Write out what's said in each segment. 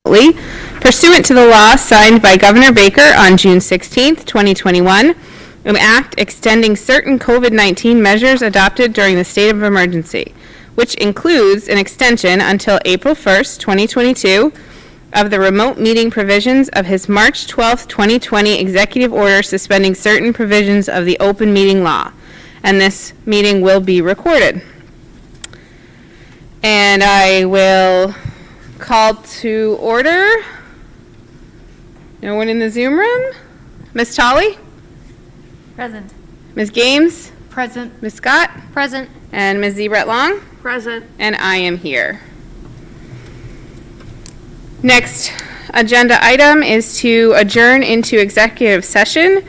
remotely pursuant to the law signed by Governor Baker on June 16, 2021, an act extending certain COVID-19 measures adopted during the state of emergency, which includes an extension until April 1st, 2022, of the remote meeting provisions of his March 12, 2020 executive order suspending certain provisions of the open meeting law. And this meeting will be recorded. And I will call to order. No one in the Zoom room? Ms. Tolley? Present. Ms. Games? Present. Ms. Scott? Present. And Ms. Zebret Long? Present. And I am here. Next agenda item is to adjourn into executive session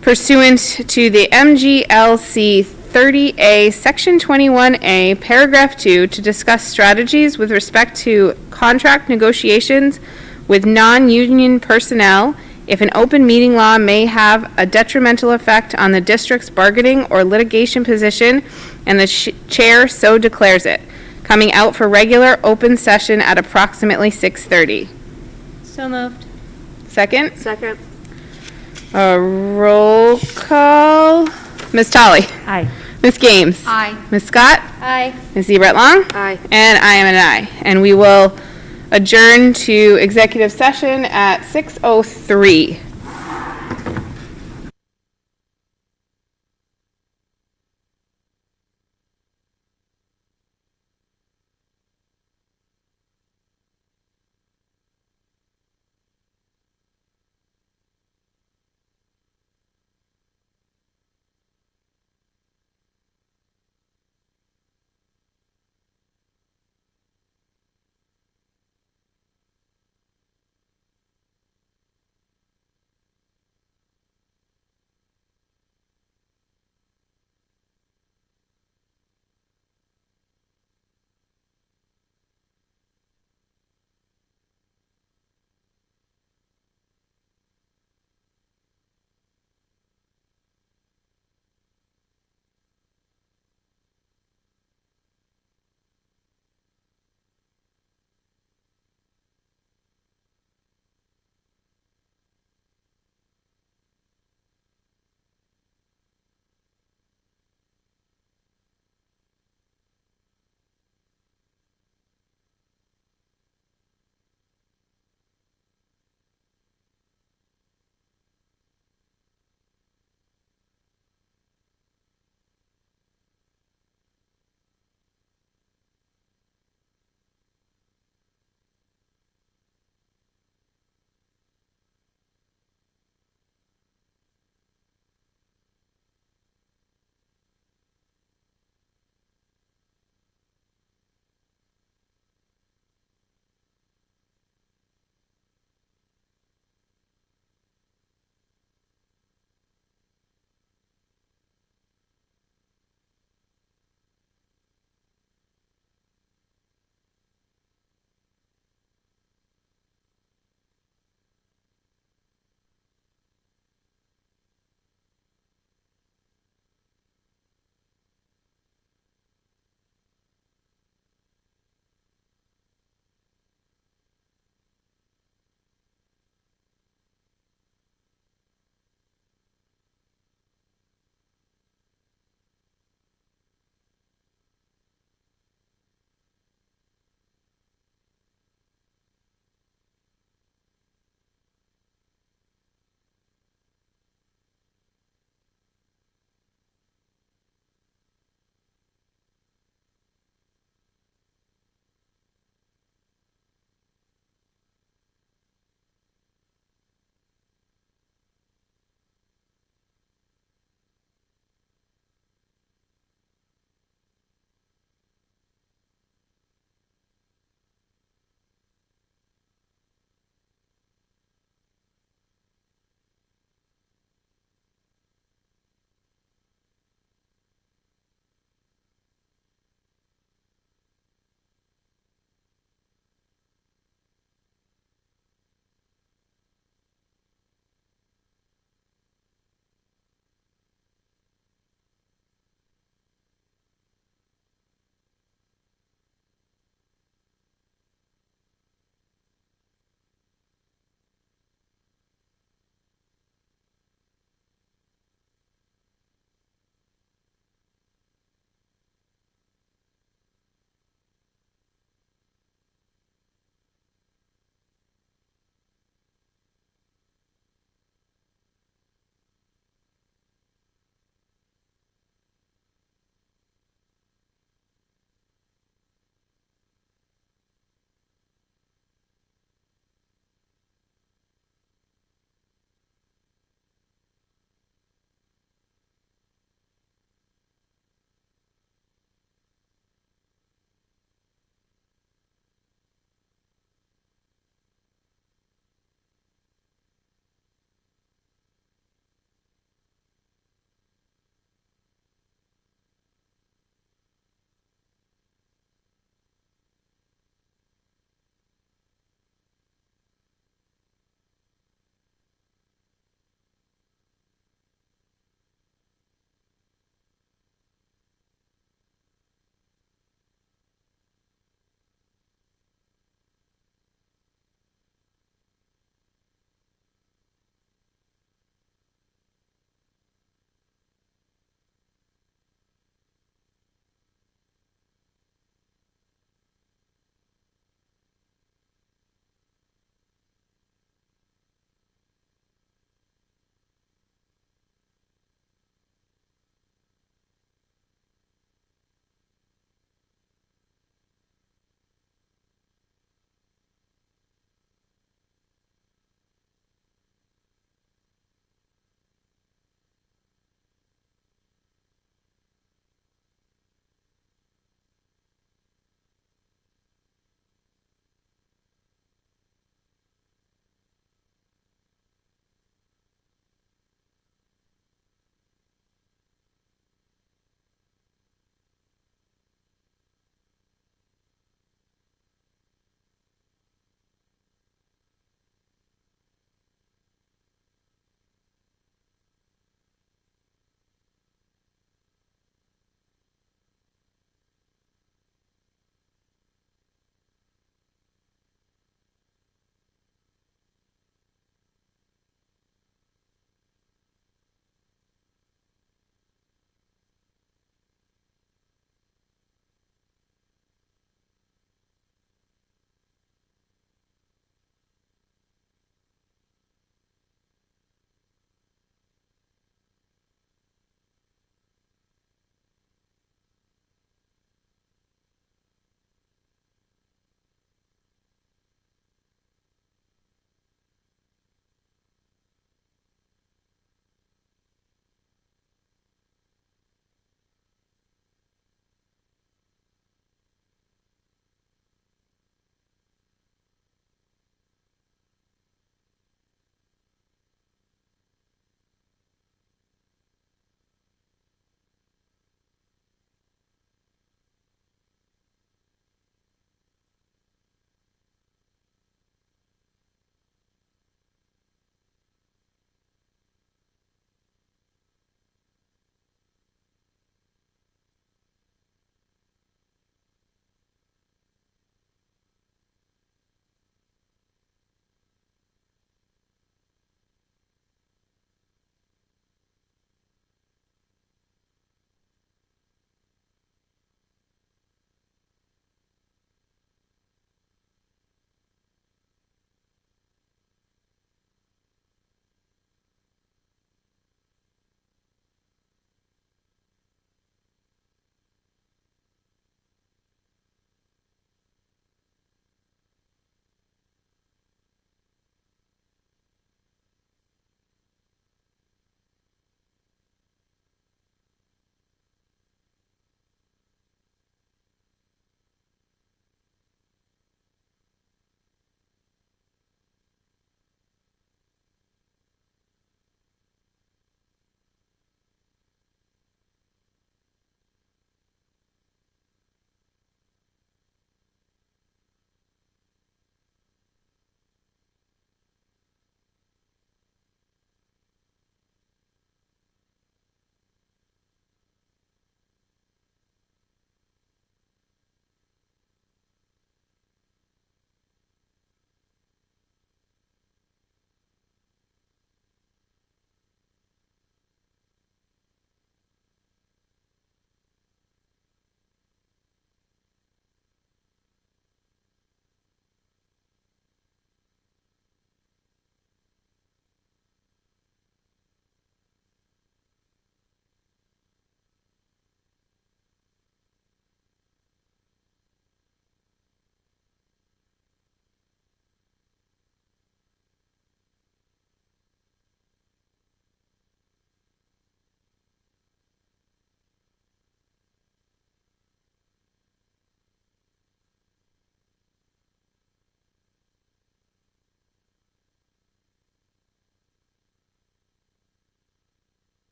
pursuant to the MGLC 30A, Section 21A, Paragraph 2, to discuss strategies with respect to contract negotiations with non-union personnel if an open meeting law may have a detrimental effect on the district's bargaining or litigation position, and the chair so declares it. Coming out for regular open session at approximately 6:30. So moved. Second? Second. Roll call. Ms. Tolley? Aye. Ms. Games? Aye. Ms. Scott? Aye. Ms. Zebret Long? Aye. And I am an aye. And we will adjourn to executive session at 6:03.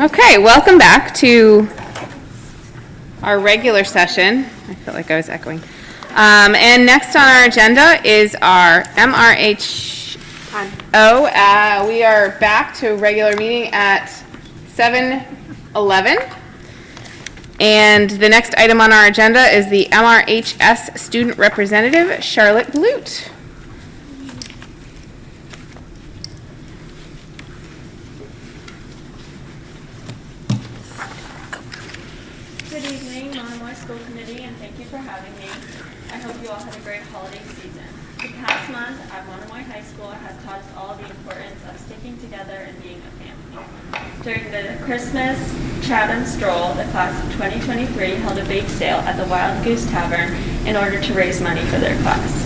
Okay, welcome back to our regular session. I felt like I was echoing. And next on our agenda is our MRHO. We are back to a regular meeting at 7:11. And the next item on our agenda is the MRHS student representative, Charlotte Blute. Good evening, Monomoy School Committee, and thank you for having me. I hope you all had a great holiday season. The past month at Monomoy High School has taught us all the importance of sticking together and being a family. During the Christmas chat and stroll, the class of 2023 held a bake sale at the Wild Goose Tavern in order to raise money for their class.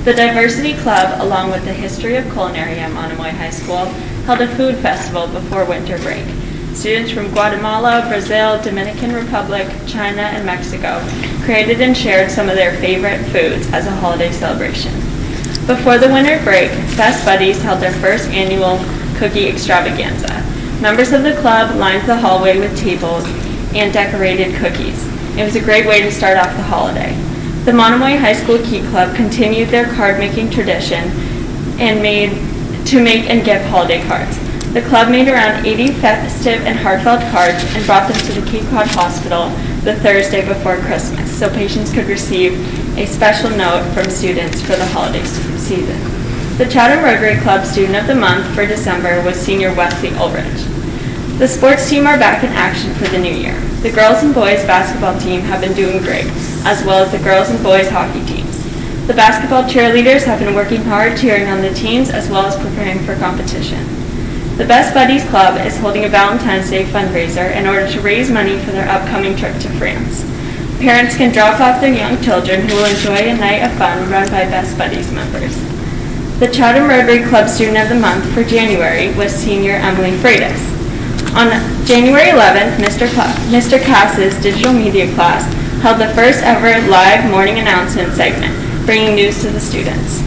The Diversity Club, along with the History of Culinary at Monomoy High School, held a food festival before winter break. Students from Guatemala, Brazil, Dominican Republic, China, and Mexico created and shared some of their favorite foods as a holiday celebration. Before the winter break, Best Buddies held their first annual cookie extravaganza. Members of the club lined the hallway with tables and decorated cookies. It was a great way to start off the holiday. The Monomoy High School Key Club continued their card-making tradition and make and give holiday cards. The club made around 80 festive and heartfelt cards and brought them to the Cape Cod Hospital the Thursday before Christmas so patients could receive a special note from students for the holiday season. The Chatham Rotary Club Student of the Month for December was senior Wesley Ulrich. The sports team are back in action for the new year. The girls and boys basketball team have been doing great, as well as the girls and boys hockey teams. The basketball cheerleaders have been working hard cheering on the teams as well as preparing for competition. The Best Buddies Club is holding a Valentine's Day fundraiser in order to raise money for their upcoming trip to France. Parents can drop off their young children who will enjoy a night of fun run by Best Buddies members. The Chatham Rotary Club Student of the Month for January was senior Emily Freitas. On January 11th, Mr. Cass's digital media class held the first ever live morning announcement segment, bringing news to the students.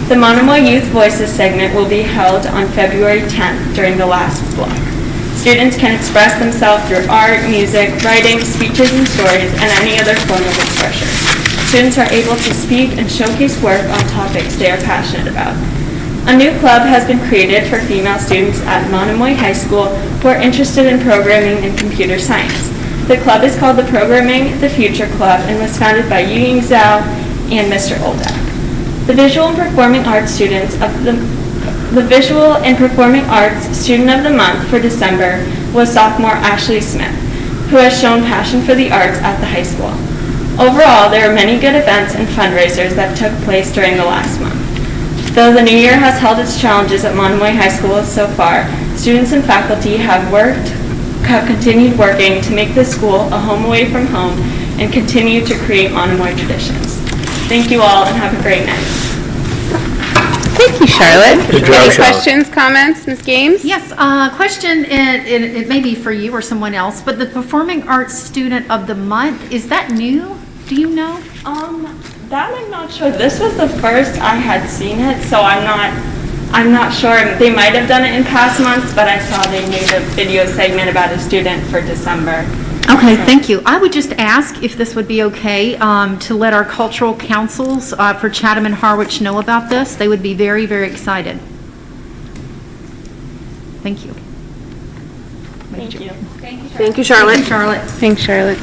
The Monomoy Youth Voices segment will be held on February 10th during the last block. Students can express themselves through art, music, writing, speeches and stories, and any other form of expression. Students are able to speak and showcase work on topics they are passionate about. A new club has been created for female students at Monomoy High School who are interested in programming and computer science. The club is called the Programming the Future Club and was founded by Yu Ying Zhao and Mr. Oldak. The Visual and Performing Arts Student of the Month for December was sophomore Ashley Smith, who has shown passion for the arts at the high school. Overall, there are many good events and fundraisers that took place during the last month. Though the new year has held its challenges at Monomoy High School so far, students and faculty have continued working to make this school a home away from home and continue to create Monomoy traditions. Thank you all and have a great night. Thank you, Charlotte. Good job, Any Charlotte. questions, comments, Ms. Games? Yes, question, it may be for you or someone else, but the Performing Arts Student of the Month, is that new? Do you know? That I'm not sure. This was the first I had seen it, so I'm not sure. They might have done it in past months, but I saw they made a video segment about a student for December. Okay, thank you. I would just ask if this would be okay to let our cultural councils for Chatham and Harwich know about this. They would be very, very excited. Thank you. Thank you. Thank you, Charlotte. Thanks, Charlotte.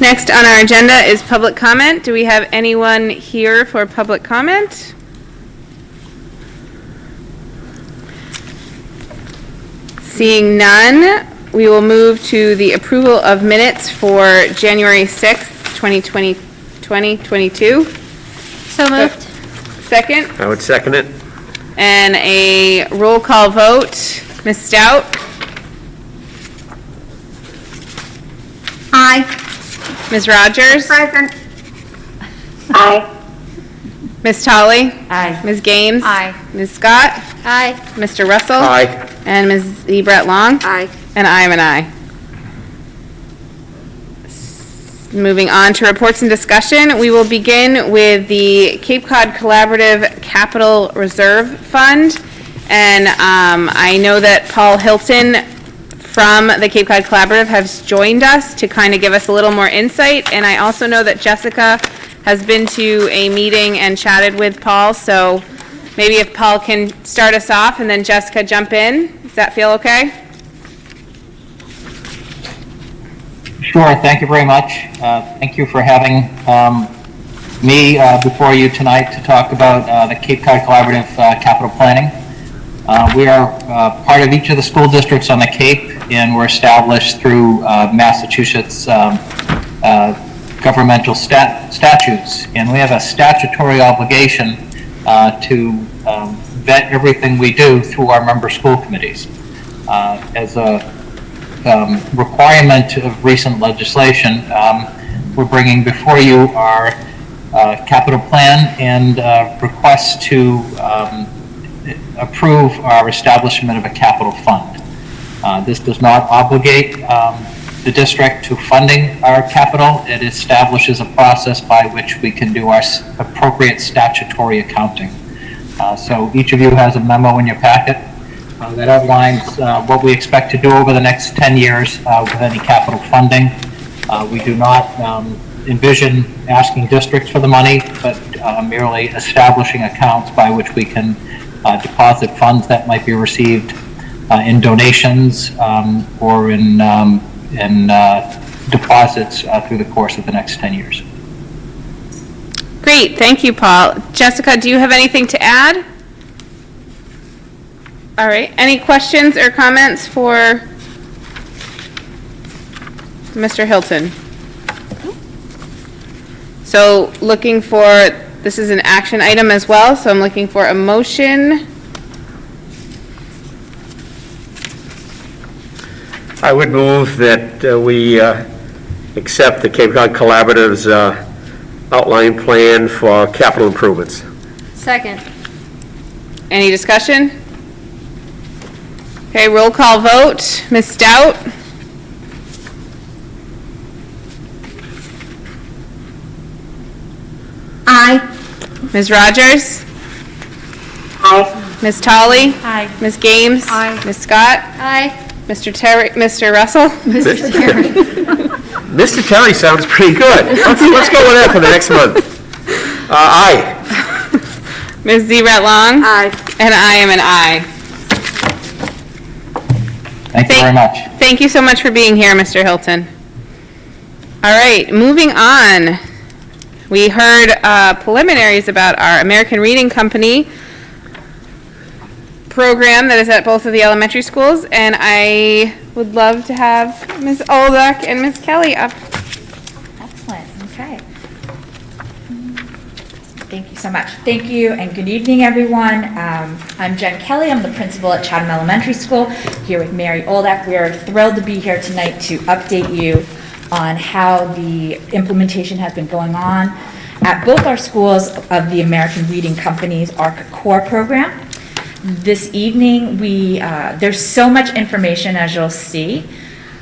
Next on our agenda is public comment. Do we have anyone here for public comment? Seeing none, we will move to the approval of minutes for January 6th, 2022. So moved. Second, I would second it. and a roll call vote. Ms. Stout? Aye. Ms. Rogers? Present. Aye. Ms. Tolley? Aye. Ms. Games? Aye. Ms. Scott? Aye. Mr. Russell? Aye. And Ms. Ebret Long? Aye. And I am an aye. Moving on to reports and discussion, we will begin with the Cape Cod Collaborative Capital Reserve Fund. And I know that Paul Hilton from the Cape Cod Collaborative has joined us to kind of give us a little more insight. And I also know that Jessica has been to a meeting and chatted with Paul, so maybe if Paul can start us off and then Jessica jump in. Does that feel okay? Sure, thank you very much. Thank you for having me before you tonight to talk about the Cape Cod Collaborative Capital Planning. We are part of each of the school districts on the Cape, and we're established through Massachusetts governmental statutes. And we have a statutory obligation to vet everything we do through our member school committees. As a requirement of recent legislation, we're bringing before you our capital plan and request to approve our establishment of a capital fund. This does not obligate the district to funding our capital. It establishes a process by which we can do our appropriate statutory accounting. So each of you has a memo in your packet that outlines what we expect to do over the next 10 years with any capital funding. We do not envision asking districts for the money, but merely establishing accounts by which we can deposit funds that might be received in donations or in deposits through the course of the next 10 years. Great, thank you, Paul. Jessica, do you have anything to add? All right, any questions or comments for Mr. Hilton? So looking for, this is an action item as well, so I'm looking for a motion. I would move that we accept the Cape Cod Collaborative's outline plan for capital improvements. Second. Any discussion? Okay, roll call vote. Ms. Stout? Aye. Ms. Rogers? Aye. Ms. Tolley? Aye. Ms. Games? Aye. Ms. Scott? Aye. Mr. Russell? Mr. Terry. Mr. Terry sounds pretty good. Let's go with that for the next month. Aye. Ms. Zeret Long? Aye. And I am an aye. Thank you very much. Thank you so much for being here, Mr. Hilton. All right, moving on. We heard preliminaries about our American Reading Company program that is at both of the elementary schools, and I would love to have Ms. Oldak and Ms. Kelly up. Excellent, okay. Thank you so much. Thank you and good evening, everyone. I'm Jen Kelly. I'm the principal at Chatham Elementary School, here with Mary Oldak. We are thrilled to be here tonight to update you on how the implementation has been going on at both our schools of the American Reading Company's ARC Core program. This evening, there's so much information, as you'll see,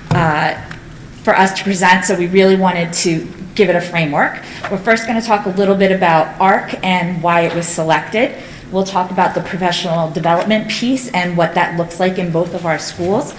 for us to present, so we really wanted to give it a framework. We're first going to talk a little bit about ARC and why it was selected. We'll talk about the professional development piece and what that looks like in both of our schools.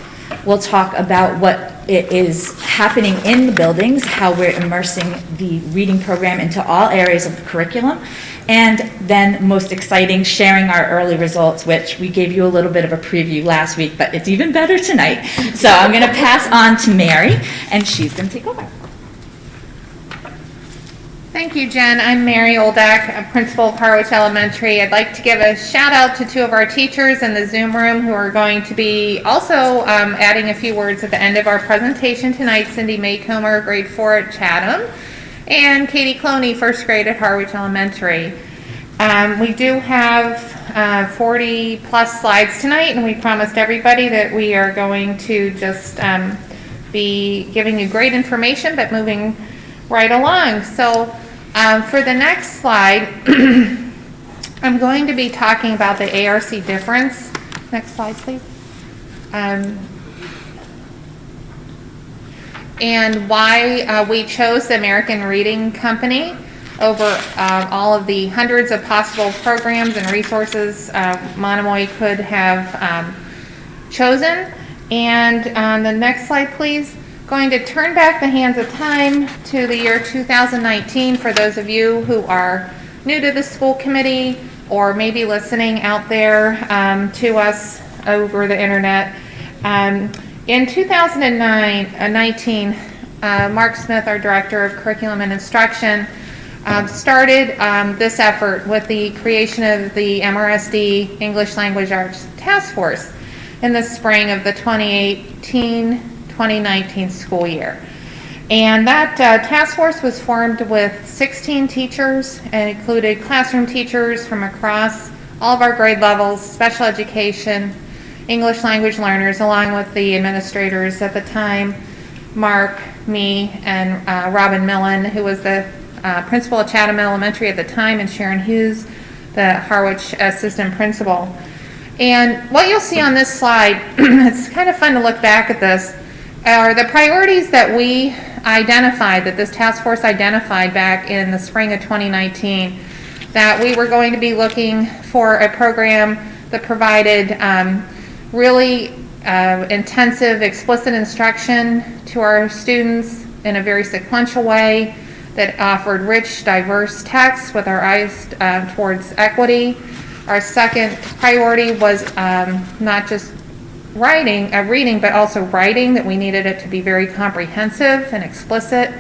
We'll talk about what it is happening in the buildings, how we're immersing the reading program into all areas of the curriculum, and then most exciting, sharing our early results, which we gave you a little bit of a preview last week, but it's even better tonight. So I'm going to pass on to Mary, and she's going to take over. Thank you, Jen. I'm Mary Oldak, a principal of Harwich Elementary. I'd like to give a shout out to two of our teachers in the Zoom room who are going to be also adding a few words at the end of our presentation tonight. Cindy Maycomer, grade 4 at Chatham, and Katie Cloney, first grade at Harwich Elementary. We do have 40 plus slides tonight, and we promised everybody that we are going to just be giving you great information, but moving right along. So for the next slide, I'm going to be talking about the ARC difference. Next slide, please. And why we chose the American Reading Company over all of the hundreds of possible programs and resources Monomoy could have chosen. And on the next slide, please. Going to turn back the hands of time to the year 2019 for those of you who are new to the school committee or maybe listening out there to us over the internet. In 2019, Mark Smith, our Director of Curriculum and Instruction, started this effort with the creation of the MRSD English Language Arts Task Force in the spring of the 2018-2019 school year. And that task force was formed with 16 teachers and included classroom teachers from across all of our grade levels, special education, English language learners, along with the administrators at the time, Mark, me, and Robin Millen, who was the principal at Chatham Elementary at the time, and Sharon Hughes, the Harwich assistant principal. And what you'll see on this slide, it's kind of fun to look back at this, are the priorities that we identified, that this task force identified back in the spring of 2019, that we were going to be looking for a program that provided really intensive, explicit instruction to our students in a very sequential way, that offered rich, diverse texts with our eyes towards equity. Our second priority was not just reading, but also writing, that we needed it to be very comprehensive and explicit.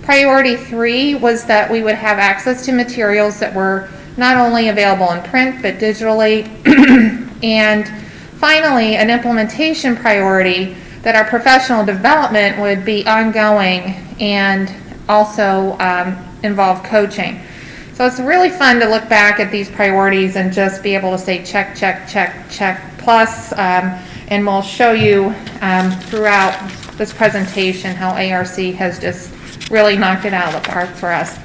Priority 3 was that we would have access to materials that were not only available in print, but digitally. And finally, an implementation priority, that our professional development would be ongoing and also involve coaching. So it's really fun to look back at these priorities and just be able to say check, check, check, check, plus, and we'll show you throughout this presentation how ARC has just really knocked it out of the park for us.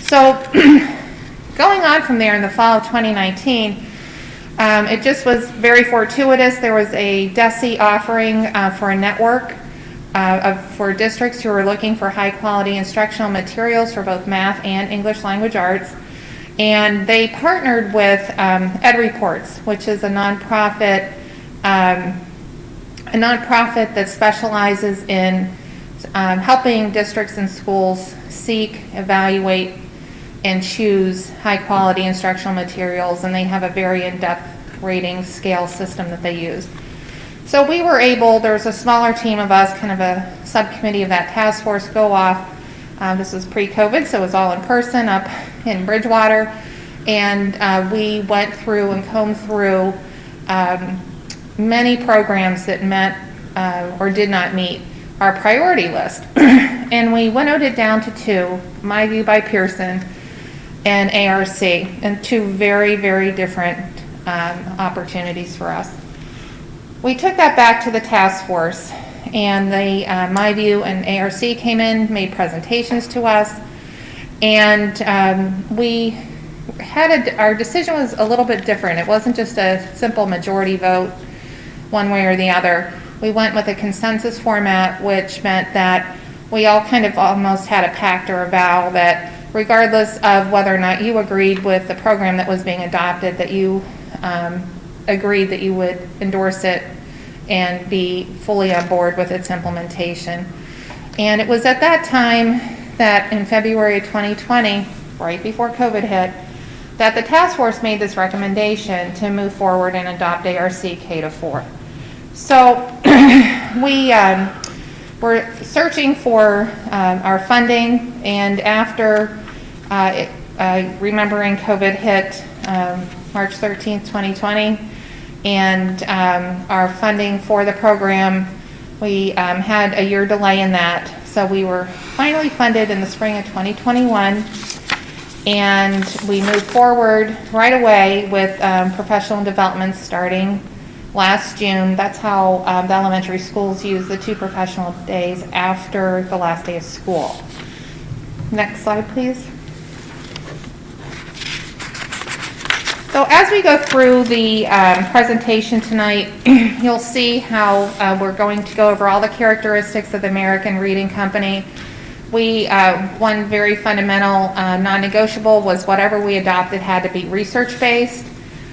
So going on from there in the fall of 2019, it just was very fortuitous. There was a DESE offering for a network for districts who were looking for high quality instructional materials for both math and English language arts. And they partnered with Ed Reports, which is a nonprofit that specializes in helping districts and schools seek, evaluate, and choose high quality instructional materials. And they have a very in-depth rating scale system that they use. So we were able, there was a smaller team of us, kind of a subcommittee of that task force, go off. This was pre-COVID, so it was all in person up in Bridgewater. And we went through and combed through many programs that met or did not meet our priority list. And we winnowed it down to 2, My View by Pearson and ARC, and 2 very, very different opportunities for us. We took that back to the task force, and the My View and ARC came in, made presentations to us, and we had our decision was a little bit different. It wasn't just a simple majority vote one way or the other. We went with a consensus format, which meant that we all kind of almost had a pact or a vow that regardless of whether or not you agreed with the program that was being adopted, that you agreed that you would endorse it and be fully on board with its implementation. And it was at that time that in February of 2020, right before COVID hit, that the task force made this recommendation to move forward and adopt ARC K-4. So we were searching for our funding, and after remembering COVID hit March 13th, 2020, and our funding for the program, we had a year delay in that. So we were finally funded in the spring of 2021, and we moved forward right away with professional development starting last June. That's how the elementary schools use the 2 professional days after the last day of school. Next slide, please. So as we go through the presentation tonight, you'll see how we're going to go over all the characteristics of the American Reading Company. One very fundamental non-negotiable was whatever we adopted had to be research-based.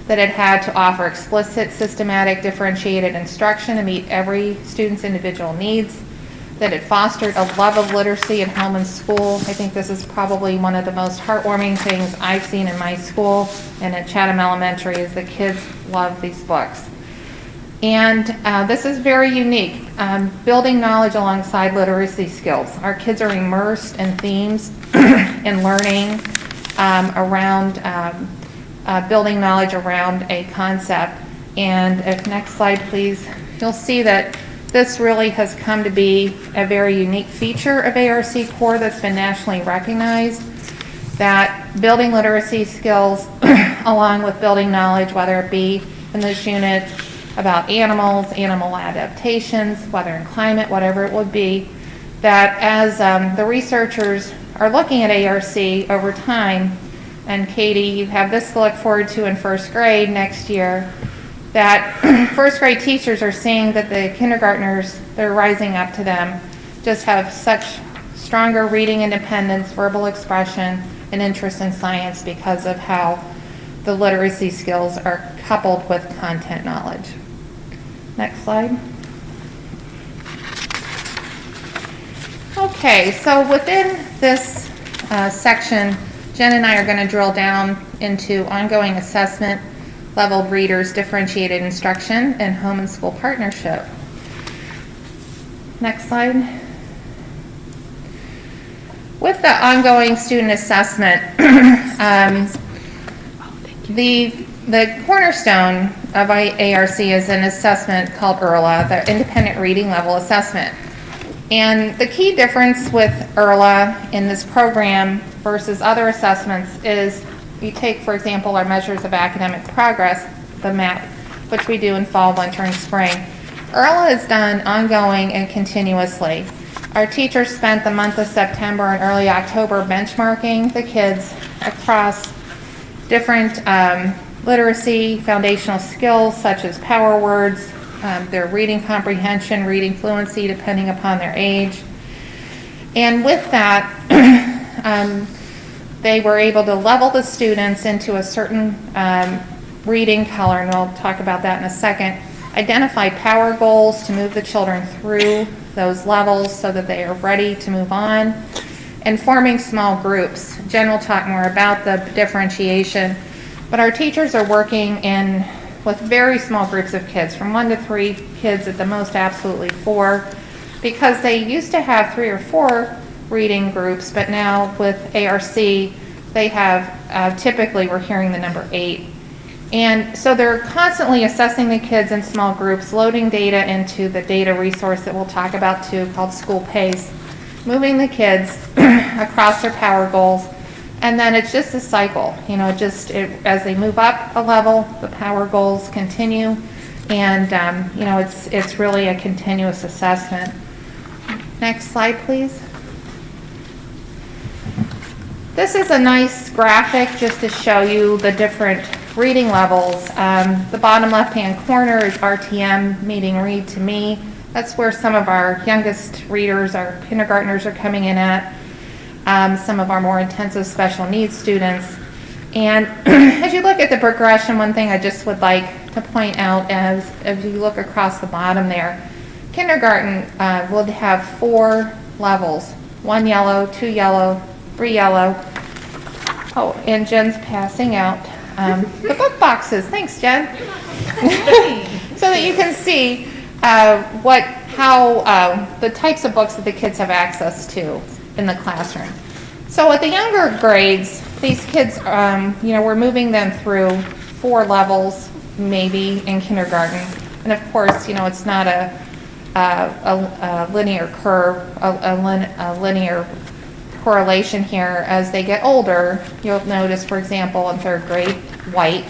that it had to offer explicit, systematic, differentiated instruction to meet every student's individual needs, that it fostered a love of literacy in home and school. I think this is probably one of the most heartwarming things I've seen in my school and at Chatham Elementary is the kids love these books. And this is very unique, building knowledge alongside literacy skills. Our kids are immersed in themes and learning around building knowledge around a concept. And if next slide, please, you'll see that this really has come to be a very unique feature of ARC Core that's been nationally recognized, that building literacy skills along with building knowledge, whether it be in this unit about animals, animal adaptations, weather and climate, whatever it would be, that as the researchers are looking at ARC over time, and Katie, you have this to look forward to in first grade next year, that first grade teachers are seeing that the kindergartners that are rising up to them just have such stronger reading independence, verbal expression, and interest in science because of how the literacy skills are coupled with content knowledge. Next slide. Okay, so within this section, Jen and I are going to drill down into ongoing assessment, leveled readers, differentiated instruction, and home and school partnership. Next slide. With the ongoing student assessment, the cornerstone of ARC is an assessment called IRLA, the Independent Reading Level Assessment. And the key difference with IRLA in this program versus other assessments is you take, for example, our measures of academic progress, the MAP, which we do in fall, winter, and spring. IRLA is done ongoing and continuously. Our teachers spent the month of September and early October benchmarking the kids across different literacy, foundational skills such as power words, their reading comprehension, reading fluency, depending upon their age. And with that, they were able to level the students into a certain reading color, and we'll talk about that in a second. Identify power goals to move the children through those levels so that they are ready to move on. And forming small groups. Jen will talk more about the differentiation, but our teachers are working with very small groups of kids, from 1 to 3 kids at the most, absolutely 4, because they used to have 3 or 4 reading groups, but now with ARC, they have, typically we're hearing the number 8. And so they're constantly assessing the kids in small groups, loading data into the data resource that we'll talk about too, called School Pace, moving the kids across their power goals, and then it's just a cycle. You know, as they move up a level, the power goals continue, and you know, it's really a continuous assessment. Next slide, please. This is a nice graphic just to show you the different reading levels. The bottom left-hand corner is RTM, meaning read to me. That's where some of our youngest readers, our kindergartners, are coming in at. Some of our more intensive special needs students. And as you look at the progression, one thing I just would like to point out as you look across the bottom there, kindergarten will have 4 levels, 1 yellow, 2 yellow, 3 yellow. Oh, and Jen's passing out the book boxes. Thanks, Jen. So that you can see how the types of books that the kids have access to in the classroom. So at the younger grades, these kids, you know, we're moving them through 4 levels, maybe, in kindergarten. And of course, you know, it's not a linear curve, a linear correlation here. As they get older, you'll notice, for example, in 3rd grade, white,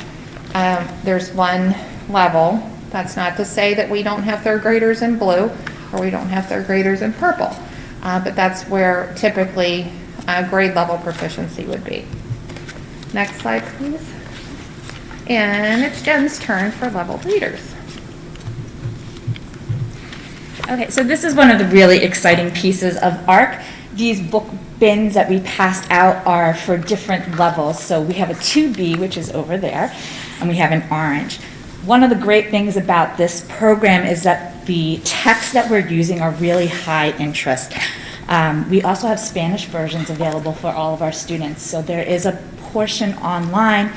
there's 1 level. That's not to say that we don't have 3rd graders in blue, or we don't have 3rd graders in purple, but that's where typically grade level proficiency would be. Next slide, please. And it's Jen's turn for level readers. Okay, so this is one of the really exciting pieces of ARC. These book bins that we passed out are for different levels. So we have a 2B, which is over there. and we have an orange. One of the great things about this program is that the texts that we're using are really high interest. We also have Spanish versions available for all of our students, so there is a portion online.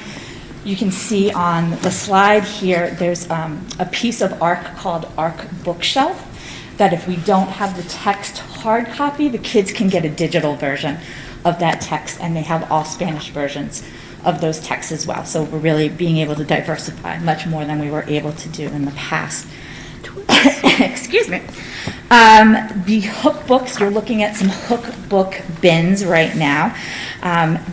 You can see on the slide here, there's a piece of ARC called ARC Bookshelf, that if we don't have the text hard copy, the kids can get a digital version of that text, and they have all Spanish versions of those texts as well. So we're really being able to diversify much more than we were able to do in the past. Excuse me. The hook books, you're looking at some hook book bins right now.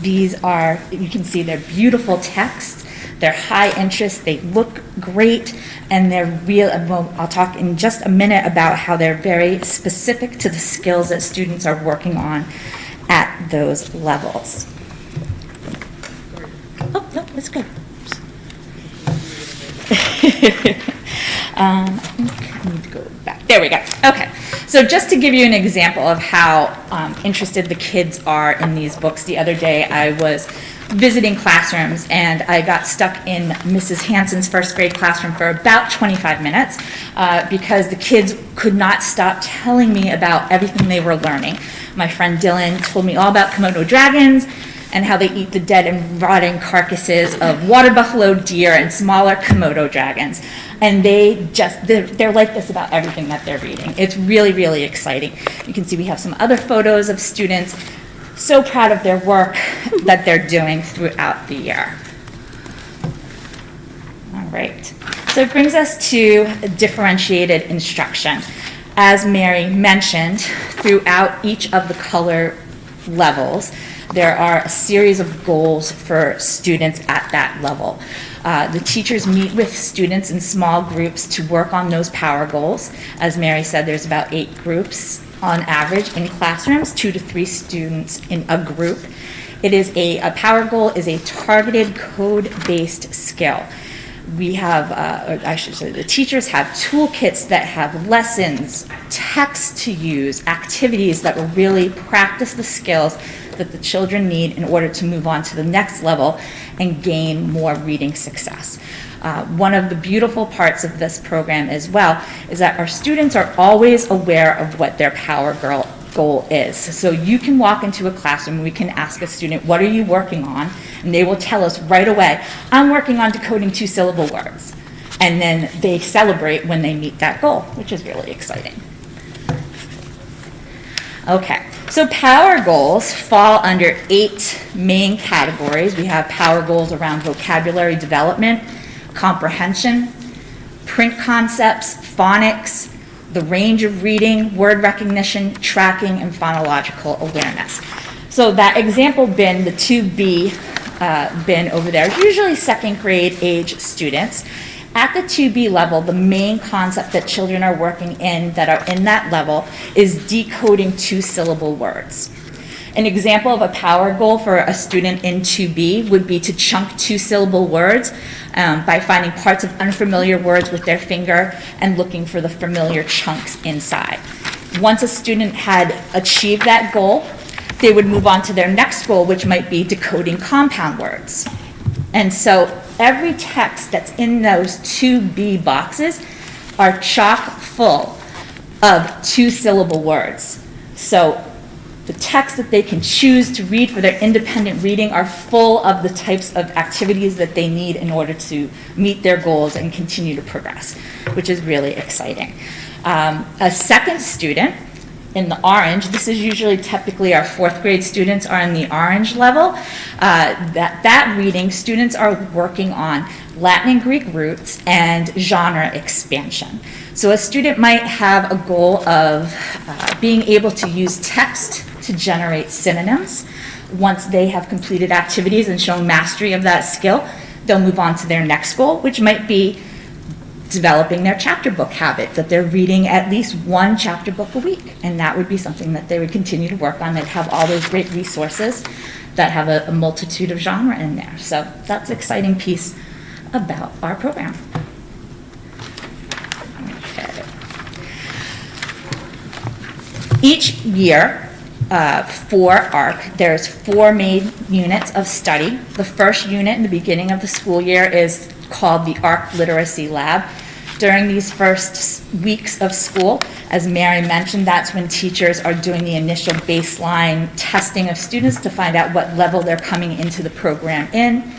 These are, you can see they're beautiful texts. They're high interest, they look great, and they're real. Well, I'll talk in just a minute about how they're very specific to the skills that students are working on at those levels. Oh, no, that's good. I think I need to go back. There we go. Okay. So just to give you an example of how interested the kids are in these books, the other day I was visiting classrooms and I got stuck in Mrs. Hanson's first grade classroom for about 25 minutes because the kids could not stop telling me about everything they were learning. My friend Dylan told me all about Komodo dragons and how they eat the dead and rotting carcasses of water buffalo, deer, and smaller Komodo dragons. And they're like this about everything that they're reading. It's really, really exciting. You can see we have some other photos of students so proud of their work that they're doing throughout the year. All right. So it brings us to differentiated instruction. As Mary mentioned, throughout each of the color levels, there are a series of goals for students at that level. The teachers meet with students in small groups to work on those power goals. As Mary said, there's about 8 groups on average in classrooms, 2 to 3 students in a group. It is a power goal is a targeted code-based skill. We have, or I should say, the teachers have toolkits that have lessons, text to use, activities that will really practice the skills that the children need in order to move on to the next level and gain more reading success. One of the beautiful parts of this program as well is that our students are always aware of what their power goal is. So you can walk into a classroom, we can ask a student, what are you working on? And they will tell us right away, I'm working on decoding 2-syllable words. And then they celebrate when they meet that goal, which is really exciting. Okay, so power goals fall under 8 main categories. We have power goals around vocabulary development, comprehension, print concepts, phonics, the range of reading, word recognition, tracking, and phonological awareness. So that example bin, the 2B bin over there, is usually second grade age students. At the 2B level, the main concept that children are working in that are in that level is decoding 2-syllable words. An example of a power goal for a student in 2B would be to chunk 2-syllable words by finding parts of unfamiliar words with their finger and looking for the familiar chunks inside. Once a student had achieved that goal, they would move on to their next goal, which might be decoding compound words. And so every text that's in those 2B boxes are chock full of 2-syllable words. So the texts that they can choose to read for their independent reading are full of the types of activities that they need in order to meet their goals and continue to progress, which is really exciting. A second student in the orange, this is usually typically our 4th grade students are in the orange level. That reading, students are working on Latin and Greek roots and genre expansion. So a student might have a goal of being able to use text to generate synonyms. Once they have completed activities and shown mastery of that skill, they'll move on to their next goal, which might be developing their chapter book habit, that they're reading at least 1 chapter book a week. And that would be something that they would continue to work on. They'd have all those great resources that have a multitude of genre in there. So that's an exciting piece about our program. Okay. Each year, for ARC, there's 4 main units of study. The first unit in the beginning of the school year is called the ARC Literacy Lab. During these first weeks of school, as Mary mentioned, that's when teachers are doing the initial baseline testing of students to find out what level they're coming into the program in.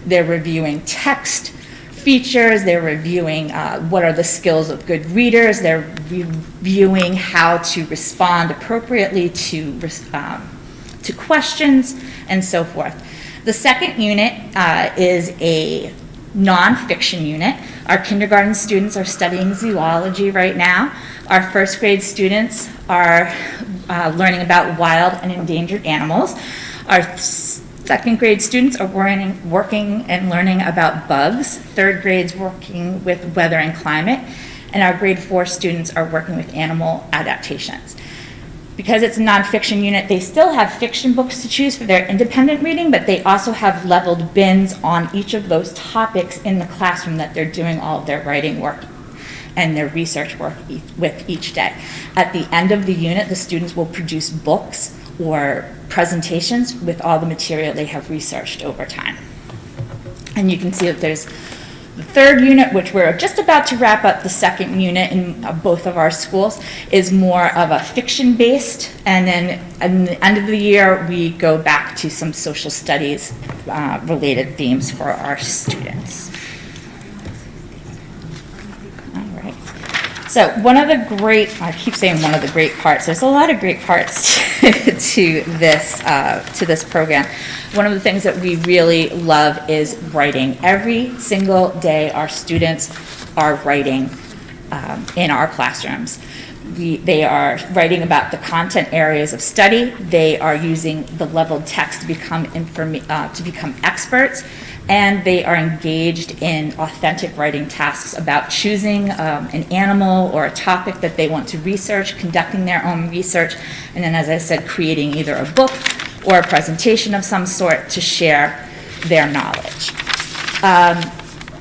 They're reviewing text features, they're reviewing what are the skills of good readers, they're reviewing how to respond appropriately to questions, and so forth. The second unit is a nonfiction unit. Our kindergarten students are studying zoology right now. Our first grade students are learning about wild and endangered animals. Our second grade students are working and learning about bugs. Third grade's working with weather and climate. And our grade 4 students are working with animal adaptations. Because it's a nonfiction unit, they still have fiction books to choose for their independent reading, but they also have leveled bins on each of those topics in the classroom that they're doing all of their writing work and their research work with each day. At the end of the unit, the students will produce books or presentations with all the material they have researched over time. And you can see that there's the third unit, which we're just about to wrap up the second unit in both of our schools, is more of a fiction-based, and then at the end of the year, we go back to some social studies related themes for our students. All right. So one of the great, I keep saying one of the great parts, there's a lot of great parts to this program. One of the things that we really love is writing. Every single day, our students are writing in our classrooms. They are writing about the content areas of study. They are using the leveled text to become experts, and they are engaged in authentic writing tasks about choosing an animal or a topic that they want to research, conducting their own research, and then, as I said, creating either a book or a presentation of some sort to share their knowledge.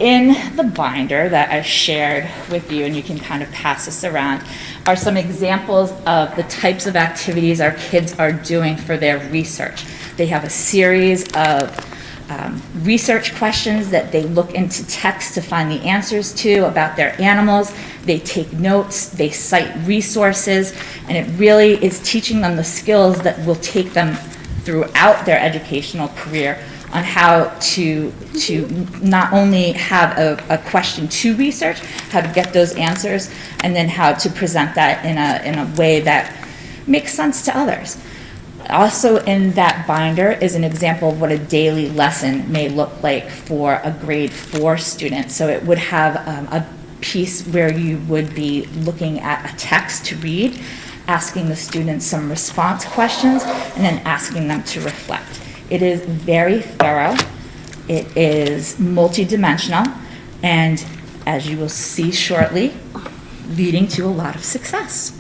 In the binder that I shared with you, and you can kind of pass this around, are some examples of the types of activities our kids are doing for their research. They have a series of research questions that they look into text to find the answers to about their animals. They take notes, they cite resources, and it really is teaching them the skills that will take them throughout their educational career on how to not only have a question to research, how to get those answers, and then how to present that in a way that makes sense to others. Also in that binder is an example of what a daily lesson may look like for a grade 4 student. So it would have a piece where you would be looking at a text to read, asking the students some response questions, and then asking them to reflect. It is very thorough, it is multidimensional, and as you will see shortly, leading to a lot of success.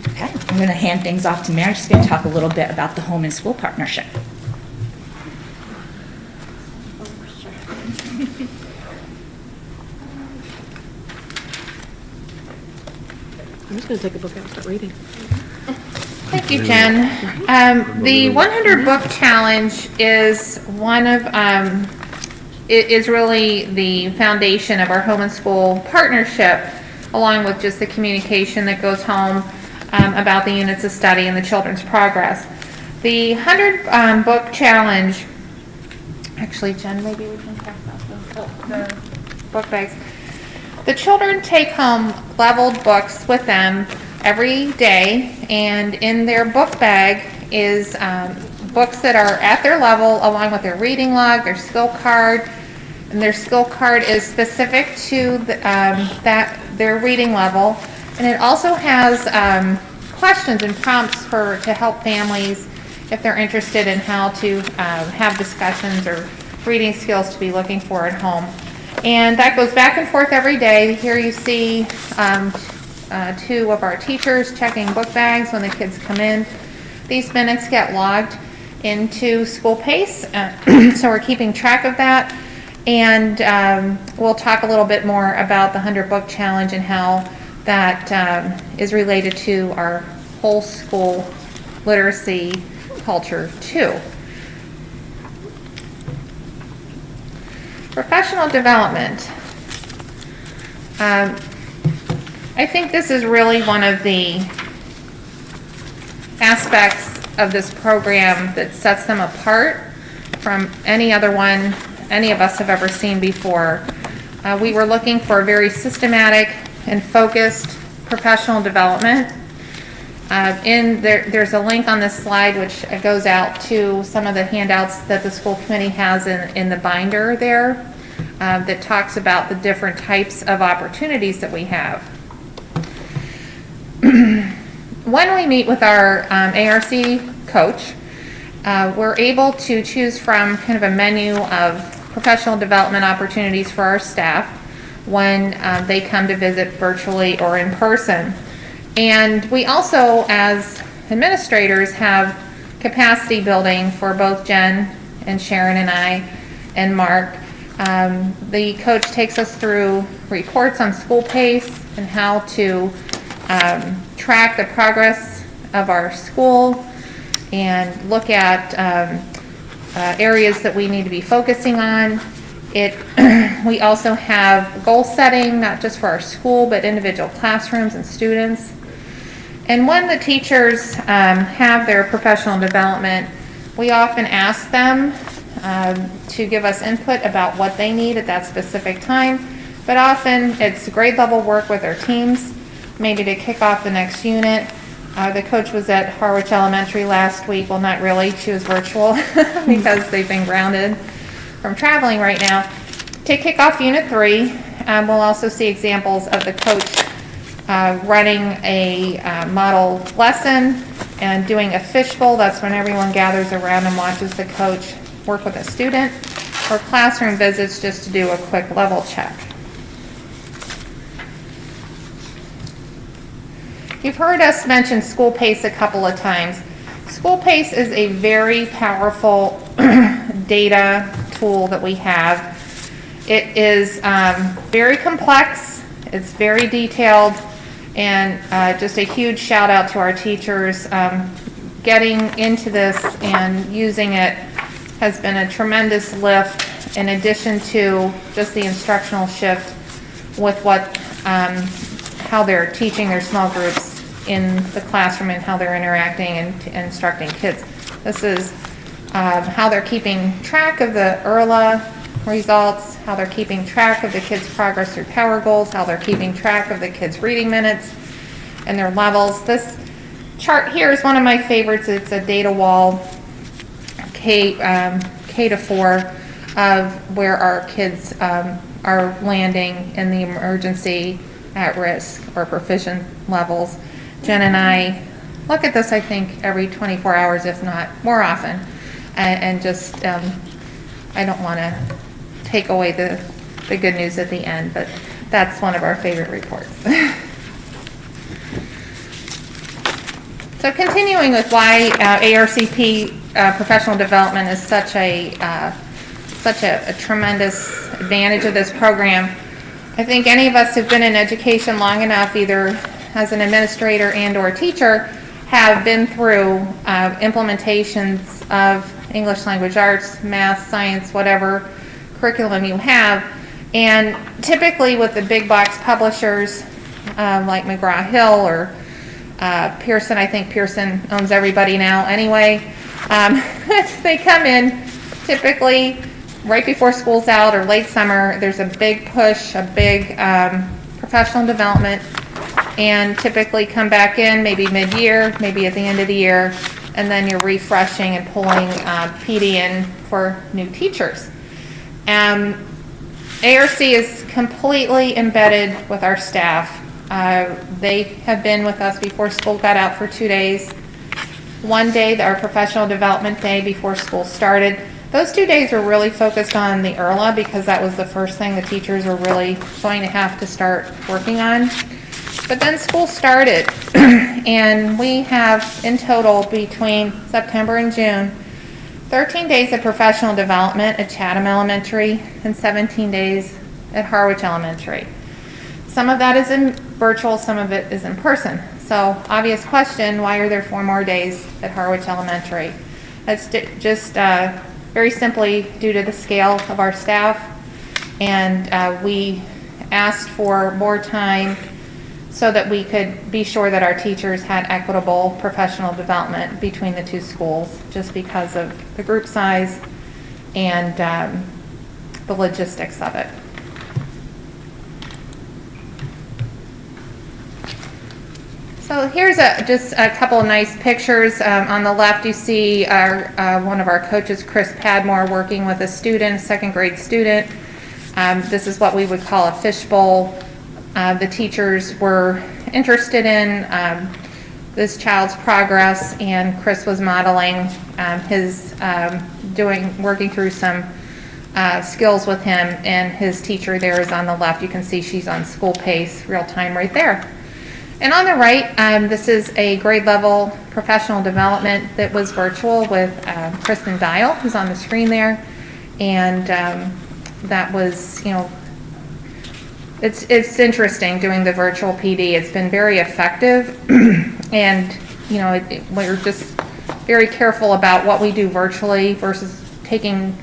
Okay, I'm going to hand things off to Mary. She's going to talk a little bit about the home and school partnership. I'm just going to take a book out and start reading. Thank you, Jen. The 100 Book Challenge is one of, is really the foundation of our home and school partnership, along with just the communication that goes home about the units of study and the children's progress. The 100 Book Challenge, actually, Jen, maybe we can talk about the book bags. The children take home leveled books with them every day, and in their book bag is books that are at their level, along with their reading log, their skill card, and their skill card is specific to their reading level, and it also has questions and prompts to help families if they're interested in how to have discussions or reading skills to be looking for at home. And that goes back and forth every day. Here you see 2 of our teachers checking book bags when the kids come in. These minutes get logged into School Pace, so we're keeping track of that. And we'll talk a little bit more about the 100 Book Challenge and how that is related to our whole school literacy culture too. Professional development. I think this is really one of the aspects of this program that sets them apart from any other one any of us have ever seen before. We were looking for a very systematic and focused professional development. There's a link on this slide which goes out to some of the handouts that the school committee has in the binder there that talks about the different types of opportunities that we have. When we meet with our ARC coach, we're able to choose from kind of a menu of professional development opportunities for our staff when they come to visit virtually or in person. And we also, as administrators, have capacity building for both Jen and Sharon and I and Mark. The coach takes us through reports on school pace and how to track the progress of our school and look at areas that we need to be focusing on. We also have goal setting, not just for our school, but individual classrooms and students. And when the teachers have their professional development, we often ask them to give us input about what they need at that specific time. But often it's grade level work with their teams, maybe to kick off the next unit. The coach was at Harwich Elementary last week. Well, not really. She was virtual because they've been grounded from traveling right now. To kick off Unit 3, we'll also see examples of the coach running a model lesson and doing a fishbowl. That's when everyone gathers around and watches the coach work with a student, or classroom visits just to do a quick level check. You've heard us mention school pace a couple of times. School pace is a very powerful data tool that we have. It is very complex, it's very detailed, and just a huge shout out to our teachers. Getting into this and using it has been a tremendous lift, in addition to just the instructional shift with how they're teaching their small groups in the classroom and how they're interacting and instructing kids. This is how they're keeping track of the ERLA results, how they're keeping track of the kids' progress through power goals, how they're keeping track of the kids' reading minutes and their levels. This chart here is one of my favorites. It's a data wall, K to 4, of where our kids are landing in the emergency, at risk, or proficient levels. Jen and I look at this, I think, every 24 hours, if not more often, and just, I don't want to take away the good news at the end, but that's one of our favorite reports. So continuing with why ARCP professional development is such a tremendous advantage of this program. I think any of us who've been in education long enough, either as an administrator and or teacher, have been through implementations of English language arts, math, science, whatever curriculum you have. And typically with the big box publishers like McGraw-Hill or Pearson, I think Pearson owns everybody now anyway, they come in typically right before school's out or late summer. There's a big push, a big professional development, and typically come back in maybe mid-year, maybe at the end of the year, and then you're refreshing and pulling PD in for new teachers. ARC is completely embedded with our staff. They have been with us before school got out for 2 days. One day, our professional development day before school started. Those 2 days were really focused on the ERLA because that was the first thing the teachers were really going to have to start working on. But then school started, and we have in total between September and June 13 days of professional development at Chatham Elementary and 17 days at Harwich Elementary. Some of that is in virtual, some of it is in person. So obvious question, why are there 4 more days at Harwich Elementary? That's just very simply due to the scale of our staff And we asked for more time so that we could be sure that our teachers had equitable professional development between the two schools, just because of the group size and the logistics of it. So here's just a couple of nice pictures. On the left, you see one of our coaches, Chris Padmore, working with a student, a second grade student. This is what we would call a fishbowl. The teachers were interested in this child's progress, and Chris was modeling his working through some skills with him, and his teacher there is on the left. You can see she's on school pace, real time right there. And on the right, this is a grade level professional development that was virtual with Kristen Dial, who's on the screen there. And that was, it's interesting doing the virtual PD. It's been very effective. And, we're just very careful about what we do virtually versus taking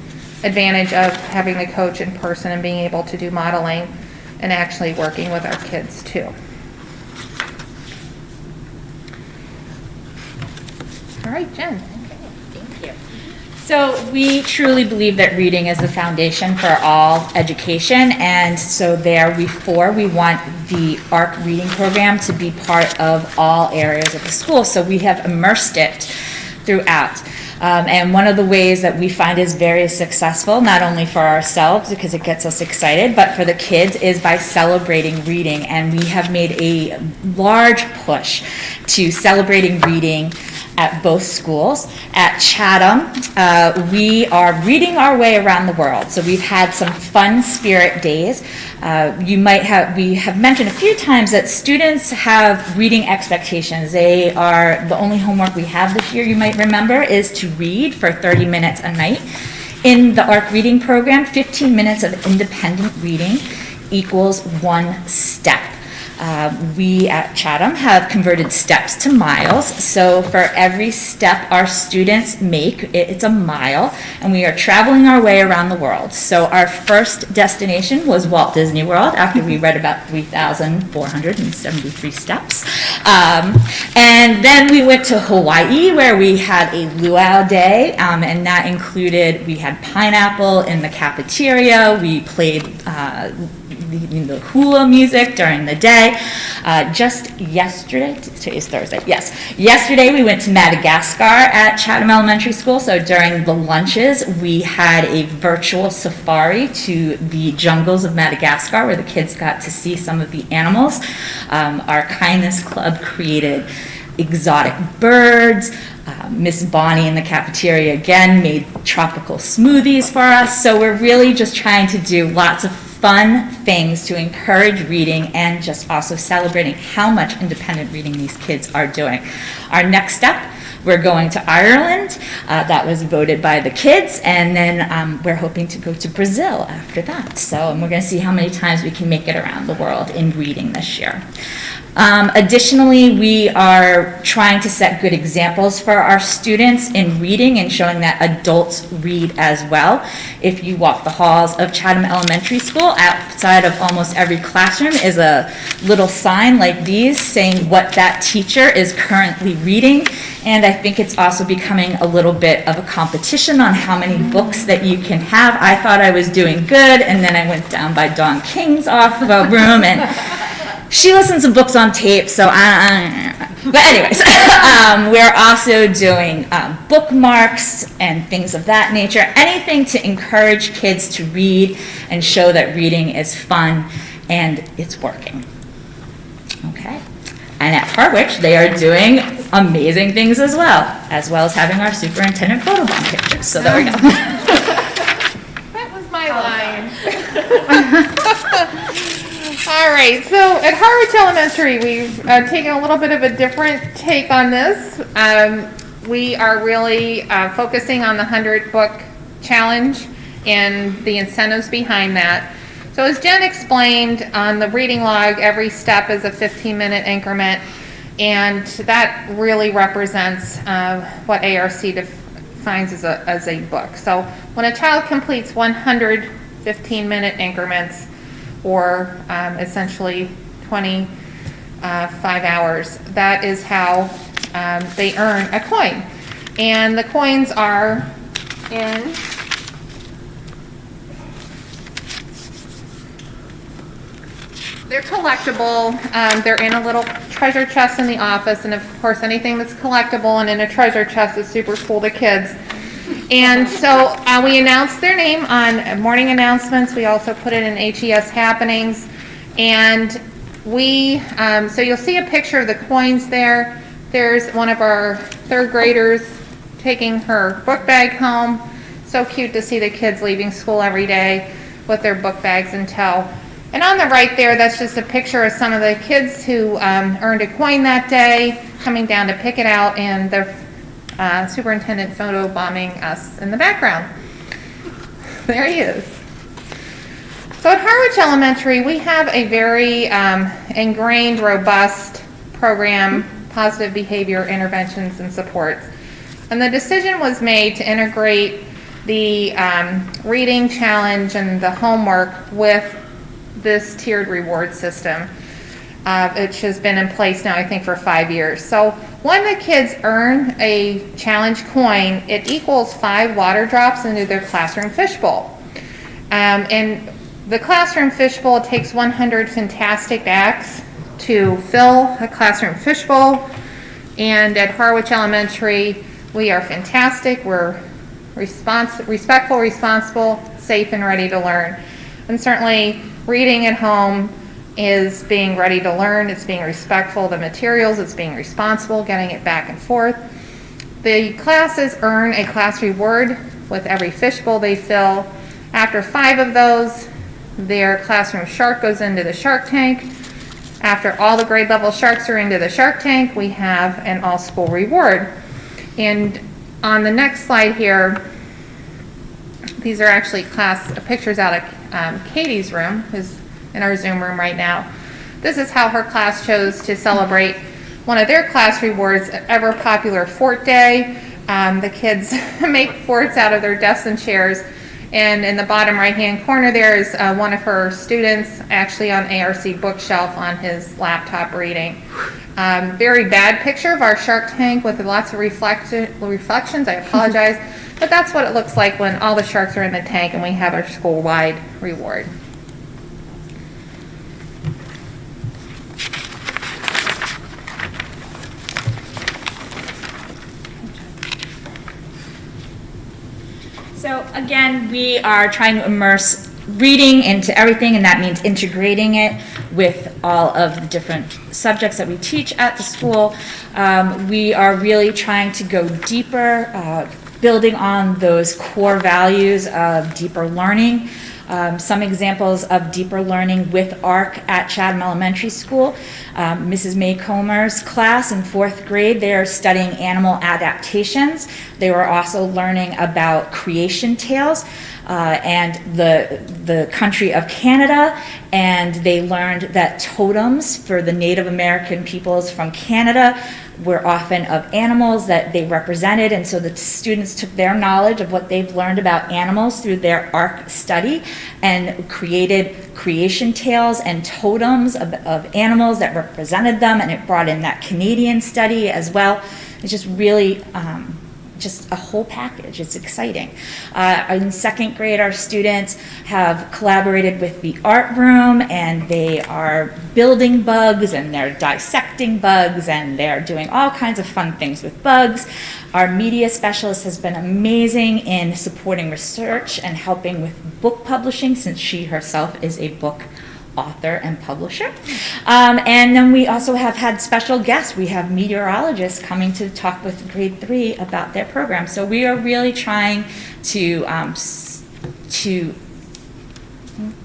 advantage of having the coach in person and being able to do modeling and actually working with our kids too. All right, Jen. Thank you. So we truly believe that reading is the foundation for all education, and so we want the ARC reading program to be part of all areas of the school. So we have immersed it throughout. And one of the ways that we find is very successful, not only for ourselves because it gets us excited, but for the kids, is by celebrating reading. And we have made a large push to celebrating reading at both schools. At Chatham, we are reading our way around the world. So we've had some fun spirit days. We have mentioned a few times that students have reading expectations. The only homework we have this year, you might remember, is to read for 30 minutes a night. In the ARC reading program, 15 minutes of independent reading equals 1 step. We at Chatham have converted steps to miles. So for every step our students make, it's a mile, and we are traveling our way around the world. So our first destination was Walt Disney World after we read about 3,473 steps. And then we went to Hawaii, where we had a luau day, and that included, we had pineapple in the cafeteria, we played the hula music during the day. Just yesterday, today is Thursday, yes. Yesterday we went to Madagascar at Chatham Elementary School. So during the lunches, we had a virtual safari to the jungles of Madagascar where the kids got to see some of the animals. Our Kindness Club created exotic birds. Miss Bonnie in the cafeteria again made tropical smoothies for us. So we're really just trying to do lots of fun things to encourage reading and just also celebrating how much independent reading these kids are doing. Our next step, we're going to Ireland. That was voted by the kids, and then we're hoping to go to Brazil after that. So we're going to see how many times we can make it around the world in reading this year. Additionally, we are trying to set good examples for our students in reading and showing that adults read as well. If you walk the halls of Chatham Elementary School, outside of almost every classroom is a little sign like these saying what that teacher is currently reading. And I think it's also becoming a little bit of a competition on how many books that you can have. I thought I was doing good, and then I went down by Dawn King's off of a room, and she listens to books on tape, so but anyways, we're also doing bookmarks and things of that nature, anything to encourage kids to read and show that reading is fun and it's working. Okay. And at Harwich, they are doing amazing things as well as having our superintendent photobomb pictures. So there we go. That was my line. All right, so at Harwich Elementary, we've taken a little bit of a different take on this. We are really focusing on the 100-book challenge and the incentives behind that. So as Jen explained, on the reading log, every step is a 15-minute increment, and that really represents what ARC defines as a book. So when a child completes 100 15-minute increments, or essentially 25 hours. That is how they earn a coin. And the coins are in they're collectible. They're in a little treasure chest in the office, and of course, anything that's collectible and in a treasure chest is super cool to kids. And so we announced their name on morning announcements. We also put it in HES happenings. And so you'll see a picture of the coins there. There's one of our third graders taking her book bag home. So cute to see the kids leaving school every day with their book bags in tow. And on the right there, that's just a picture of some of the kids who earned a coin that day, coming down to pick it out, and the superintendent photo bombing us in the background. There he is. So at Harwich Elementary, we have a very ingrained, robust program, positive behavior interventions and supports. And the decision was made to integrate the reading challenge and the homework with this tiered reward system, which has been in place now, I think, for 5 years. So when the kids earn a challenge coin, it equals 5 water drops into their classroom fishbowl. And the classroom fishbowl takes 100 fantastic acts to fill a classroom fishbowl. And at Harwich Elementary, we are fantastic. We're respectful, responsible, safe, and ready to learn. And certainly, reading at home is being ready to learn, it's being respectful of the materials, it's being responsible, getting it back and forth. The classes earn a class reward with every fishbowl they fill. After 5 of those, their classroom shark goes into the shark tank. After all the grade level sharks are into the shark tank, we have an all school reward. And on the next slide here, these are actually class pictures out of Katie's room, who's in our Zoom room right now. This is how her class chose to celebrate one of their class rewards, ever popular Fort Day. The kids make forts out of their desks and chairs. And in the bottom right-hand corner there is one of her students actually on ARC bookshelf on his laptop reading. Very bad picture of our shark tank with lots of reflections. I apologize. But that's what it looks like when all the sharks are in the tank and we have our school-wide reward. So again, we are trying to immerse reading into everything, and that means integrating it with all of the different subjects that we teach at the school. We are really trying to go deeper, building on those core values of deeper learning. Some examples of deeper learning with ARC at Chatham Elementary School. Mrs. May Comer's class in 4th grade, they are studying animal adaptations. They were also learning about creation tales and the country of Canada, and they learned that totems for the Native American peoples from Canada were often of animals that they represented, and so the students took their knowledge of what they've learned about animals through their ARC study and created creation tales and totems of animals that represented them, and it brought in that Canadian study as well. It's just really just a whole package. It's exciting. In 2nd grade, our students have collaborated with the art room, and they are building bugs, and they're dissecting bugs, and they're doing all kinds of fun things with bugs. Our media specialist has been amazing in supporting research and helping with book publishing, since she herself is a book author and publisher. And then we also have had special guests. We have meteorologists coming to talk with grade 3 about their program. So we are really trying to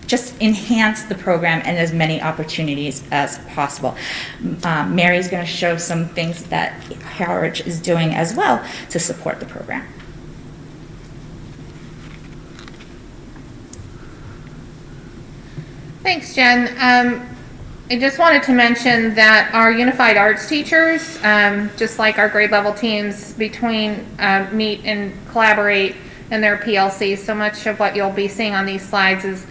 just enhance the program and as many opportunities as possible. Mary's going to show some things that Harwich is doing as well to support the program. Thanks, Jen. I just wanted to mention that our unified arts teachers, just like our grade level teams, meet and collaborate in their PLC. So much of what you'll be seeing on these slides is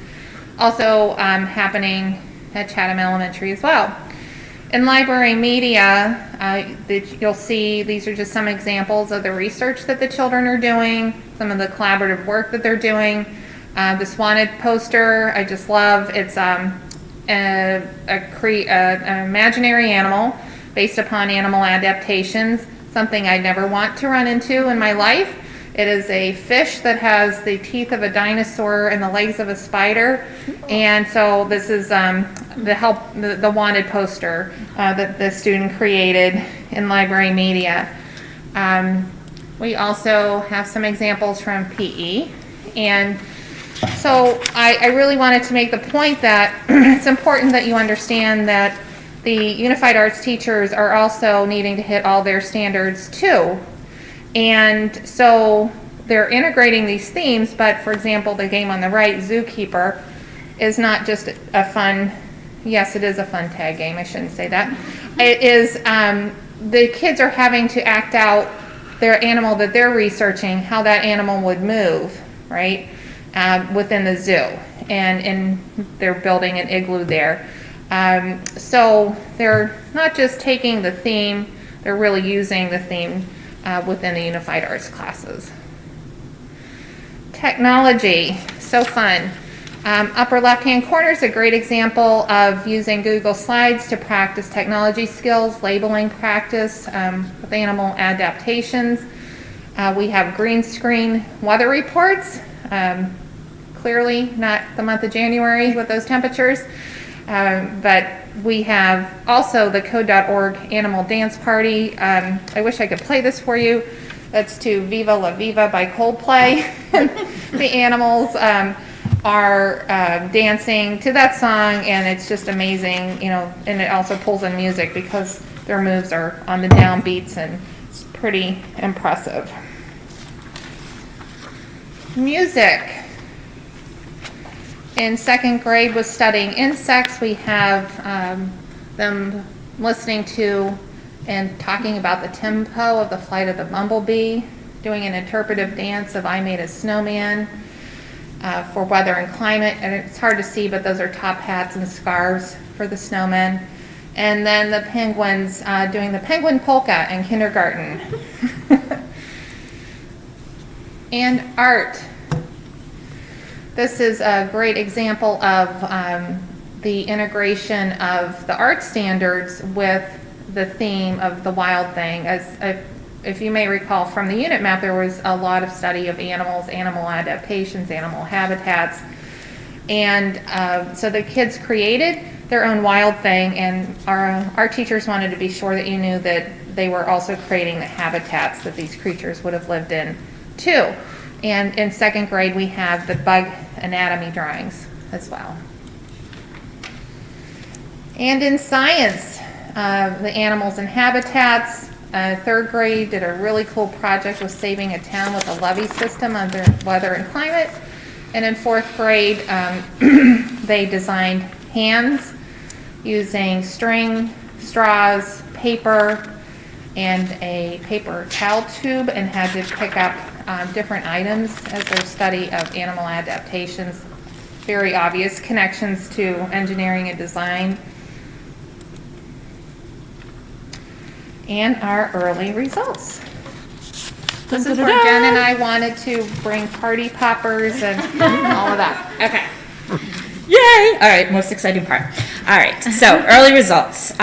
also happening at Chatham Elementary as well. In library media, you'll see these are just some examples of the research that the children are doing, some of the collaborative work that they're doing. This wanted poster, I just love. It's an imaginary animal based upon animal adaptations, something I never want to run into in my life. It is a fish that has the teeth of a dinosaur and the legs of a spider. And so this is the wanted poster that the student created in library media. We also have some examples from PE. And so I really wanted to make the point that it's important that you understand that the Unified Arts teachers are also needing to hit all their standards too. And so they're integrating these themes, but for example, the game on the right, Zookeeper, is not just a fun, yes, it is a fun tag game, I shouldn't say that. It is, the kids are having to act out their animal that they're researching, how that animal would move, right, within the zoo. And they're building an igloo there. So they're not just taking the theme, they're really using the theme within the Unified Arts classes. Technology, so fun. Upper left-hand corner is a great example of using Google Slides to practice technology skills, labeling practice with animal adaptations. We have green screen weather reports, clearly not the month of January with those temperatures, but we have also the code.org animal dance party. I wish I could play this for you. That's to Viva La Viva by Coldplay. The animals are dancing to that song, and it's just amazing, you know, and it also pulls in music because their moves are on the downbeats, and it's pretty impressive. Music. In second grade was studying insects. We have them listening to and talking about the tempo of the flight of the bumblebee, doing an interpretive dance of I Made a Snowman for weather and climate. And it's hard to see, but those are top hats and scarves for the snowmen. And then the penguins doing the penguin polka in kindergarten. And art. This is a great example of the integration of the art standards with the theme of the wild thing. As if you may recall from the unit map, there was a lot of study of animals, animal adaptations, animal habitats. And so the kids created their own wild thing, and our teachers wanted to be sure that you knew that they were also creating the habitats that these creatures would have lived in too. And in second grade, we have the bug anatomy drawings as well. And in science, the animals and habitats. Third grade did a really cool project with saving a town with a levee system under weather and climate. And in fourth grade, they designed hands using string, straws, paper, and a paper towel tube, and had to pick up different items as their study of animal adaptations. Very obvious connections to engineering and design. And our early results. This is where Jen and I wanted to bring party poppers and all of that. Okay. Yay! All right, most exciting part. All right, so early results.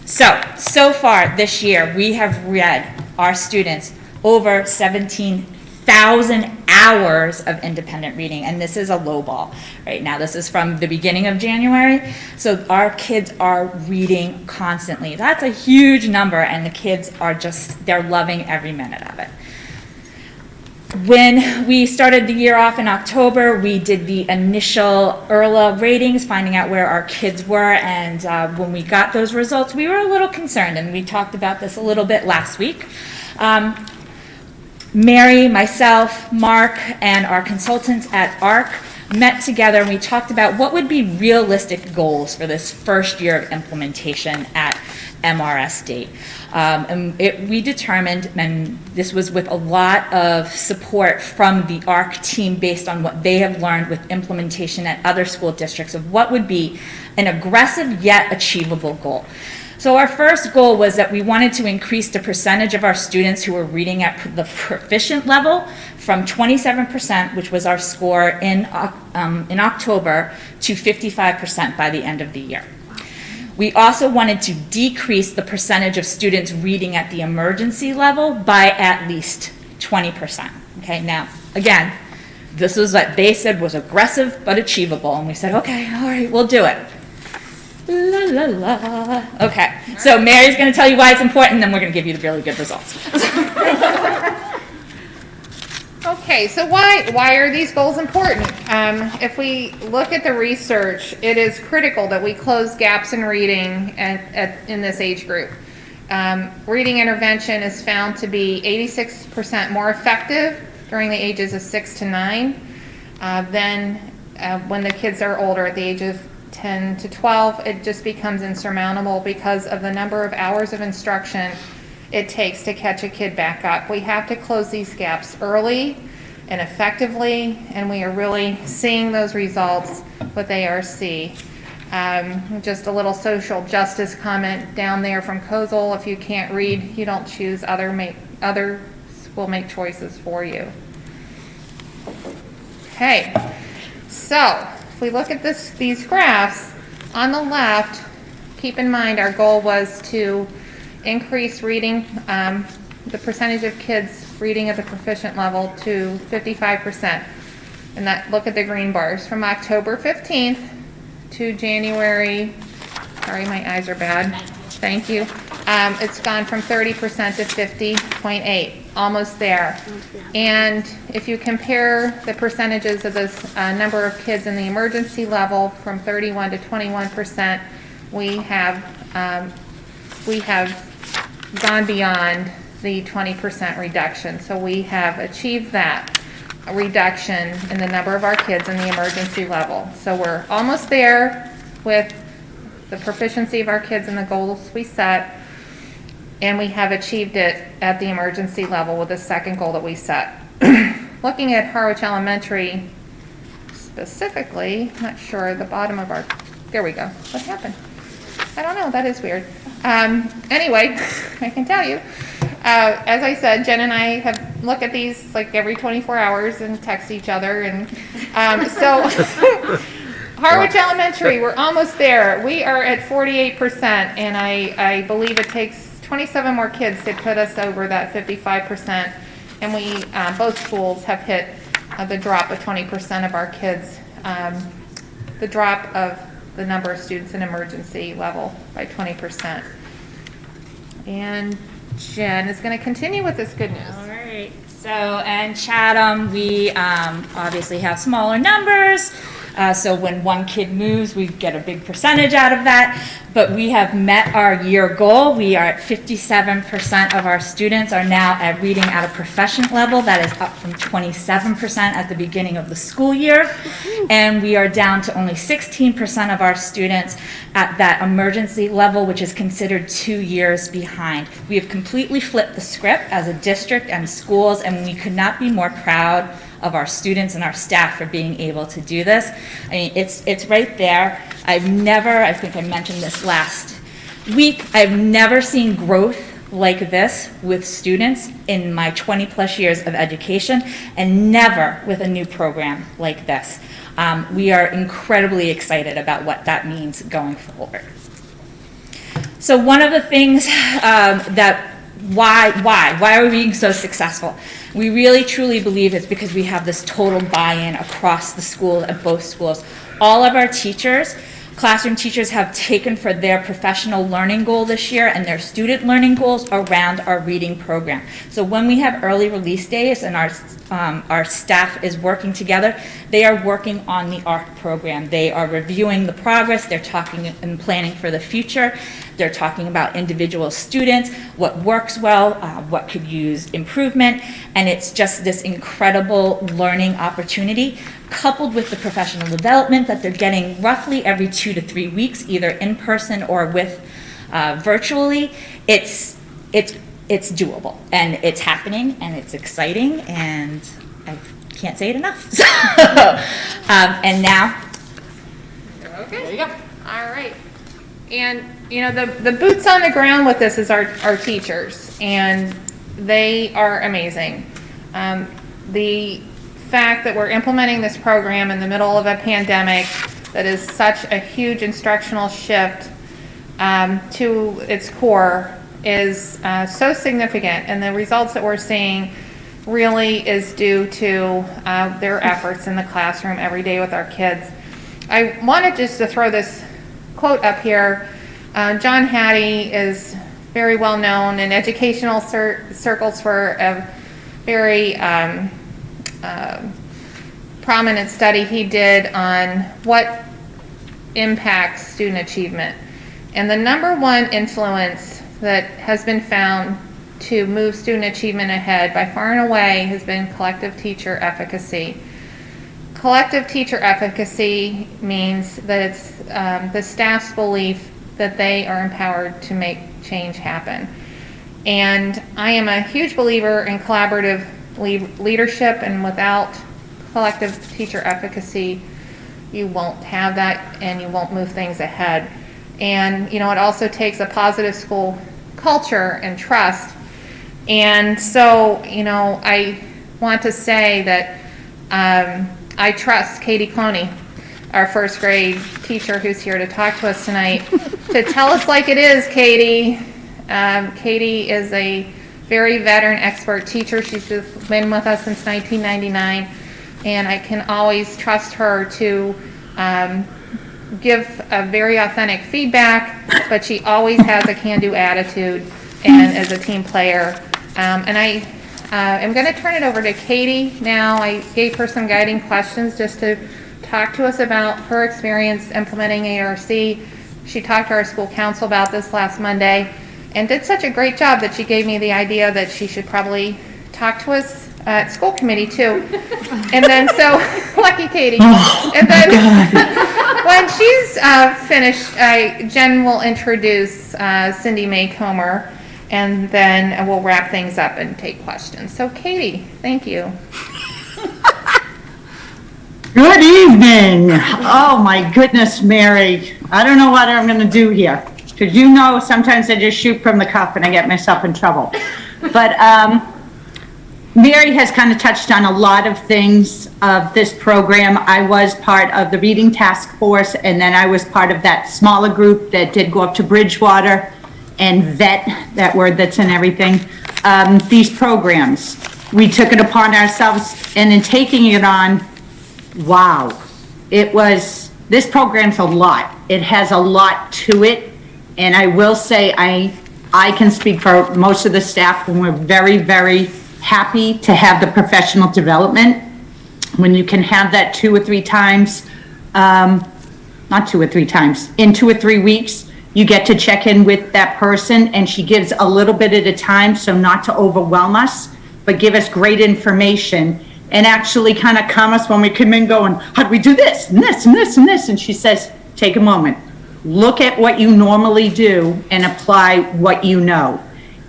So far this year, we have read our students over 17,000 hours of independent reading, and this is a low ball right now. This is from the beginning of January, so our kids are reading constantly. That's a huge number, and the kids are they're loving every minute of it. When we started the year off in October, we did the initial ERLA ratings, finding out where our kids were, and when we got those results, we were a little concerned, and we talked about this a little bit last week. Mary, myself, Mark, and our consultants at ARC met together, and we talked about what would be realistic goals for this first year of implementation at MRS date. We determined, and this was with a lot of support from the ARC team based on what they have learned with implementation at other school districts, of what would be an aggressive yet achievable goal. So our first goal was that we wanted to increase the percentage of our students who were reading at the proficient level from 27%, which was our score in October, to 55% by the end of the year. We also wanted to decrease the percentage of students reading at the emergency level by at least 20%. Okay, now, again, this was what they said was aggressive but achievable, and we said, okay, all right, we'll do it. La, la, la. Okay, so Mary's going to tell you why it's important, and then we're going to give you the really good results. Okay, so why are these goals important? If we look at the research, it is critical that we close gaps in reading in this age group. Reading intervention is found to be 86% more effective during the ages of 6 to 9 than when the kids are older at the age of 10 to 12. It just becomes insurmountable because of the number of hours of instruction it takes to catch a kid back up. We have to close these gaps early and effectively, and we are really seeing those results with ARC. Just a little social justice comment down there from Kozel: if you can't read, you don't choose, others will make choices for you. Okay, so if we look at these graphs, on the left, keep in mind our goal was to increase reading, the percentage of kids reading at the proficient level to 55%. And that, look at the green bars, from October 15th to January, sorry, my eyes are bad, thank you. It's gone from 30% to 50.8, almost there. And if you compare the percentages of this number of kids in the emergency level from 31 to 21%, we have gone beyond the 20% reduction. So we have achieved that reduction in the number of our kids in the emergency level. So we're almost there with the proficiency of our kids and the goals we set, and we have achieved it at the emergency level with the second goal that we set. Looking at Harwich Elementary specifically, not sure, the bottom of our, there we go. What happened? I don't know, that is weird. Anyway, I can tell you, as I said, Jen and I have look at these like every 24 hours and text each other, and so Harwich Elementary, we're almost there. We are at 48%, and I believe it takes 27 more kids to put us over that 55%, and we both schools have hit the drop of 20% of our kids, the drop of the number of students in emergency level by 20%. And Jen is going to continue with this good news. All right. So, in Chatham, we obviously have smaller numbers. So when one kid moves, we get a big percentage out of that. But we have met our year goal. We are at 57% of our students are now at reading at a proficient level. That is up from 27% at the beginning of the school year. And we are down to only 16% of our students at that emergency level, which is considered 2 years behind. We have completely flipped the script as a district and schools, and we could not be more proud of our students and our staff for being able to do this. I mean, it's right there. I think I mentioned this last week, I've never seen growth like this with students in my 20 plus years of education, and never with a new program like this. We are incredibly excited about what that means going forward. So one of the things why are we being so successful? We really truly believe it's because we have this total buy-in across the school at both schools. All of our teachers, classroom teachers, have taken for their professional learning goal this year and their student learning goals around our reading program. So when we have early release days and our staff is working together, they are working on the ARC program. They are reviewing the progress, they're talking and planning for the future, they're talking about individual students, what works well, what could use improvement, and it's just this incredible learning opportunity, coupled with the professional development that they're getting roughly every 2 to 3 weeks, either in person or with virtually, it's doable, and it's happening, and it's exciting, and I can't say it enough. So, and now, Okay. There you go. All right. And, you know, the boots on the ground with this is our teachers, and they are amazing. The fact that we're implementing this program in the middle of a pandemic that is such a huge instructional shift to its core is so significant, and the results that we're seeing really is due to their efforts in the classroom every day with our kids. I wanted just to throw this quote up here. John Hattie is very well known in educational circles for a very prominent study he did on what impacts student achievement. And the number one influence that has been found to move student achievement ahead by far and away has been collective teacher efficacy. Collective teacher efficacy means that it's the staff's belief that they are empowered to make change happen. And I am a huge believer in collaborative leadership, and without collective teacher efficacy, you won't have that and you won't move things ahead. And, you know, it also takes a positive school culture and trust. And so, you know, I want to say that I trust Katie Cloney, our first grade teacher who's here to talk to us tonight, to tell us like it is, Katie. Katie is a very veteran expert teacher. She's been with us since 1999, and I can always trust her to give a very authentic feedback, but she always has a can-do attitude and is a team player. And I am going to turn it over to Katie now. I gave her some guiding questions just to talk to us about her experience implementing ARC. She talked to our school council about this last Monday and did such a great job that she gave me the idea that she should probably talk to us at school committee too. And then, so, lucky Katie. And then, when she's finished, Jen will introduce Cindy Mae Comer, and then we'll wrap things up and take questions. So Katie, thank you. Good evening. Oh, my goodness, Mary. I don't know what I'm going to do here. Because you know, sometimes I just shoot from the cuff and I get myself in trouble. But Mary has kind of touched on a lot of things of this program. I was part of the reading task force, and then I was part of that smaller group that did go up to Bridgewater and vet, that word that's in everything, these programs. We took it upon ourselves, and in taking it on, wow, this program's a lot. It has a lot to it, and I will say I can speak for most of the staff, and we're very, very happy to have the professional development. When you can have that 2 or 3 times, not 2 or 3 times, in 2 or 3 weeks, you get to check in with that person, and she gives a little bit at a time, so not to overwhelm us, but give us great information and actually kind of calm us when we come in going, how do we do this and this and this and this? And she says, take a moment, look at what you normally do and apply what you know.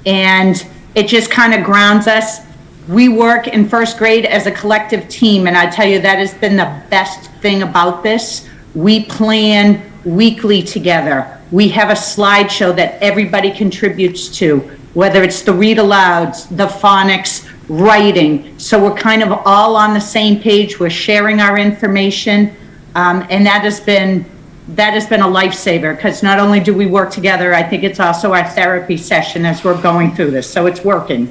And it just kind of grounds us. We work in first grade as a collective team, and I tell you, that has been the best thing about this. We plan weekly together. We have a slideshow that everybody contributes to, whether it's the read alouds, the phonics, writing. So we're kind of all on the same page. We're sharing our information, and that has been a lifesaver, because not only do we work together, I think it's also our therapy session as we're going through this, so it's working.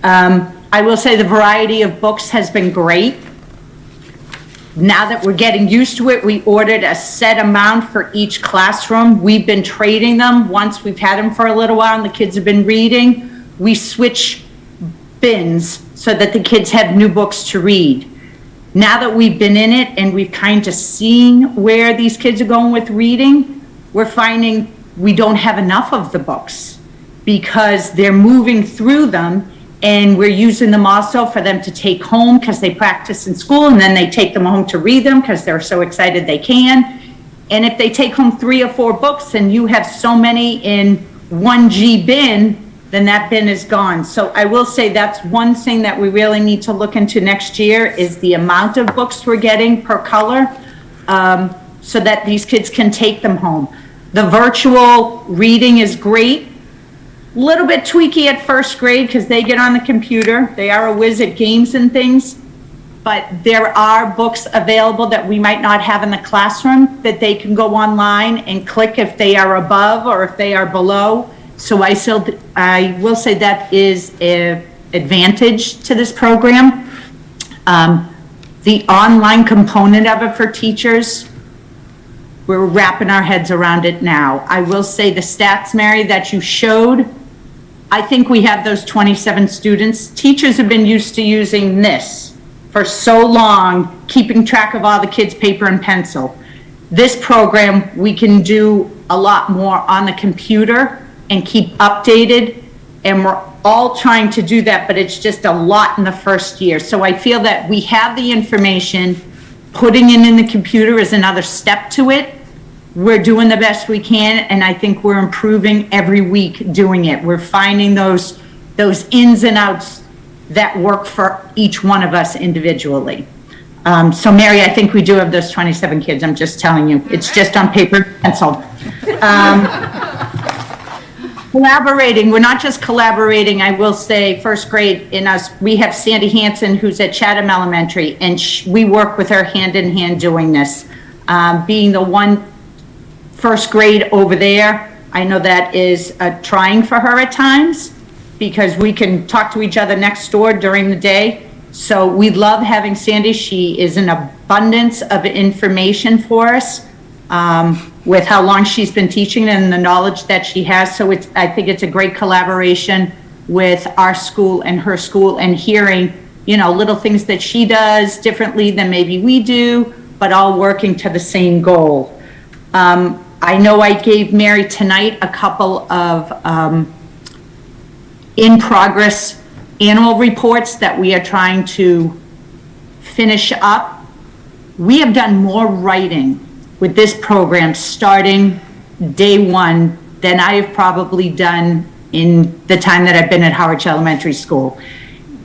I will say the variety of books has been great. Now that we're getting used to it, we ordered a set amount for each classroom. We've been trading them. Once we've had them for a little while and the kids have been reading, we switch bins so that the kids have new books to read. Now that we've been in it and we've kind of seen where these kids are going with reading, we're finding we don't have enough of the books because they're moving through them, and we're using them also for them to take home because they practice in school, and then they take them home to read them because they're so excited they can. And if they take home 3 or 4 books and you have so many in 1G bin, then that bin is gone. So I will say that's one thing that we really need to look into next year is the amount of books we're getting per color, so that these kids can take them home. The virtual reading is great. Little bit tweaky at first grade because they get on the computer. They are a whiz at games and things, but there are books available that we might not have in the classroom that they can go online and click if they are above or if they are below. So I will say that is an advantage to this program. The online component of it for teachers, we're wrapping our heads around it now. I will say the stats, Mary, that you showed, I think we have those 27 students. Teachers have been used to using this for so long, keeping track of all the kids' paper and pencil. This program, we can do a lot more on the computer and keep updated, and we're all trying to do that, but it's just a lot in the first year. So I feel that we have the information, putting it in the computer is another step to it. We're doing the best we can, and I think we're improving every week doing it. We're finding those ins and outs that work for each one of us individually. So Mary, I think we do have those 27 kids, I'm just telling you. It's just on paper and pencil. Collaborating, we're not just collaborating, I will say, first grade in us, we have Sandy Hansen who's at Chatham Elementary, and we work with her hand in hand doing this. Being the one first grade over there, I know that is trying for her at times because we can talk to each other next door during the day. So we love having Sandy. She is an abundance of information for us with how long she's been teaching and the knowledge that she has. So I think it's a great collaboration with our school and her school, and hearing, little things that she does differently than maybe we do, but all working to the same goal. I know I gave Mary tonight a couple of in-progress animal reports that we are trying to finish up. We have done more writing with this program starting day one than I have probably done in the time that I've been at Howard Elementary School.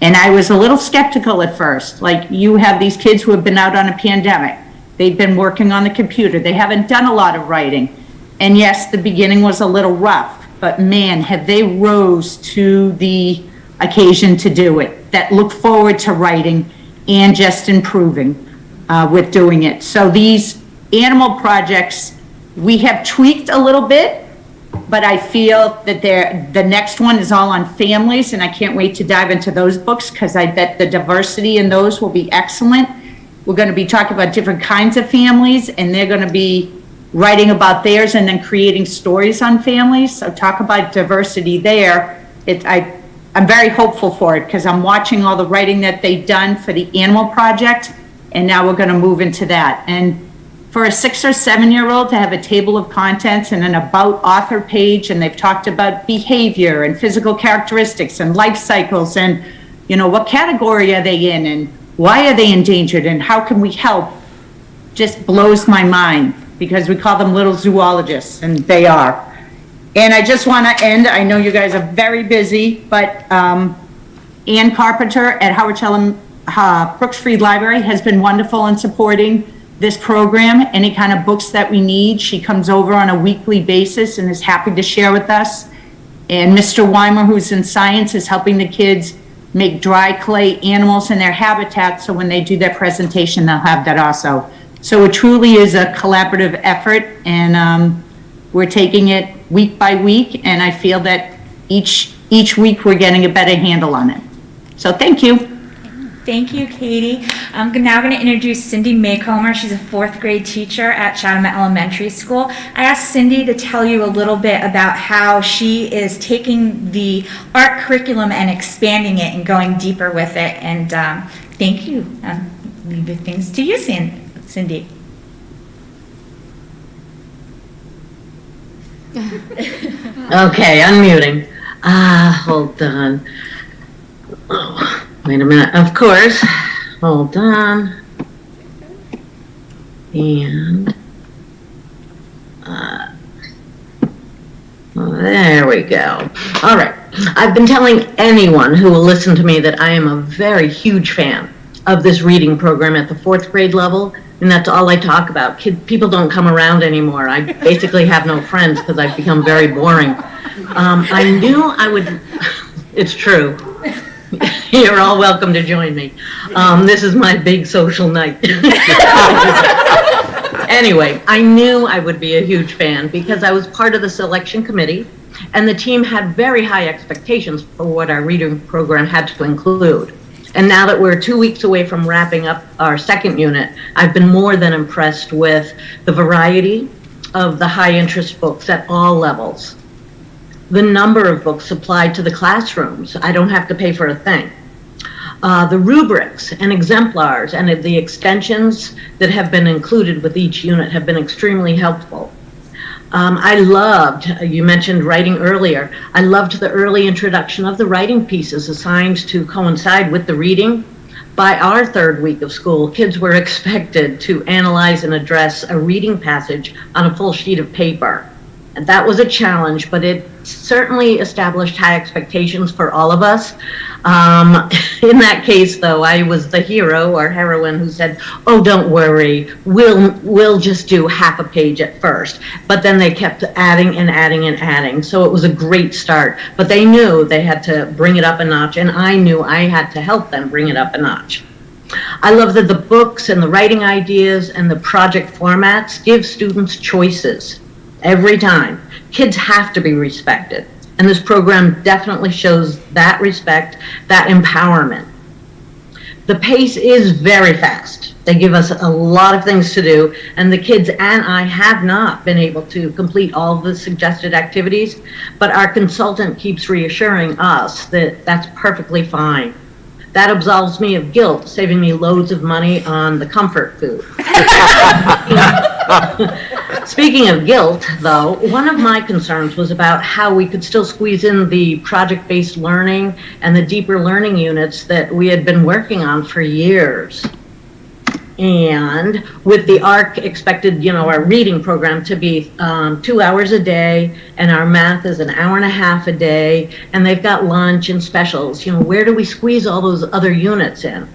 And I was a little skeptical at first. Like, you have these kids who have been out on a pandemic. They've been working on the computer. They haven't done a lot of writing. And yes, the beginning was a little rough, but man, have they rose to the occasion to do it, that look forward to writing and just improving with doing it. So these animal projects, we have tweaked a little bit, but I feel that the next one is all on families, and I can't wait to dive into those books because I bet the diversity in those will be excellent. We're going to be talking about different kinds of families, and they're going to be writing about theirs and then creating stories on families. So talk about diversity there. I'm very hopeful for it because I'm watching all the writing that they've done for the animal project, and now we're going to move into that. And for a 6 or 7-year-old to have a table of contents and an about author page, and they've talked about behavior and physical characteristics and life cycles and, what category are they in and why are they endangered and how can we help, just blows my mind because we call them little zoologists, and they are. And I just want to end, I know you guys are very busy, but Ann Carpenter at Brooks Free Library has been wonderful in supporting this program. Any kind of books that we need, she comes over on a weekly basis and is happy to share with us. And Mr. Weimer, who's in science, is helping the kids make dry clay animals in their habitat, so when they do their presentation, they'll have that also. So it truly is a collaborative effort, and we're taking it week by week, and I feel that each week we're getting a better handle on it. So thank you. Thank you, Katie. I'm now going to introduce Cindy Maycomer. She's a 4th grade teacher at Chatham Elementary School. I asked Cindy to tell you a little bit about how she is taking the art curriculum and expanding it and going deeper with it. And thank you. Leave the things to you, Cindy. Okay, unmuting. Hold on. Oh, wait a minute. Of course. Hold on. And There we go. All right. I've been telling anyone who will listen to me that I am a very huge fan of this reading program at the 4th grade level, and that's all I talk about. People don't come around anymore. I basically have no friends because I've become very boring. I knew I would, it's true. You're all welcome to join me. This is my big social night. Anyway, I knew I would be a huge fan because I was part of the selection committee, and the team had very high expectations for what our reading program had to include. And now that we're 2 weeks away from wrapping up our second unit, I've been more than impressed with the variety of the high interest books at all levels. The number of books supplied to the classrooms, I don't have to pay for a thing. The rubrics and exemplars and the extensions that have been included with each unit have been extremely helpful. I loved, you mentioned writing earlier, I loved the early introduction of the writing pieces assigned to coincide with the reading. By our 3rd week of school, kids were expected to analyze and address a reading passage on a full sheet of paper. And that was a challenge, but it certainly established high expectations for all of us. In that case, though, I was the hero or heroine who said, "Oh, don't worry, we'll just do half a page at first." But then they kept adding and adding and adding, so it was a great start. But they knew they had to bring it up a notch, and I knew I had to help them bring it up a notch. I love that the books and the writing ideas and the project formats give students choices. Every time. Kids have to be respected. And this program definitely shows that respect, that empowerment. The pace is very fast. They give us a lot of things to do, and the kids and I have not been able to complete all the suggested activities, but our consultant keeps reassuring us that that's perfectly fine. That absolves me of guilt, saving me loads of money on the comfort food. Speaking of guilt, though, one of my concerns was about how we could still squeeze in the project-based learning and the deeper learning units that we had been working on for years. And with the ARC expected, our reading program to be 2 hours a day, and our math is an hour and a half a day, and they've got lunch and specials, where do we squeeze all those other units in?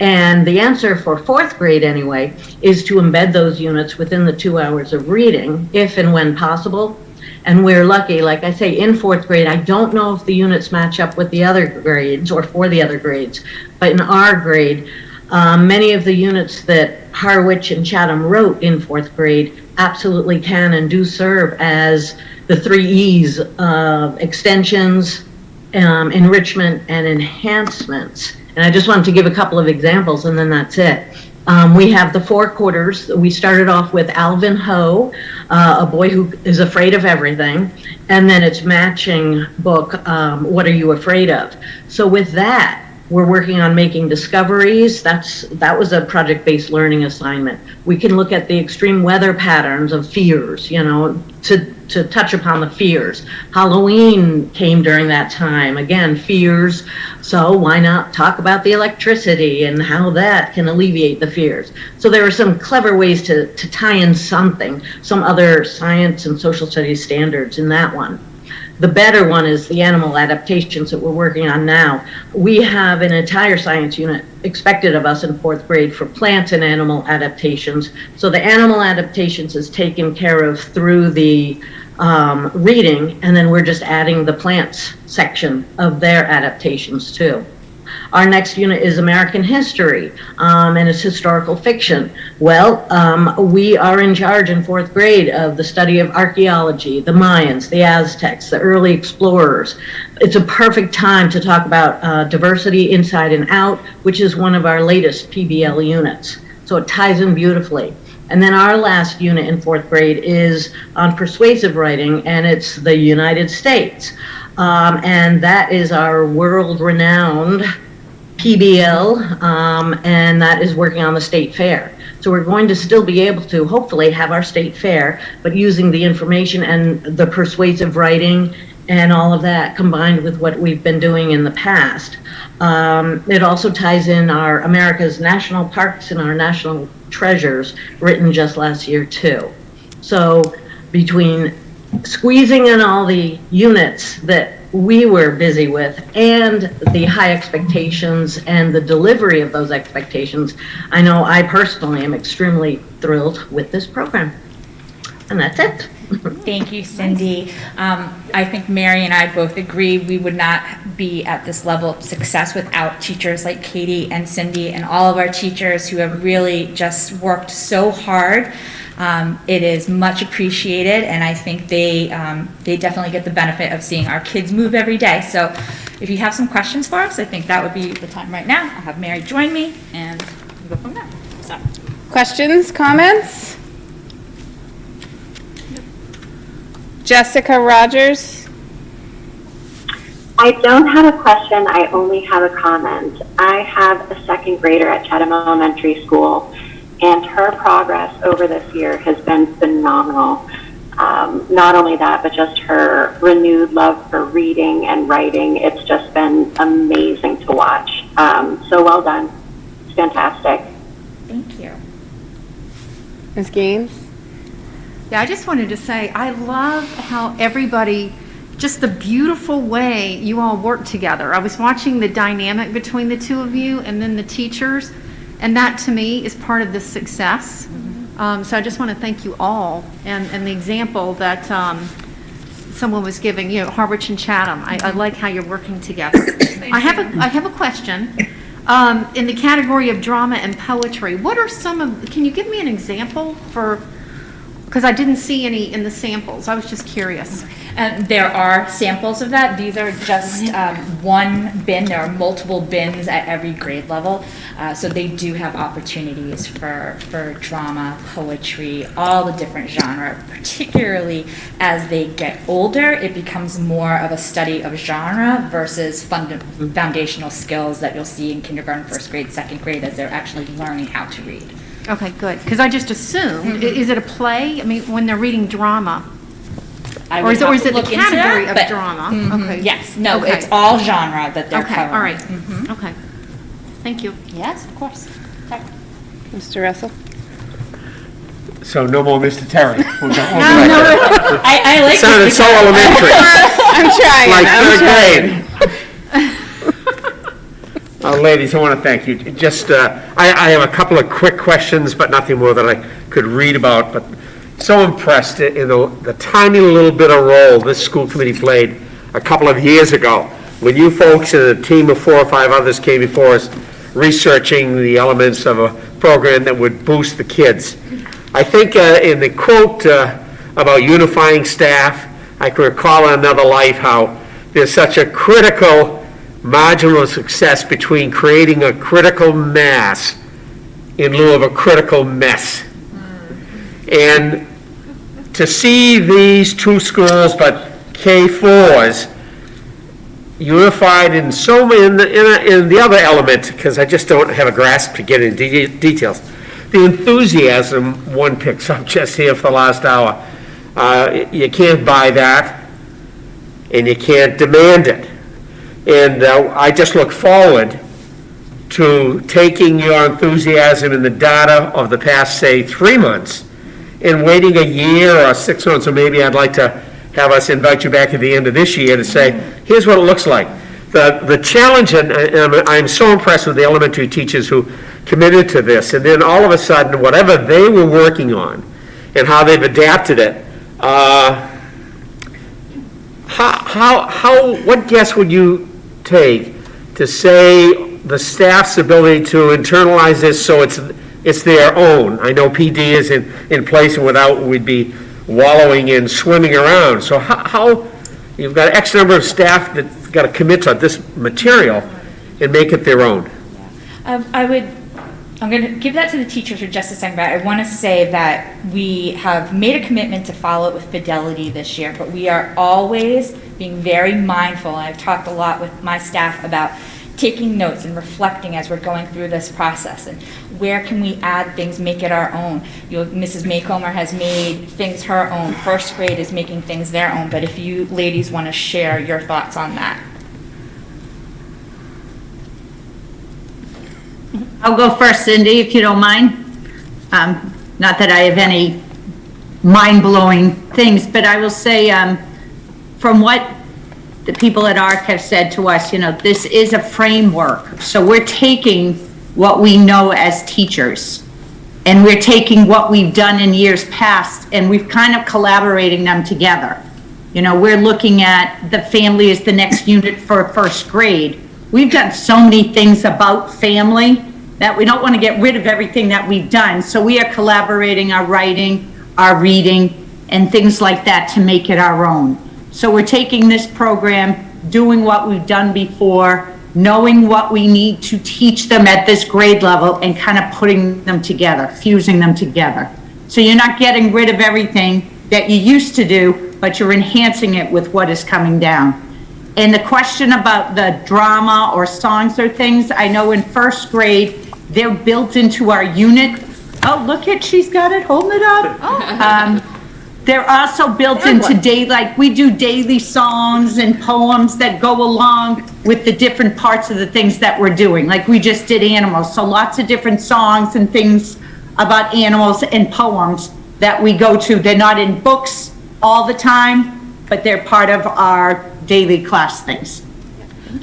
And the answer for 4th grade anyway is to embed those units within the 2 hours of reading, if and when possible. And we're lucky, like I say, in 4th grade, I don't know if the units match up with the other grades or for the other grades, but in our grade, many of the units that Harwich and Chatham wrote in 4th grade absolutely can and do serve as the 3 E's of extensions, enrichment, and enhancements. And I just wanted to give a couple of examples, and then that's it. We have the 4 quarters. We started off with Alvin Ho, a boy who is afraid of everything, and then its matching book, What Are You Afraid Of? So with that, we're working on making discoveries. That was a project-based learning assignment. We can look at the extreme weather patterns of fears, to touch upon the fears. Halloween came during that time. Again, fears. So why not talk about the electricity and how that can alleviate the fears? So there are some clever ways to tie in something, some other science and social studies standards in that one. The better one is the animal adaptations that we're working on now. We have an entire science unit expected of us in 4th grade for plants and animal adaptations. So the animal adaptations is taken care of through the reading, and then we're just adding the plants section of their adaptations too. Our next unit is American history, and it's historical fiction. Well, we are in charge in 4th grade of the study of archaeology, the Mayans, the Aztecs, the early explorers. It's a perfect time to talk about diversity inside and out, which is one of our latest PBL units. So it ties in beautifully. And then our last unit in 4th grade is on persuasive writing, and it's the United States. And that is our world-renowned PBL, and that is working on the state fair. So we're going to still be able to hopefully have our state fair, but using the information and the persuasive writing and all of that combined with what we've been doing in the past. It also ties in our America's national parks and our national treasures written just last year too. So between squeezing in all the units that we were busy with and the high expectations and the delivery of those expectations. I know I personally am extremely thrilled with this program. And that's it. Thank you, Cindy. I think Mary and I both agree we would not be at this level of success without teachers like Katie and Cindy and all of our teachers who have really just worked so hard. It is much appreciated, and I think they definitely get the benefit of seeing our kids move every day. So if you have some questions for us, I think that would be the time right now. I'll have Mary join me, and we'll go from there. So. Questions, comments? Jessica Rogers. I don't have a question, I only have a comment. I have a second grader at Chatham Elementary School, and her progress over this year has been phenomenal. Not only that, but just her renewed love for reading and writing. It's just been amazing to watch. So well done. It's fantastic. Thank you. Ms. Gaines? Yeah, I just wanted to say, I love how everybody, just the beautiful way you all work together. I was watching the dynamic between the two of you and then the teachers, and that to me is part of the success. So I just want to thank you all, and the example that someone was giving, Harwich and Chatham. I like how you're working together. I have a question. In the category of drama and poetry, what are can you give me an example because I didn't see any in the samples. I was just curious. And there are samples of that. These are just one bin. There are multiple bins at every grade level. So they do have opportunities for drama, poetry, all the different genre. Particularly as they get older, it becomes more of a study of genre versus foundational skills that you'll see in kindergarten, first grade, second grade as they're actually learning how to read. Okay, good. Because I just assumed, is it a play? I mean, when they're reading drama? Or is it the category of drama? Okay. Yes, no, Okay. it's all genre that they're Okay, covering. all right. Okay. Thank you. Yes, of course. Okay. Mr. Russell? So no more Mr. Terry. We'll go I like Sounded Mr. so Terry. elementary, I'm trying. like I'm third trying. grade. Ladies, I want to thank you. Just, I have a couple of quick questions, but nothing more that I could read about. But so impressed in the tiny little bit of role this school committee played a couple of years ago when you folks and a team of 4 or 5 others came before us researching the elements of a program that would boost the kids. I think in the quote about unifying staff, I can recall in another life how there's such a critical margin of success between creating a critical mass in lieu of a critical mess. And to see these 2 schools, but K4s, unified in the other element, because I just don't have a grasp to get into details. The enthusiasm one picks up just here for the last hour. You can't buy that, and you can't demand it. And I just look forward to taking your enthusiasm and the data of the past, say, 3 months, and waiting a year or 6 months, or maybe I'd like to have us invite you back at the end of this year to say, here's what it looks like. The challenge, and I'm so impressed with the elementary teachers who committed to this, and then all of a sudden, whatever they were working on and how they've adapted it, what guess would you take to say the staff's ability to internalize this so it's their own? I know PD is in place, and without we'd be wallowing in swimming around. So how you've got X number of staff that got to commit to this material and make it their own. I'm going to give that to the teachers for just a second, but I want to say that we have made a commitment to follow it with fidelity this year, but we are always being very mindful. I've talked a lot with my staff about taking notes and reflecting as we're going through this process, and where can we add things, make it our own. Mrs. Maycomer has made things her own. First grade is making things their own, but if you ladies want to share your thoughts on that. I'll go first, Cindy, if you don't mind. Not that I have any mind-blowing things. But I will say, from what the people at ARC have said to us, this is a framework. So we're taking what we know as teachers, and we're taking what we've done in years past, and we've kind of collaborating them together. We're looking at the family as the next unit for first grade. We've done so many things about family that we don't want to get rid of everything that we've done. So we are collaborating our writing, our reading, and things like that to make it our own. So we're taking this program, doing what we've done before, knowing what we need to teach them at this grade level, and kind of putting them together, fusing them together. So you're not getting rid of everything that you used to do, but you're enhancing it with what is coming down. And the question about the drama or songs or things, I know in first grade, they're built into our unit. Oh, look at, she's got it, holding it up. They're also built into like we do daily songs and poems that go along with the different parts of the things that we're doing. Like we just did animals, so lots of different songs and things about animals and poems that we go to. They're not in books all the time, but they're part of our daily class things.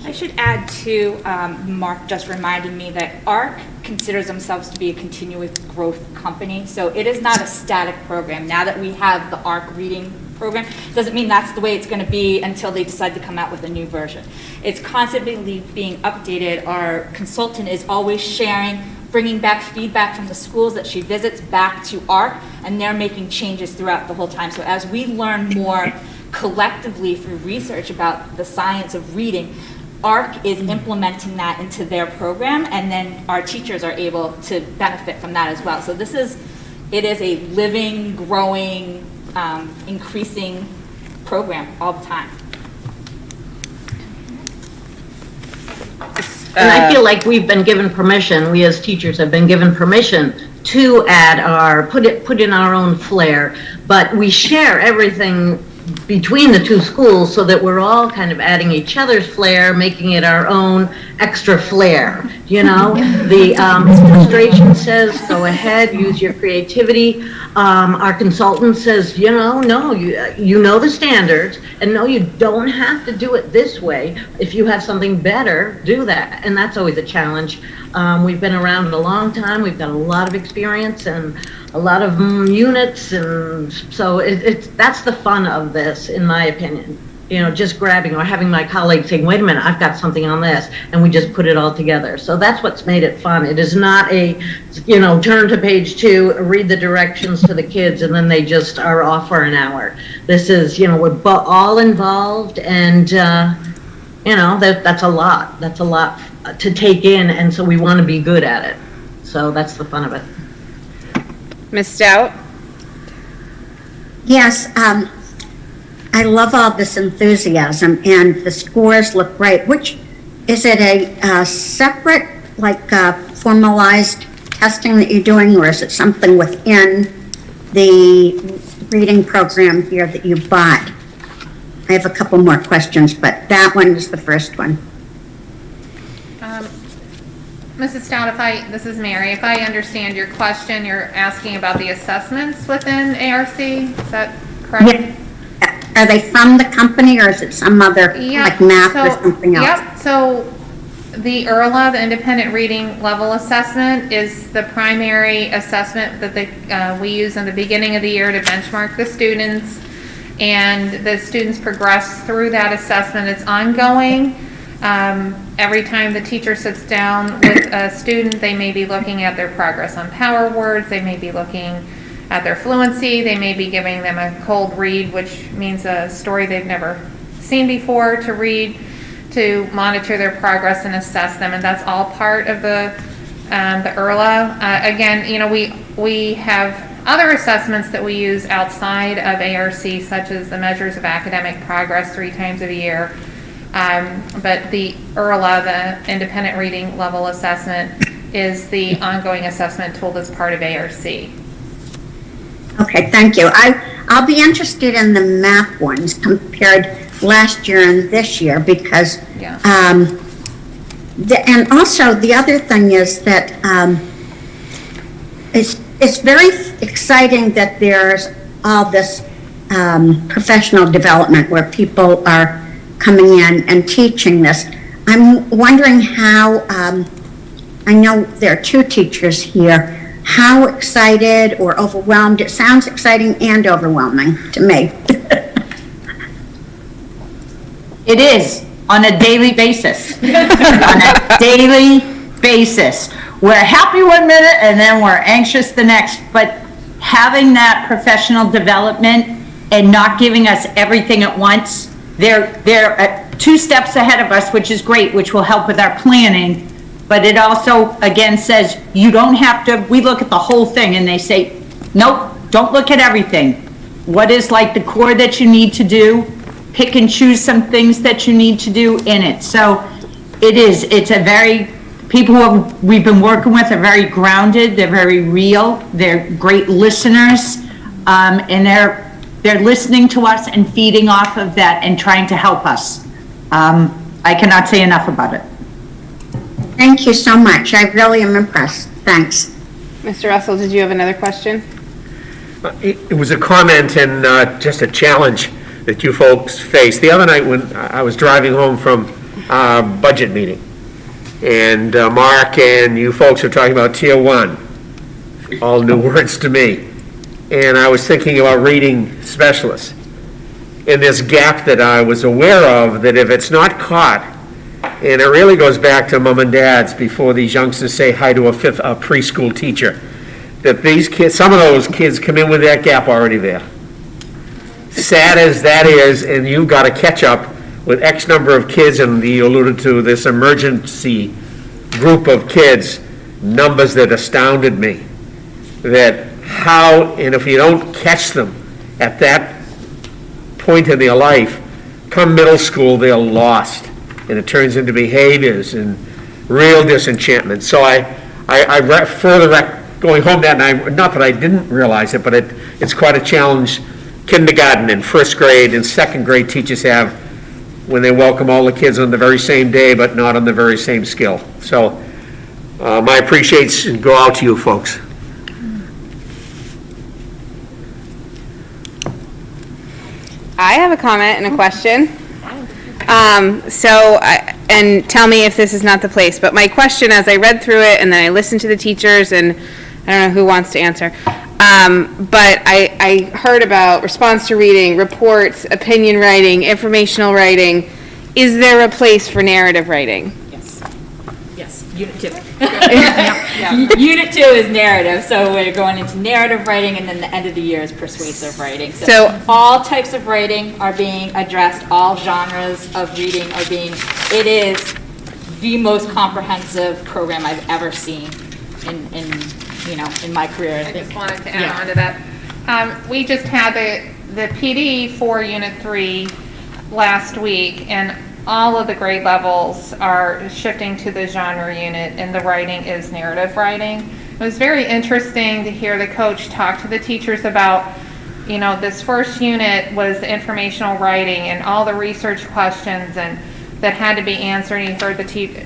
I should add too, Mark just reminded me that ARC considers themselves to be a continuous growth company. So it is not a static program. Now that we have the ARC reading program, doesn't mean that's the way it's going to be until they decide to come out with a new version. It's constantly being updated. Our consultant is always sharing, bringing back feedback from the schools that she visits back to ARC, and they're making changes throughout the whole time. So as we learn more collectively through research about the science of reading, ARC is implementing that into their program, and then our teachers are able to benefit from that as well. So it is a living, growing, increasing program all the time. And I feel like we've been given permission, we as teachers have been given permission to add put in our own flair, but we share everything between the two schools so that we're all kind of adding each other's flair, making it our own extra flair. The administration says, go ahead, use your creativity. Our consultant says, no, you know the standards, and no, you don't have to do it this way. If you have something better, do that. And that's always a challenge. We've been around a long time. We've got a lot of experience and a lot of units, and so that's the fun of this, in my opinion. Just grabbing or having my colleagues saying, wait a minute, I've got something on this, and we just put it all together. So that's what's made it fun. It is not a, turn to page 2, read the directions to the kids, and then they just are off for an hour. This is, we're all involved, and, that's a lot. That's a lot to take in, and so we want to be good at it. So that's the fun of it. Ms. Stout? Yes, I love all this enthusiasm, and the scores look great. Is it a separate, formalized testing that you're doing, or is it something within the reading program here that you bought? I have a couple more questions, but that one is the first one. Mrs. Stout, this is Mary. If I understand your question, you're asking about the assessments within ARC, is that correct? Yeah. Are they from the company, or is it some other, like math or something else? Yep, so the IRLA, the Independent Reading Level Assessment, is the primary assessment that we use in the beginning of the year to benchmark the students, and the students progress through that assessment. It's ongoing. Every time the teacher sits down with a student, they may be looking at their progress on power words, they may be looking at their fluency, they may be giving them a cold read, which means a story they've never seen before to read, to monitor their progress and assess them, and that's all part of the IRLA. Again, we have other assessments that we use outside of ARC, such as the measures of academic progress 3 times a year. But the IRLA, the Independent Reading Level Assessment, is the ongoing assessment tool that's part of ARC. Okay, thank you. I'll be interested in the math ones compared last year and this year, because, and also the other thing is that it's very exciting that there's all this professional development where people are coming in and teaching this. I'm wondering how, I know there are two teachers here, how excited or overwhelmed, it sounds exciting and overwhelming to me. It is on a daily basis. On a daily basis. We're happy one minute and then we're anxious the next, but having that professional development and not giving us everything at once, they're 2 steps ahead of us, which is great, which will help with our planning. But it also, again, says you don't have to, we look at the whole thing and they say, nope, don't look at everything. What is like the core that you need to do? Pick and choose some things that you need to do in it. So it's a very, people who we've been working with are very grounded, they're very real, they're great listeners, and they're listening to us and feeding off of that and trying to help us. I cannot say enough about it. Thank you so much. I really am impressed. Thanks. Mr. Russell, did you have another question? It was a comment and just a challenge that you folks faced. The other night when I was driving home from our budget meeting, and Mark and you folks were talking about Tier 1, all new words to me, and I was thinking about reading specialists. And this gap that I was aware of, that if it's not caught, and it really goes back to mom and dads before these youngsters say hi to a preschool teacher, that these kids, some of those kids come in with that gap already there. Sad as that is, and you've got to catch up with X number of kids, and you alluded to this emergency group of kids, numbers that astounded me. That how, and if you don't catch them at that point in their life, come middle school, they're lost. And it turns into behaviors and real disenchantment. So going home that night, not that I didn't realize it, but it's quite a challenge kindergarten and first grade and second grade teachers have when they welcome all the kids on the very same day, but not on the very same skill. So my appreciation go out to you folks. I have a comment and a question. And tell me if this is not the place, but my question as I read through it and then I listened to the teachers, and I don't know who wants to answer, but I heard about response to reading, reports, opinion writing, informational writing. Is there a place for narrative writing? Yes, Unit 2. Unit 2 is narrative, so we're going into narrative writing, and then the end of the year is persuasive writing. So all types of writing are being addressed, all genres of reading are being, it is the most comprehensive program I've ever seen in my career. I just wanted to add on to that. We just had the PD for Unit 3 last week, and all of the grade levels are shifting to the genre unit, and the writing is narrative writing. It was very interesting to hear the coach talk to the teachers about, this first unit was the informational writing and all the research questions and that had to be answered. And you heard the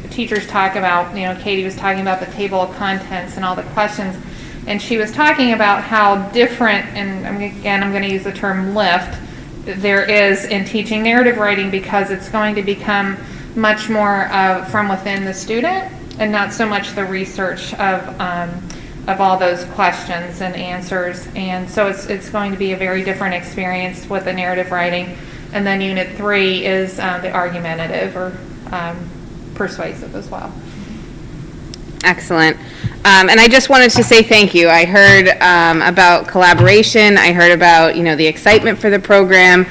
teachers talk about, Katie was talking about the table of contents and all the questions, and she was talking about how different, and I'm going to use the term lift, there is in teaching narrative writing, because it's going to become much more from within the student and not so much the research of all those questions and answers. And so it's going to be a very different experience with the narrative writing. And then Unit 3 is the argumentative or persuasive as well. Excellent. And I just wanted to say thank you. I heard about collaboration. I heard about, the excitement for the program.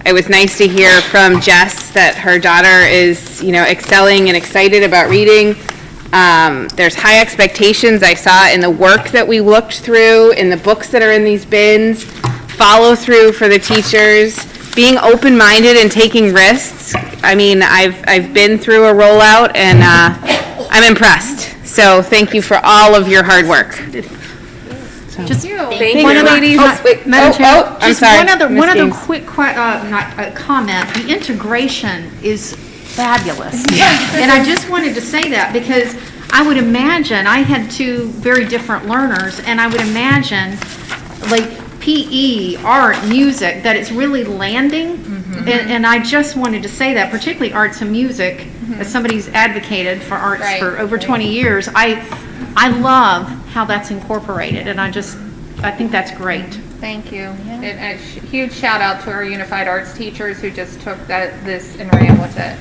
It was nice to hear from Jess that her daughter is, excelling and excited about reading. There's high expectations I saw in the work that we looked through, in the books that are in these bins, follow through for the teachers, being open-minded and taking risks. I mean, I've been through a rollout, and I'm impressed. So thank you for all of your hard work. Just Thank one you, other, ladies. Madam Chair, I'm just sorry. one other James. quick comment. The integration is fabulous. And I just wanted to say that because I would imagine, I had two very different learners, and I would imagine, like, PE, art, music, that it's really landing. And I just wanted to say that, particularly arts and music, as somebody who's advocated for arts Right. for over 20 years, I love how that's incorporated, and I think that's great. Thank you. And a huge shout out to our Unified Arts teachers who just took this and ran with it.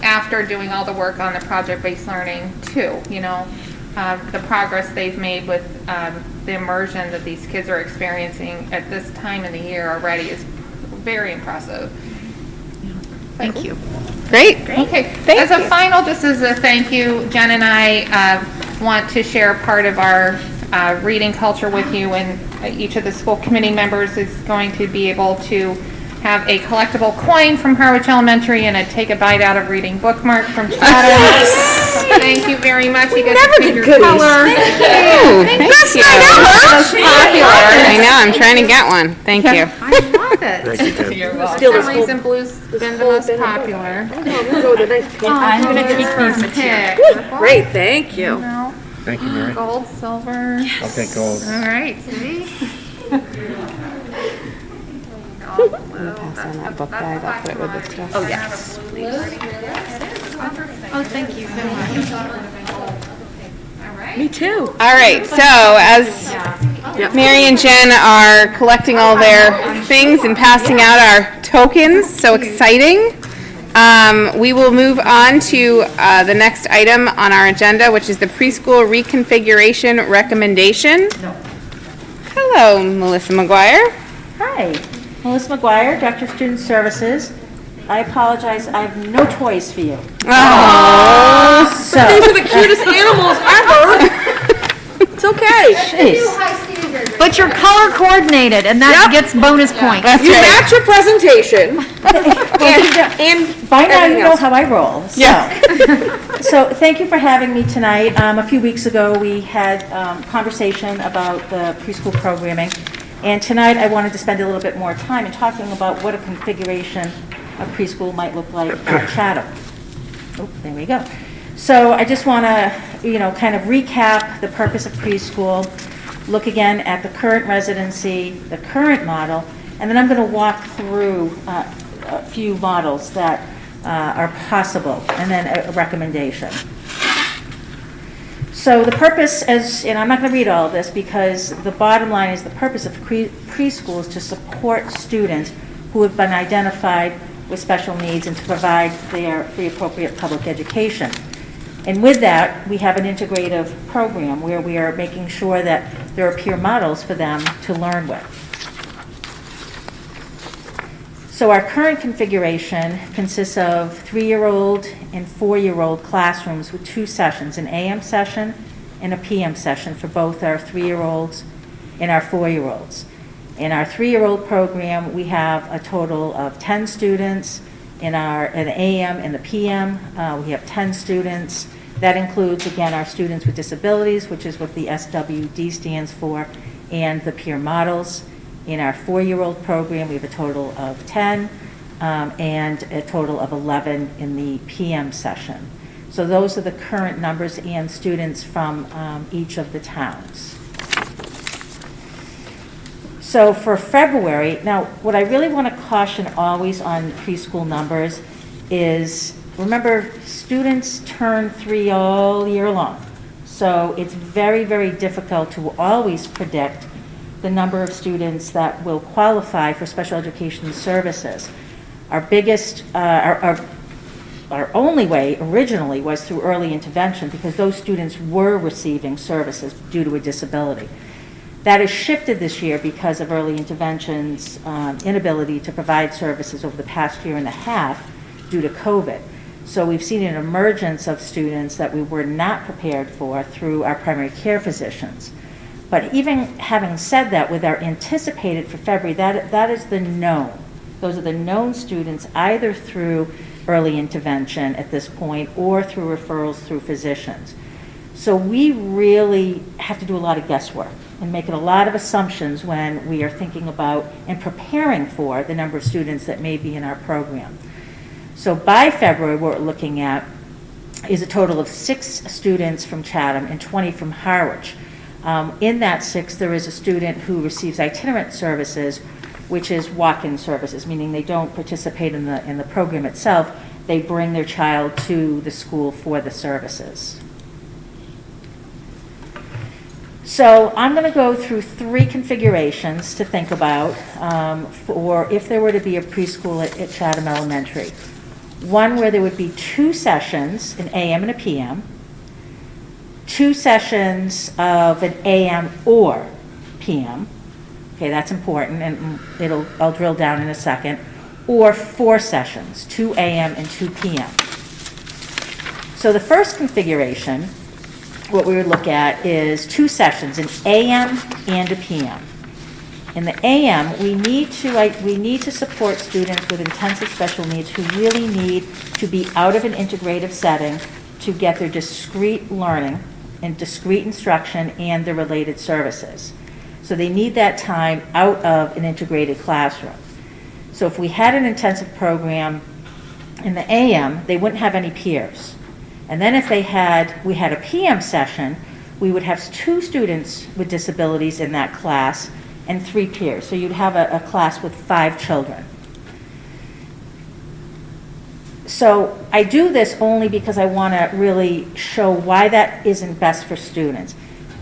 After doing all the work on the project-based learning too, the progress they've made with the immersion that these kids are experiencing at this time in the year already is very impressive. Thank you. Great. Okay, as a final, just as a thank you, Jen and I want to share part of our reading culture with you, and each of the school committee members is going to be able to have a collectible coin from Harwich Elementary and a take a bite out of reading bookmark from Chatham. So thank you very much. You guys have picked your color. Thank you. Thank you. Most popular. I know, I'm trying to get one. Thank you. I love it. Thank you, Jen. For some reason, blue's been the most popular. I'm going to keep these picked. Great, thank you. Thank you, Mary. Gold, silver. I'll take gold. All right, see? Pass on that book bag, I'll put it with this stuff. Oh, yes. Oh, thank you so much. Me too. All right, so as Mary and Jen are collecting all their things and passing out our tokens, so exciting. We will move on to the next item on our agenda, which is the preschool reconfiguration recommendation. Hello, Melissa McGuire. Hi, Melissa McGuire, Director of Student Services. I apologize, I have no toys for you. Oh, So, These are the cutest animals ever. It's okay. jeez. But you're color coordinated, and that gets bonus points. You match your presentation. and By now, you everything know else. how I roll. So thank you for having me tonight. A few weeks ago, we had conversation about the preschool programming. And tonight, I wanted to spend a little bit more time in talking about what a configuration of preschool might look like at Chatham. Oh, there we go. So I just want to, kind of recap the purpose of preschool, look again at the current residency, the current model, and then I'm going to walk through a few models that are possible, and then a recommendation. So the purpose, and I'm not going to read all of this because the bottom line is the purpose of preschool is to support students who have been identified with special needs and to provide the appropriate public education. And with that, we have an integrative program where we are making sure that there are peer models for them to learn with. So our current configuration consists of 3-year-old and 4-year-old classrooms with 2 sessions, an AM session and a PM session for both our 3-year-olds and our 4-year-olds. In our 3-year-old program, we have a total of 10 students. In the AM and the PM, we have 10 students. That includes, again, our students with disabilities, which is what the SWD stands for, and the peer models. In our 4-year-old program, we have a total of 10 and a total of 11 in the PM session. So those are the current numbers and students from each of the towns. So for February, now what I really want to caution always on preschool numbers is, remember, students turn 3 all year long. So it's very, very difficult to always predict the number of students that will qualify for special education services. Our biggest, our only way originally was through early intervention because those students were receiving services due to a disability. That has shifted this year because of early intervention's inability to provide services over the past year and a half due to COVID. So we've seen an emergence of students that we were not prepared for through our primary care physicians. But even having said that, with our anticipated for February, that is the known. Those are the known students either through early intervention at this point or through referrals through physicians. So we really have to do a lot of guesswork and making a lot of assumptions when we are thinking about and preparing for the number of students that may be in our program. So by February, what we're looking at is a total of 6 students from Chatham and 20 from Harwich. In that 6, there is a student who receives itinerant services, which is walk-in services, meaning they don't participate in the program itself. They bring their child to the school for the services. So I'm going to go through 3 configurations to think about for if there were to be a preschool at Chatham Elementary. One where there would be 2 sessions, an AM and a PM, 2 sessions of an AM or PM. Okay, that's important, and I'll drill down in a second. Or 4 sessions, 2 AM and 2 PM. So the first configuration, what we would look at is 2 sessions, an AM and a PM. In the AM, we need to support students with intensive special needs who really need to be out of an integrative setting to get their discrete learning and discrete instruction and the related services. So they need that time out of an integrated classroom. So if we had an intensive program in the AM, they wouldn't have any peers. And then if we had a PM session, we would have 2 students with disabilities in that class and 3 peers. So you'd have a class with 5 children. So I do this only because I want to really show why that isn't best for students.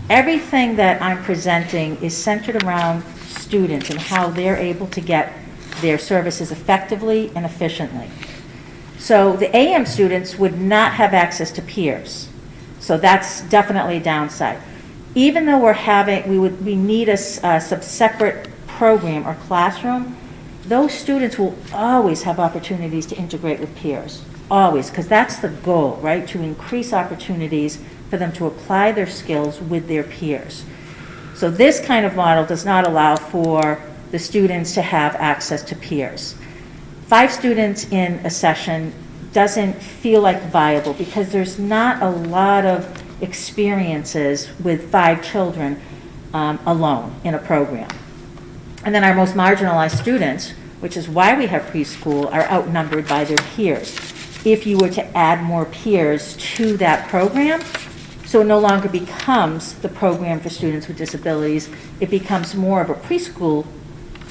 Everything that I'm presenting is centered around students and how they're able to get their services effectively and efficiently. So the AM students would not have access to peers. So that's definitely a downside. Even though we need a separate program or classroom, those students will always have opportunities to integrate with peers. Always, because that's the goal, right? To increase opportunities for them to apply their skills with their peers. So this kind of model does not allow for the students to have access to peers. 5 students in a session doesn't feel like viable because there's not a lot of experiences with 5 children alone in a program. And then our most marginalized students, which is why we have preschool, are outnumbered by their peers. If you were to add more peers to that program, so it no longer becomes the program for students with disabilities, it becomes more of a preschool,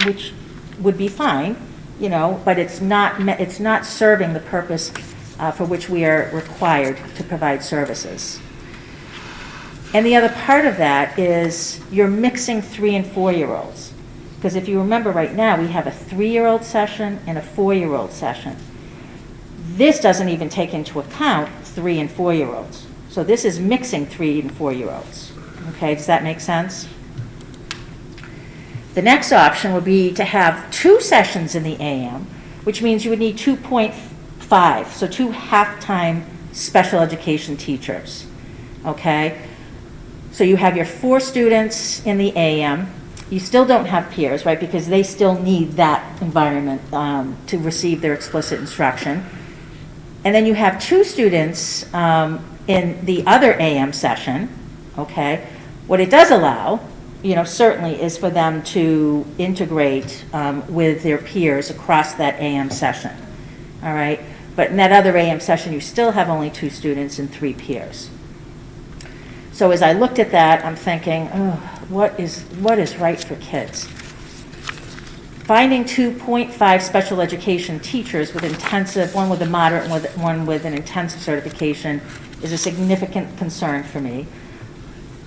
which would be fine, but it's not serving the purpose for which we are required to provide services. And the other part of that is you're mixing 3 and 4-year-olds. Because if you remember right now, we have a 3-year-old session and a 4-year-old session. This doesn't even take into account 3 and 4-year-olds. So this is mixing 3 and 4-year-olds. Okay, does that make sense? The next option would be to have 2 sessions in the AM, which means you would need 2.5, so 2 half-time special education teachers. Okay? So you have your 4 students in the AM. You still don't have peers, right, because they still need that environment to receive their explicit instruction. And then you have 2 students in the other AM session, okay? What it does allow, certainly is for them to integrate with their peers across that AM session, all right? But in that other AM session, you still have only 2 students and 3 peers. So as I looked at that, I'm thinking, what is right for kids? Finding 2.5 special education teachers with intensive, one with a moderate and one with an intensive certification is a significant concern for me.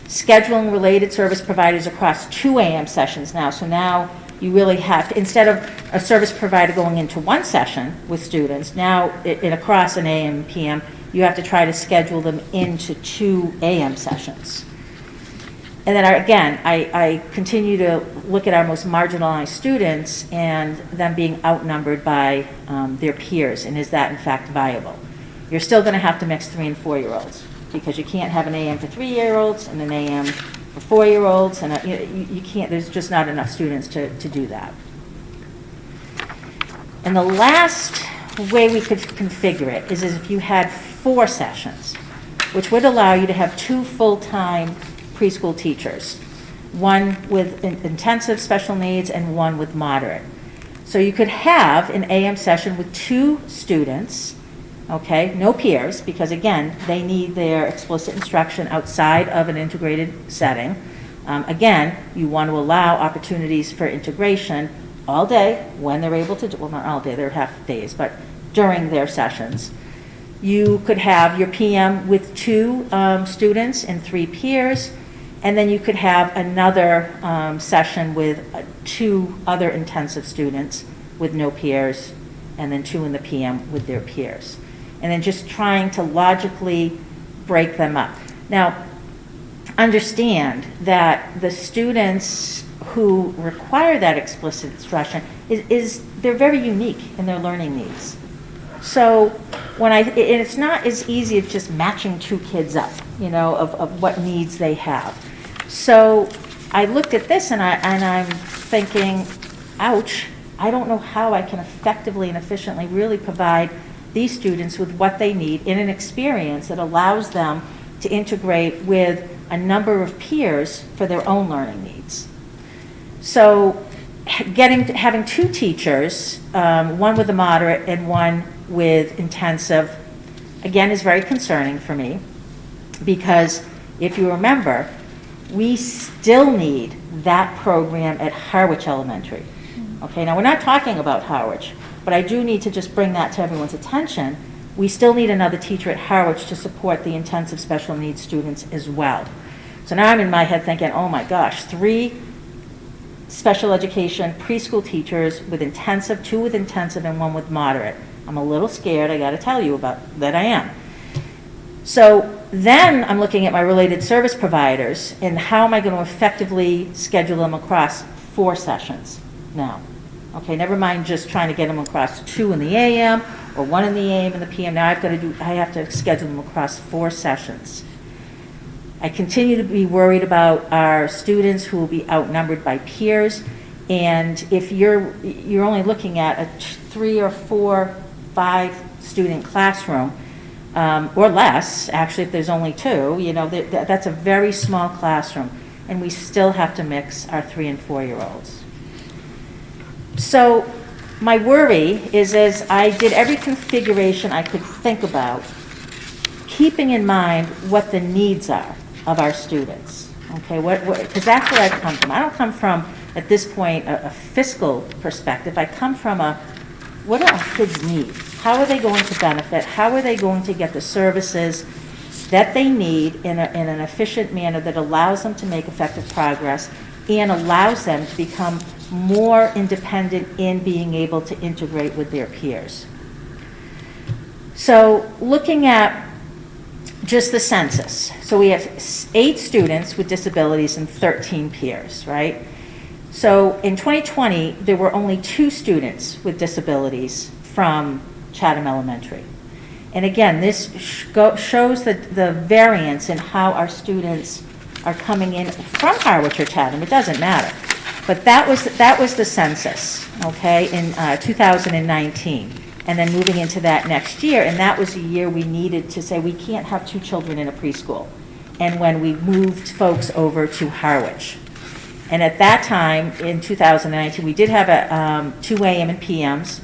Scheduling related service providers across 2 AM sessions now. So now you really have to, instead of a service provider going into 1 session with students, now across an AM and PM, you have to try to schedule them into 2 AM sessions. And then I continue to look at our most marginalized students and them being outnumbered by their peers, and is that in fact viable? You're still going to have to mix 3 and 4-year-olds because you can't have an AM for 3-year-olds and an AM for 4-year-olds, and you can't. There's just not enough students to do that. And the last way we could configure it is if you had 4 sessions, which would allow you to have 2 full-time preschool teachers, one with intensive special needs and one with moderate. So you could have an AM session with 2 students, okay, no peers, because again, they need their explicit instruction outside of an integrated setting. Again, you want to allow opportunities for integration all day when they're able to, well, not all day, they're half days, but during their sessions. You could have your PM with 2 students and 3 peers, and then you could have another session with 2 other intensive students with no peers, and then 2 in the PM with their peers. And then just trying to logically break them up. Now, understand that the students who require that explicit instruction they're very unique in their learning needs. So and it's not as easy as just matching 2 kids up, of what needs they have. So I looked at this and I'm thinking, ouch, I don't know how I can effectively and efficiently really provide these students with what they need in an experience that allows them to integrate with a number of peers for their own learning needs. So having 2 teachers, one with a moderate and one with intensive, again, is very concerning for me, because if you remember, we still need that program at Harwich Elementary. Okay, now we're not talking about Harwich, but I do need to just bring that to everyone's attention. We still need another teacher at Harwich to support the intensive special needs students as well. So now I'm in my head thinking, oh my gosh, 3 special education preschool teachers with intensive, 2 with intensive and 1 with moderate. I'm a little scared, I gotta tell you about that I am. So then I'm looking at my related service providers and how am I going to effectively schedule them across 4 sessions now. Okay, never mind just trying to get them across 2 in the AM or 1 in the AM and the PM. Now I have to schedule them across 4 sessions. I continue to be worried about our students who will be outnumbered by peers, and if you're only looking at a 3 or 4, 5 student classroom, or less, actually, if there's only 2, that's a very small classroom, and we still have to mix our 3 and 4-year-olds. So my worry is, as I did every configuration I could think about, keeping in mind what the needs are of our students, okay? Because that's where I come from. I don't come from, at this point, a fiscal perspective. I come from what do our kids need? How are they going to benefit? How are they going to get the services that they need in an efficient manner that allows them to make effective progress and allows them to become more independent in being able to integrate with their peers? So looking at just the census. So we have 8 students with disabilities and 13 peers, right? So in 2020, there were only 2 students with disabilities from Chatham Elementary. And again, this shows the variance in how our students are coming in from Harwich or Chatham. It doesn't matter. But that was the census, okay, in 2019. And then moving into that next year, and that was a year we needed to say we can't have 2 children in a preschool. And when we moved folks over to Harwich. And at that time, in 2019, we did have 2 AM and PMs.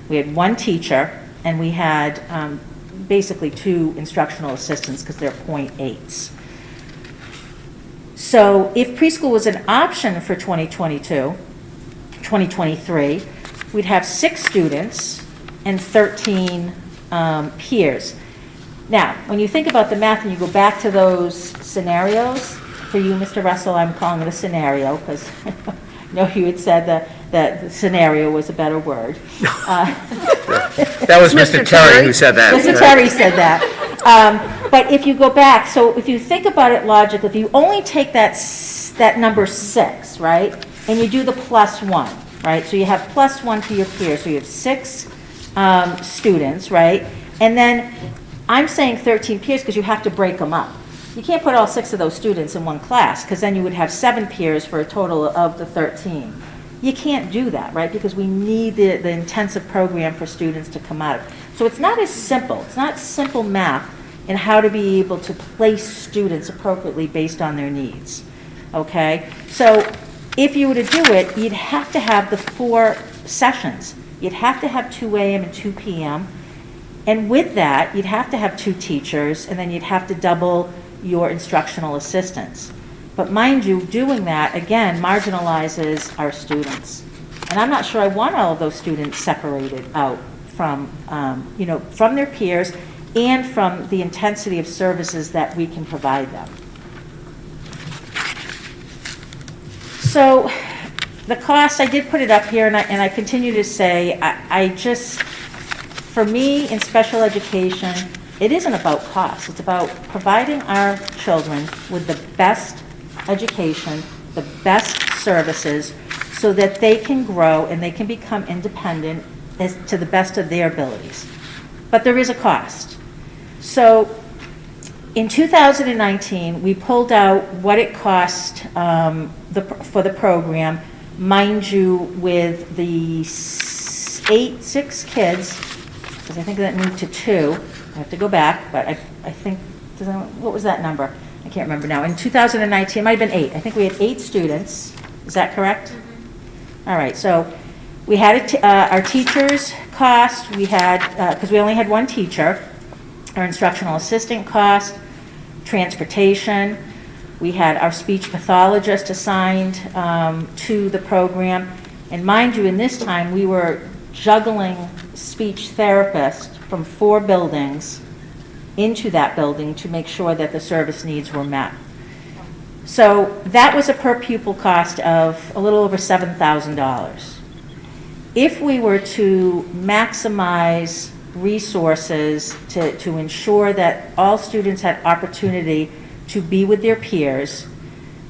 We had 1 teacher, and we had basically 2 instructional assistants because they're .8s. So if preschool was an option for 2023, we'd have 6 students and 13 peers. Now, when you think about the math and you go back to those scenarios, for you, Mr. Russell, I'm calling it a scenario because I know you had said that the scenario was a better word. That was Mr. Terry who said that. Mr. Terry said that. But if you go back, so if you think about it logically, if you only take that number 6, right, and you do the +1, right, so you have +1 to your peers, so you have 6 students, right, and then I'm saying 13 peers because you have to break them up. You can't put all 6 of those students in one class because then you would have 7 peers for a total of the 13. You can't do that, right, because we need the intensive program for students to come out of. So it's not as simple. It's not simple math in how to be able to place students appropriately based on their needs, okay? So if you were to do it, you'd have to have the 4 sessions. You'd have to have 2 AM and 2 PM. And with that, you'd have to have 2 teachers, and then you'd have to double your instructional assistants. But mind you, doing that, again, marginalizes our students. And I'm not sure I want all of those students separated out from, from their peers and from the intensity of services that we can provide them. So the cost, I did put it up here, and I continue to say, for me, in special education, it isn't about cost. It's about providing our children with the best education, the best services, so that they can grow and they can become independent to the best of their abilities. But there is a cost. So in 2019, we pulled out what it cost for the program, mind you, with the 6 kids, because I think that moved to 2. I have to go back, but I think, what was that number? I can't remember now. In 2019, it might have been 8. I think we had 8 students. Is that correct? Mm-hmm. All right, so we had our teachers' cost. We had, because we only had 1 teacher, our instructional assistant cost, transportation. We had our speech pathologist assigned to the program. And mind you, in this time, we were juggling speech therapists from 4 buildings into that building to make sure that the service needs were met. So that was a per pupil cost of a little over $7,000. If we were to maximize resources to ensure that all students had opportunity to be with their peers,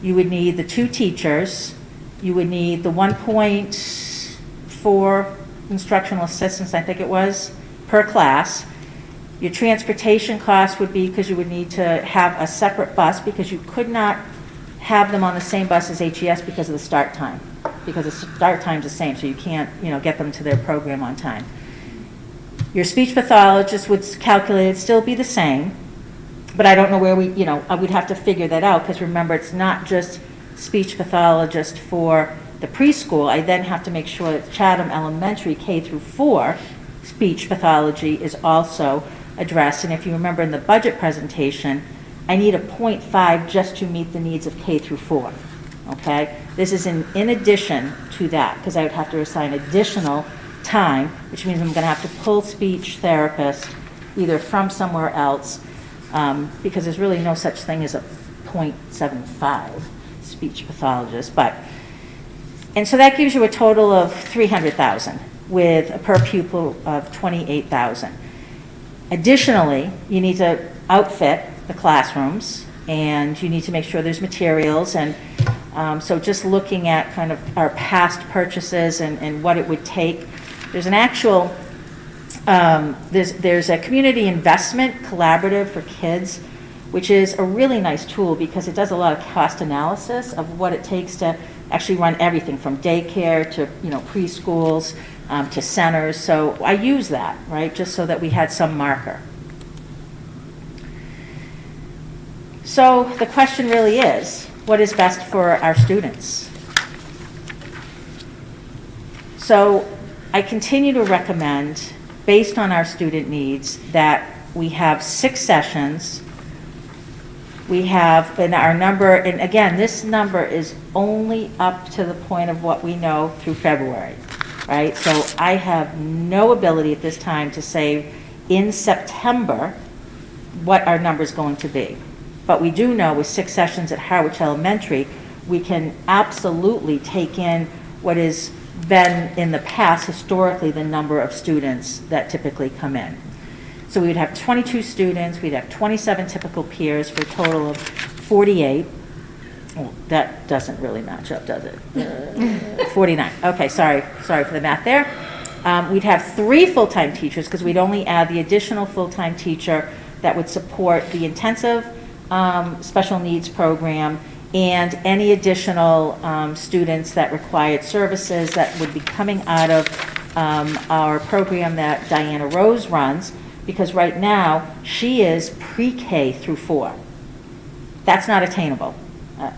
you would need the 2 teachers, you would need the 1.4 instructional assistants, I think it was, per class. Your transportation cost would be, because you would need to have a separate bus, because you could not have them on the same bus as HES because of the start time, because the start time's the same, so you can't, get them to their program on time. Your speech pathologist would calculate it'd still be the same, but I don't know where we'd have to figure that out, because remember, it's not just speech pathologist for the preschool. I then have to make sure that Chatham Elementary K through 4 speech pathology is also addressed. And if you remember in the budget presentation, I need a 0.5 just to meet the needs of K through 4. Okay? This is in addition to that, because I would have to assign additional time, which means I'm going to have to pull speech therapists either from somewhere else, because there's really no such thing as a 0.75 speech pathologist. And so that gives you a total of $300,000 with a per pupil of $28,000. Additionally, you need to outfit the classrooms, and you need to make sure there's materials. And so just looking at kind of our past purchases and what it would take, there's an actual, there's a community investment collaborative for kids, which is a really nice tool because it does a lot of cost analysis of what it takes to actually run everything from daycare to preschools to centers. So I use that, right, just so that we had some marker. So the question really is, what is best for our students? So I continue to recommend, based on our student needs, that we have 6 sessions. We have, and our number, and again, this number is only up to the point of what we know through February, right? So I have no ability at this time to say in September what our number is going to be. But we do know with 6 sessions at Harwich Elementary, we can absolutely take in what has been in the past historically the number of students that typically come in. So we would have 22 students, we'd have 27 typical peers for a total of 48. Oh, that doesn't really match up, does it? 49. Okay, sorry for the math there. We'd have 3 full-time teachers because we'd only add the additional full-time teacher that would support the intensive special needs program and any additional students that required services that would be coming out of our program that Diana Rose runs, because right now she is pre-K through 4. That's not attainable.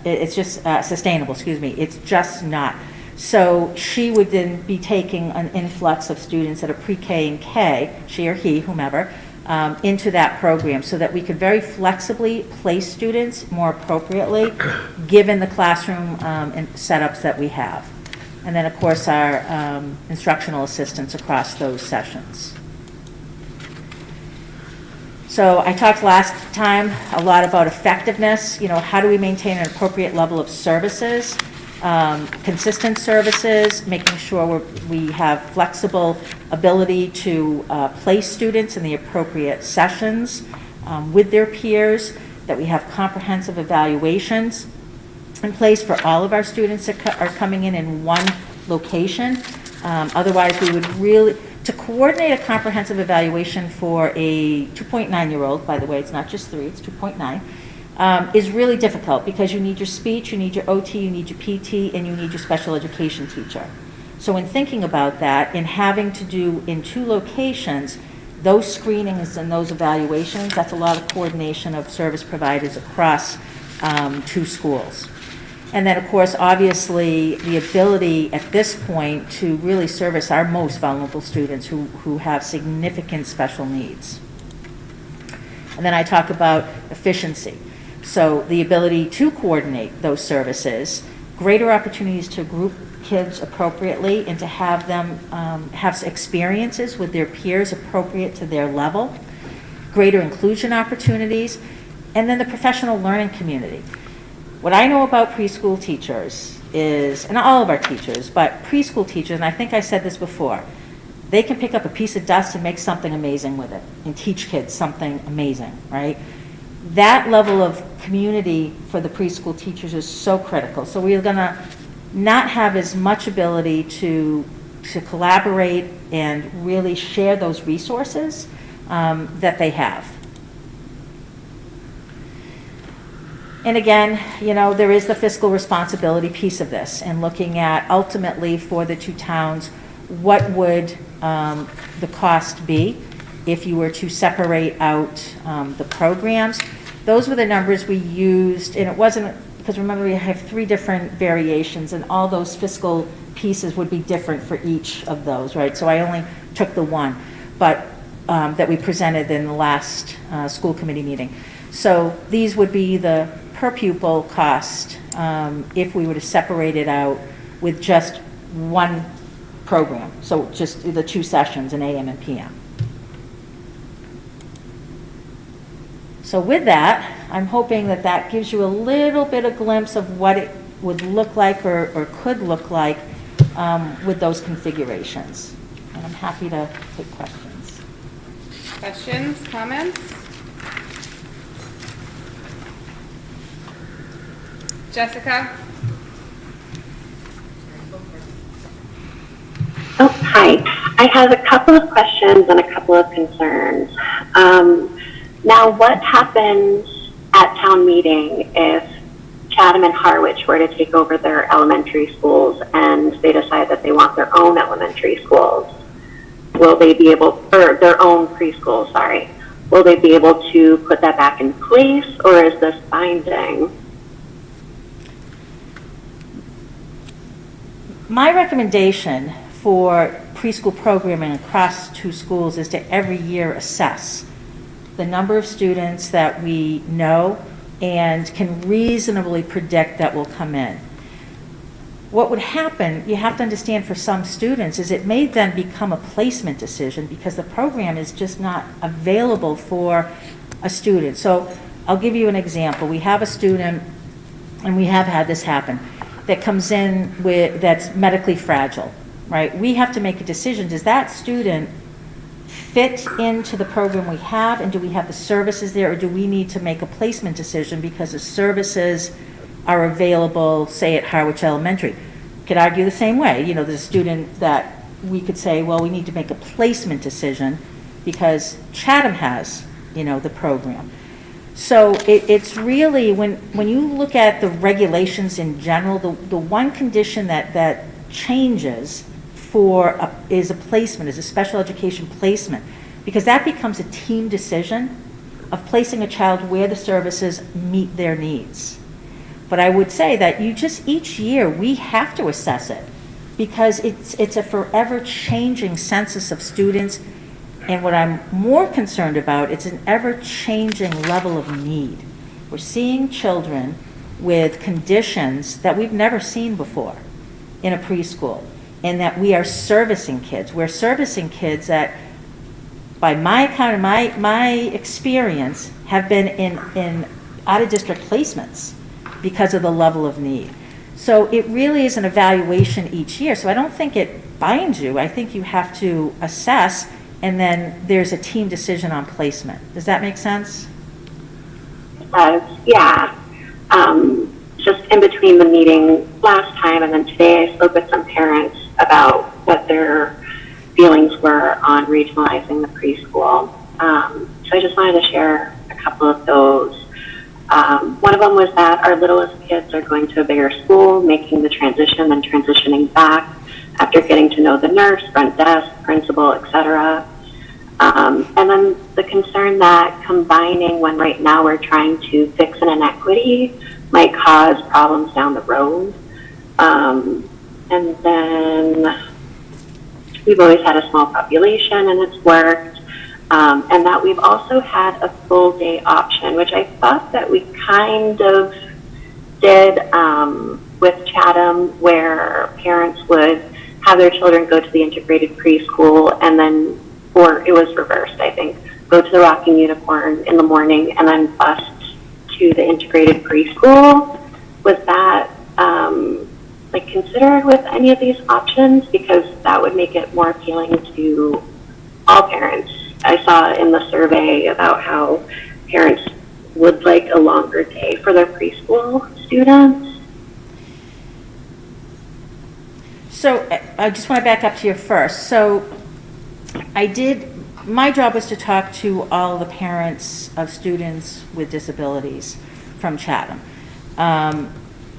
It's just sustainable, excuse me. It's just not. So she would then be taking an influx of students that are pre-K and K, she or he, whomever, into that program so that we could very flexibly place students more appropriately given the classroom and setups that we have. And then, of course, our instructional assistants across those sessions. So I talked last time a lot about effectiveness. You know, how do we maintain an appropriate level of services, consistent services, making sure we have flexible ability to place students in the appropriate sessions with their peers, that we have comprehensive evaluations in place for all of our students that are coming in one location. Otherwise, we would really, to coordinate a comprehensive evaluation for a 2.9-year-old, by the way, it's not just 3, it's 2.9, is really difficult because you need your speech, you need your OT, you need your PT, and you need your special education teacher. So in thinking about that, in having to do in 2 locations, those screenings and those evaluations, that's a lot of coordination of service providers across 2 schools. And then, of course, obviously, the ability at this point to really service our most vulnerable students who have significant special needs. And then I talk about efficiency. So the ability to coordinate those services, greater opportunities to group kids appropriately and to have them have experiences with their peers appropriate to their level, greater inclusion opportunities, and then the professional learning community. What I know about preschool teachers is, and all of our teachers, but preschool teachers, and I think I said this before, they can pick up a piece of dust and make something amazing with it and teach kids something amazing, right? That level of community for the preschool teachers is so critical. So we are going to not have as much ability to collaborate and really share those resources that they have. And again, you know, there is the fiscal responsibility piece of this and looking at ultimately for the 2 towns, what would the cost be if you were to separate out the programs. Those were the numbers we used, and it wasn't, because remember we have 3 different variations and all those fiscal pieces would be different for each of those, right? So I only took the one, but that we presented in the last school committee meeting. So these would be the per pupil cost if we were to separate it out with just one program. So just the 2 sessions, an AM and PM. So with that, I'm hoping that that gives you a little bit of glimpse of what it would look like or could look like with those configurations. And I'm happy to take questions. Questions, comments? Jessica? Oh, hi. I have a couple of questions and a couple of concerns. Now, what happens at town meeting if Chatham and Harwich were to take over their elementary schools and they decide that they want their own elementary schools? Will they be able, or their own preschool, sorry. Will they be able to put that back in place, or is this binding? My recommendation for preschool programming across 2 schools is to every year assess the number of students that we know and can reasonably predict that will come in. What would happen, you have to understand for some students, is it may then become a placement decision because the program is just not available for a student. So I'll give you an example. We have a student, and we have had this happen, that comes in that's medically fragile, right? We have to make a decision. Does that student fit into the program we have, and do we have the services there, or do we need to make a placement decision because the services are available, say, at Harwich Elementary? Could argue the same way. You know, there's a student that we could say, well, we need to make a placement decision because Chatham has, you know, the program. So it's really, when you look at the regulations in general, the one condition that changes is a placement, is a special education placement, because that becomes a team decision of placing a child where the services meet their needs. But I would say that each year we have to assess it because it's a forever changing census of students And what I'm more concerned about, it's an ever-changing level of need. We're seeing children with conditions that we've never seen before in a preschool, and that we are servicing kids. We're servicing kids that, by my account, my experience, have been in out-of-district placements because of the level of need. So it really is an evaluation each year. So I don't think it binds you. I think you have to assess, and then there's a team decision on placement. Does that make sense? Yeah. Just in between the meeting last time and then today, I spoke with some parents about what their feelings were on regionalizing the preschool. So I just wanted to share a couple of those. One of them was that our littlest kids are going to a bigger school, making the transition and transitioning back after getting to know the nurse, front desk, principal, etc. And then the concern that combining when right now we're trying to fix an inequity might cause problems down the road. And then we've always had a small population and it's worked. And that we've also had a full day option, which I thought that we kind of did with Chatham, where parents would have their children go to the integrated preschool and then, or it was reversed, I think, go to the Rocking Unicorn in the morning and then bus to the integrated preschool. Was that like considered with any of these options? Because that would make it more appealing to all parents. I saw in the survey about how parents would like a longer day for their preschool students. So I just want to back up to you first. So my job was to talk to all the parents of students with disabilities from Chatham.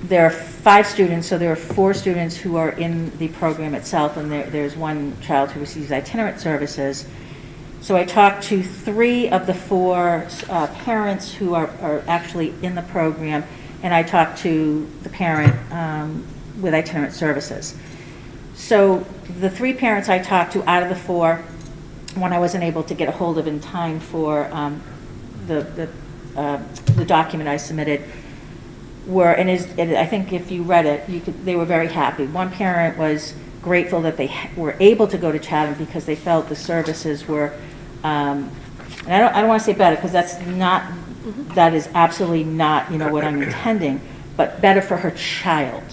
There are 5 students, so there are 4 students who are in the program itself, and there's one child who receives itinerant services. So I talked to 3 of the 4 parents who are actually in the program, and I talked to the parent with itinerant services. So the 3 parents I talked to out of the 4, one I wasn't able to get a hold of in time for the document I submitted, and I think if you read it, they were very happy. One parent was grateful that they were able to go to Chatham because they felt the services were, and I don't want to say better, because that is absolutely not, what I'm intending, but better for her child,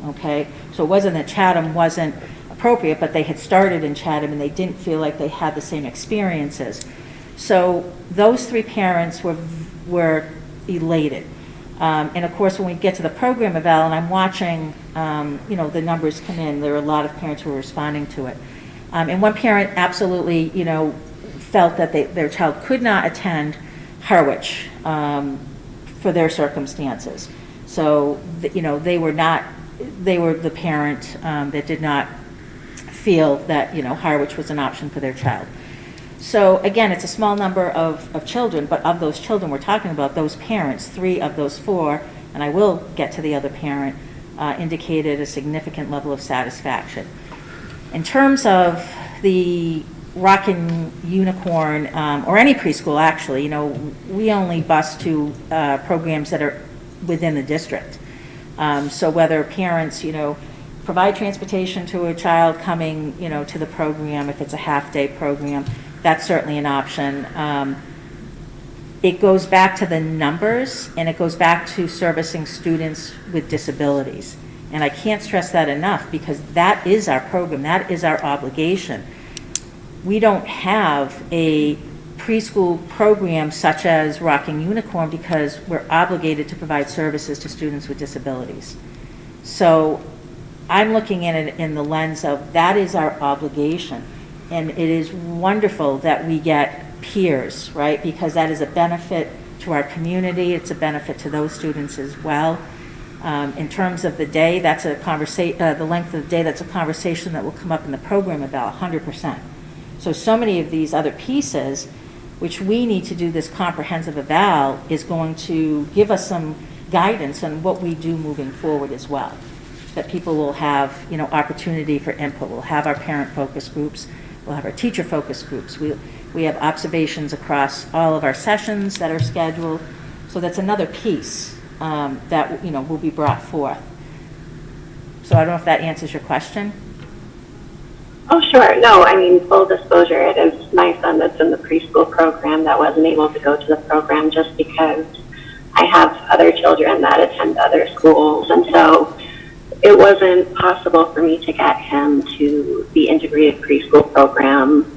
okay? So it wasn't that Chatham wasn't appropriate, but they had started in Chatham and they didn't feel like they had the same experiences. So those 3 parents were elated. And of course, when we get to the program eval, and I'm watching, the numbers come in, there are a lot of parents who are responding to it. And one parent absolutely, felt that their child could not attend Harwich for their circumstances. So, they were the parent that did not feel that, Harwich was an option for their child. So again, it's a small number of children, but of those children we're talking about, those parents, 3 of those 4, and I will get to the other parent, indicated a significant level of satisfaction. In terms of the Rockin' Unicorn, or any preschool actually, we only bus to programs that are within the district. So whether parents, provide transportation to a child coming, to the program, if it's a half-day program, that's certainly an option. It goes back to the numbers, and it goes back to servicing students with disabilities. And I can't stress that enough, because that is our program, that is our obligation. We don't have a preschool program such as Rocking Unicorn because we're obligated to provide services to students with disabilities. So I'm looking at it in the lens of that is our obligation. And it is wonderful that we get peers, right? Because that is a benefit to our community. It's a benefit to those students as well. In terms of the day, that's a conversation. The length of the day, that's a conversation that will come up in the program about 100%. So many of these other pieces, which we need to do this comprehensive eval, is going to give us some guidance on what we do moving forward as well. That people will have, opportunity for input. We'll have our parent focus groups. We'll have our teacher focus groups. We have observations across all of our sessions that are scheduled. So that's another piece that, will be brought forth. So I don't know if that answers your question. Oh, sure. No, I mean, full disclosure, it is my son that's in the preschool program that wasn't able to go to the program just because I have other children that attend other schools. And so it wasn't possible for me to get him to the integrated preschool program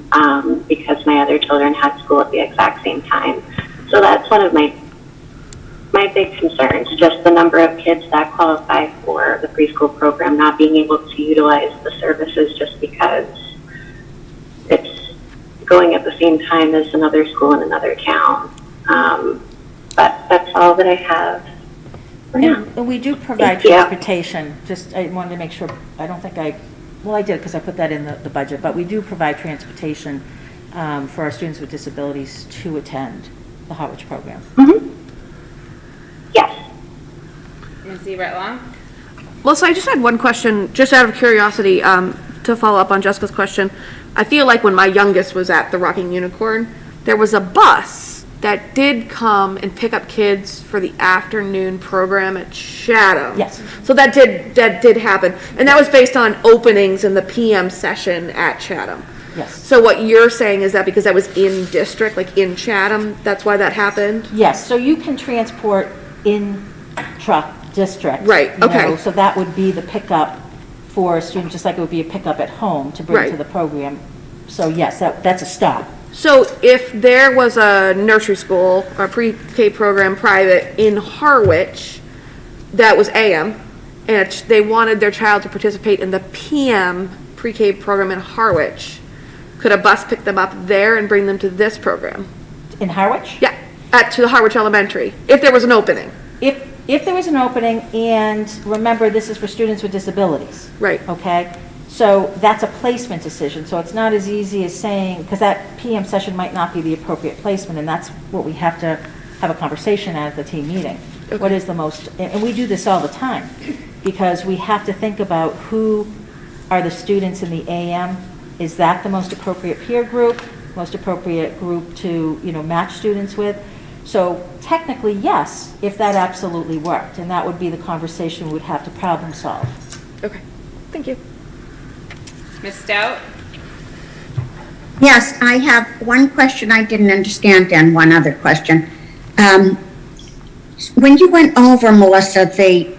because my other children had school at the exact same time. So that's one of my big concerns, just the number of kids that qualify for the preschool program not being able to utilize the services just because it's going at the same time as another school in another town. But that's all that I have for now. And we do provide transportation, I wanted to make sure, I don't think I did because I put that in the budget, but we do provide transportation for our students with disabilities to attend the Harwich program. Mm-hmm. Yes. Ms. Everett Long? Melissa, I just had one question, just out of curiosity, to follow up on Jessica's question. I feel like when my youngest was at the Rocking Unicorn, there was a bus that did come and pick up kids for the afternoon program at Chatham. Yes. So that did happen. And that was based on openings in the PM session at Chatham. Yes. So what you're saying is that because that was in district, like in Chatham, that's why that happened? Yes, so you can transport in-truck district. Right, okay. So that would be the pickup for a student, just like it would be a pickup at home to bring Right. to the program. So yes, that's a stop. So if there was a nursery school or pre-K program private in Harwich that was AM, and they wanted their child to participate in the PM pre-K program in Harwich, could a bus pick them up there and bring them to this program? In Harwich? Yeah, to the Harwich Elementary, if there was an opening. If there was an opening, and remember, this is for students with disabilities. Right. Okay? So that's a placement decision. So it's not as easy as saying, because that PM session might not be the appropriate placement, and that's what we have to have a conversation at the team meeting. Okay. What is the most, and we do this all the time, because we have to think about who are the students in the AM. Is that the most appropriate peer group, most appropriate group to, match students with? So technically, yes, if that absolutely worked, and that would be the conversation we would have to problem solve. Okay, thank you. Ms. Stout? Yes, I have one question I didn't understand and one other question. When you went over, Melissa, the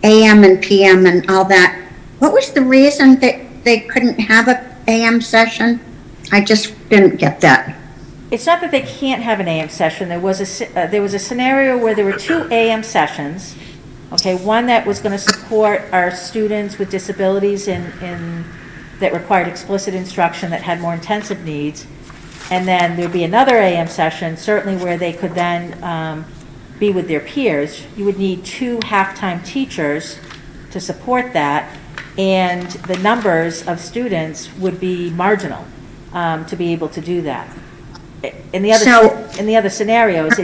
AM and PM and all that, what was the reason that they couldn't have a AM session? I just didn't get that. It's not that they can't have an AM session. There was a scenario where there were 2 AM sessions. Okay, one that was going to support our students with disabilities that required explicit instruction that had more intensive needs. And then there'd be another AM session, certainly where they could then be with their peers. You would need 2 half-time teachers to support that, and the numbers of students would be marginal to be able to do that. In the other scenarios,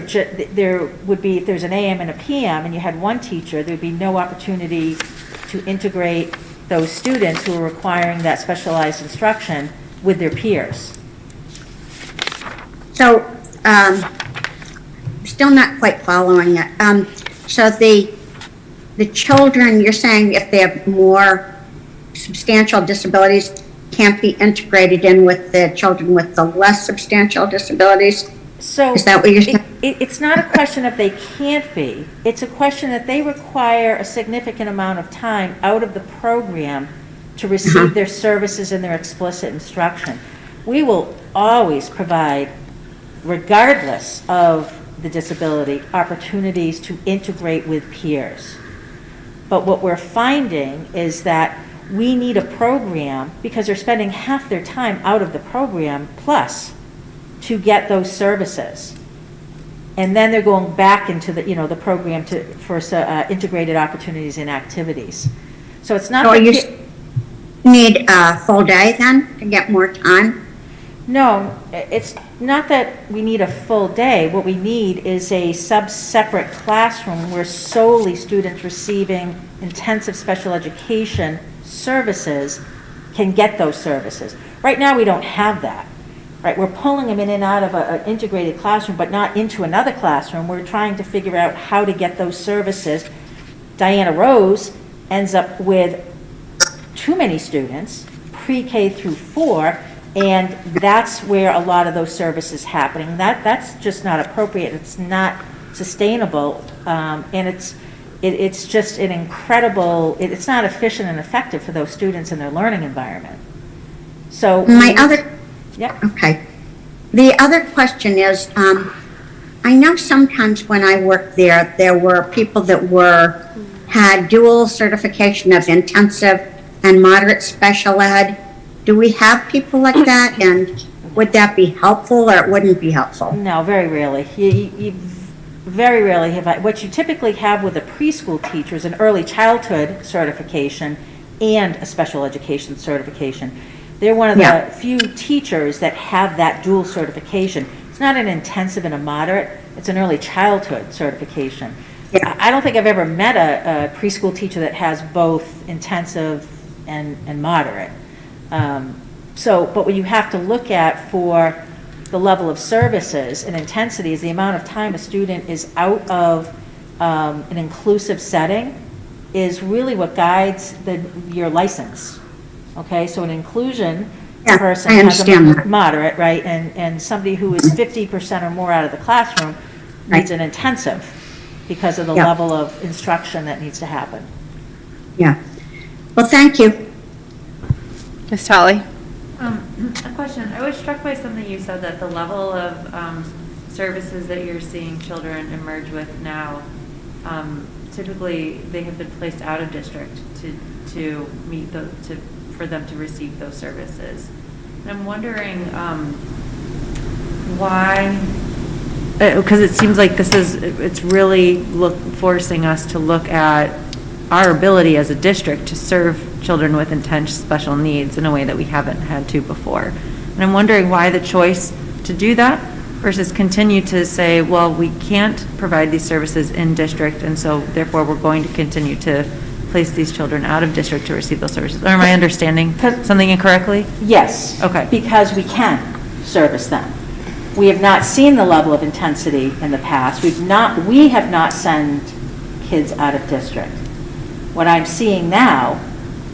there would be, if there's an AM and a PM and you had one teacher, there'd be no opportunity to integrate those students who are requiring that specialized instruction with their peers. So, still not quite following it. So the children, you're saying if they have more substantial disabilities, can't be integrated in with the children with the less substantial disabilities? So is that what you're saying? It's not a question of they can't be. It's a question that they require a significant amount of time out of the program to receive their services and their explicit instruction. We will always provide, regardless of the disability, opportunities to integrate with peers. But what we're finding is that we need a program, because they're spending half their time out of the program plus to get those services. And then they're going back into the program for integrated opportunities and activities. So it's not. So you need a full day then to get more time? No, it's not that we need a full day. What we need is a separate classroom where solely students receiving intensive special education services can get those services. Right now, we don't have that. right? We're pulling them in and out of an integrated classroom, but not into another classroom. We're trying to figure out how to get those services. Diana Rose ends up with too many students, pre-K through 4, and that's where a lot of those services happening. That's just not appropriate. It's not sustainable, and it's just an incredible. It's not efficient and effective for those students in their learning environment. So yeah. Okay. The other question is, I know sometimes when I worked there were people that had dual certification of intensive and moderate special ed. Do we have people like that? And would that be helpful or it wouldn't be helpful? No, very rarely. You very rarely have. What you typically have with a preschool teacher is an early childhood certification and a special education certification. They're one of the few teachers that have that dual certification. It's not an intensive and a moderate, it's an early childhood certification. Yeah. I don't think I've ever met a preschool teacher that has both intensive and moderate. But what you have to look at for the level of services and intensity is the amount of time a student is out of an inclusive setting is really what guides your license. Okay, so an inclusion person has a moderate, right, and somebody who is 50% or more out of the classroom needs an intensive because of the level of instruction that needs to happen. Yeah. Well, thank you. Ms. Tolley? A question. I was struck by something you said, that the level of services that you're seeing children emerge with now, typically they have been placed out of district to meet for them to receive those services. And I'm wondering why, because it seems like it's really forcing us to look at our ability as a district to serve children with intense special needs in a way that we haven't had to before. And I'm wondering why the choice to do that versus continue to say, well, we can't provide these services in district, and so therefore we're going to continue to place these children out of district to receive those services. Or am I understanding something incorrectly? Yes. Okay. Because we can service them. We have not seen the level of intensity in the past. We have not sent kids out of district. What I'm seeing now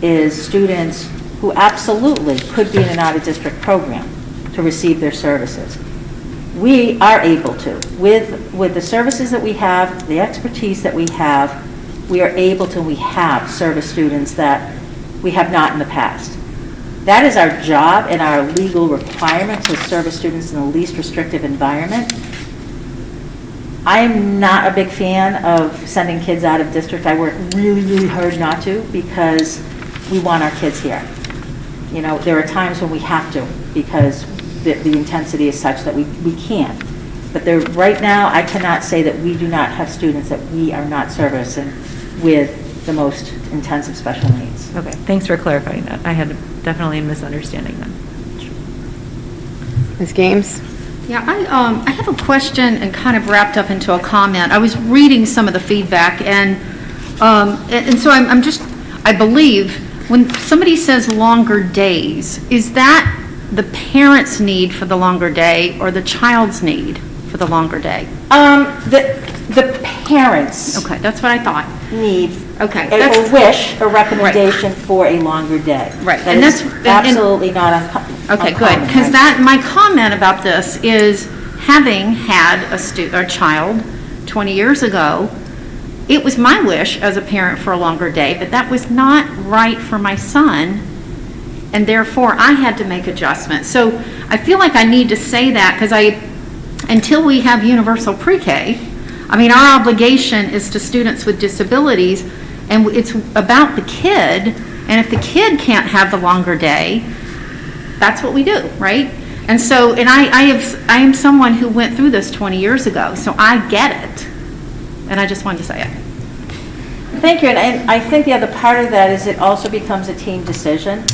is students who absolutely could be in an out-of-district program to receive their services. We are able to, with the services that we have, the expertise that we have, we are able to, we have service students that we have not in the past. That is our job and our legal requirement to service students in the least restrictive environment. I'm not a big fan of sending kids out of district. I work really, really hard not to because we want our kids here. You know, there are times when we have to because the intensity is such that we can't. But right now, I cannot say that we do not have students that we are not servicing with the most intensive special needs. Okay, thanks for clarifying that. I had definitely a misunderstanding then. Ms. Games? Yeah, I have a question and kind of wrapped up into a comment. I was reading some of the feedback, and so I believe when somebody says longer days, is that the parent's need for the longer day or the child's need for the longer day? The parents. Okay, that's what I thought. Need. Okay. A wish, a recommendation for a longer day. Right. And that's absolutely not uncommon. Okay, good. Because my comment about this is, having had a child 20 years ago, it was my wish as a parent for a longer day, but that was not right for my son, and therefore I had to make adjustments. So I feel like I need to say that because until we have universal pre-K, I mean, our obligation is to students with disabilities, and it's about the kid, and if the kid can't have the longer day, that's what we do, right? And so, and I am someone who went through this 20 years ago, so I get it, and I just wanted to say it. Thank you, and I think the other part of that is it also becomes a team decision,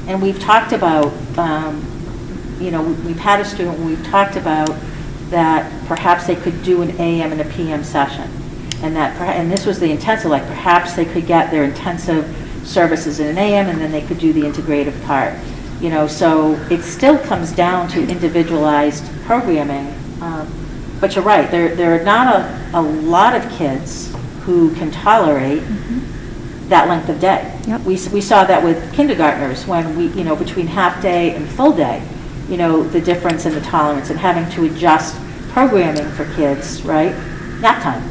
and we've talked about, we've had a student, we've talked about that perhaps they could do an AM and a PM session, and this was the intensive, like perhaps they could get their intensive services in an AM and then they could do the integrative part. So it still comes down to individualized programming. But you're right, there are not a lot of kids who can tolerate that length of day. Yep. We saw that with kindergartners when we, between half day and full day, the difference in the tolerance and having to adjust programming for kids, right? Nap time.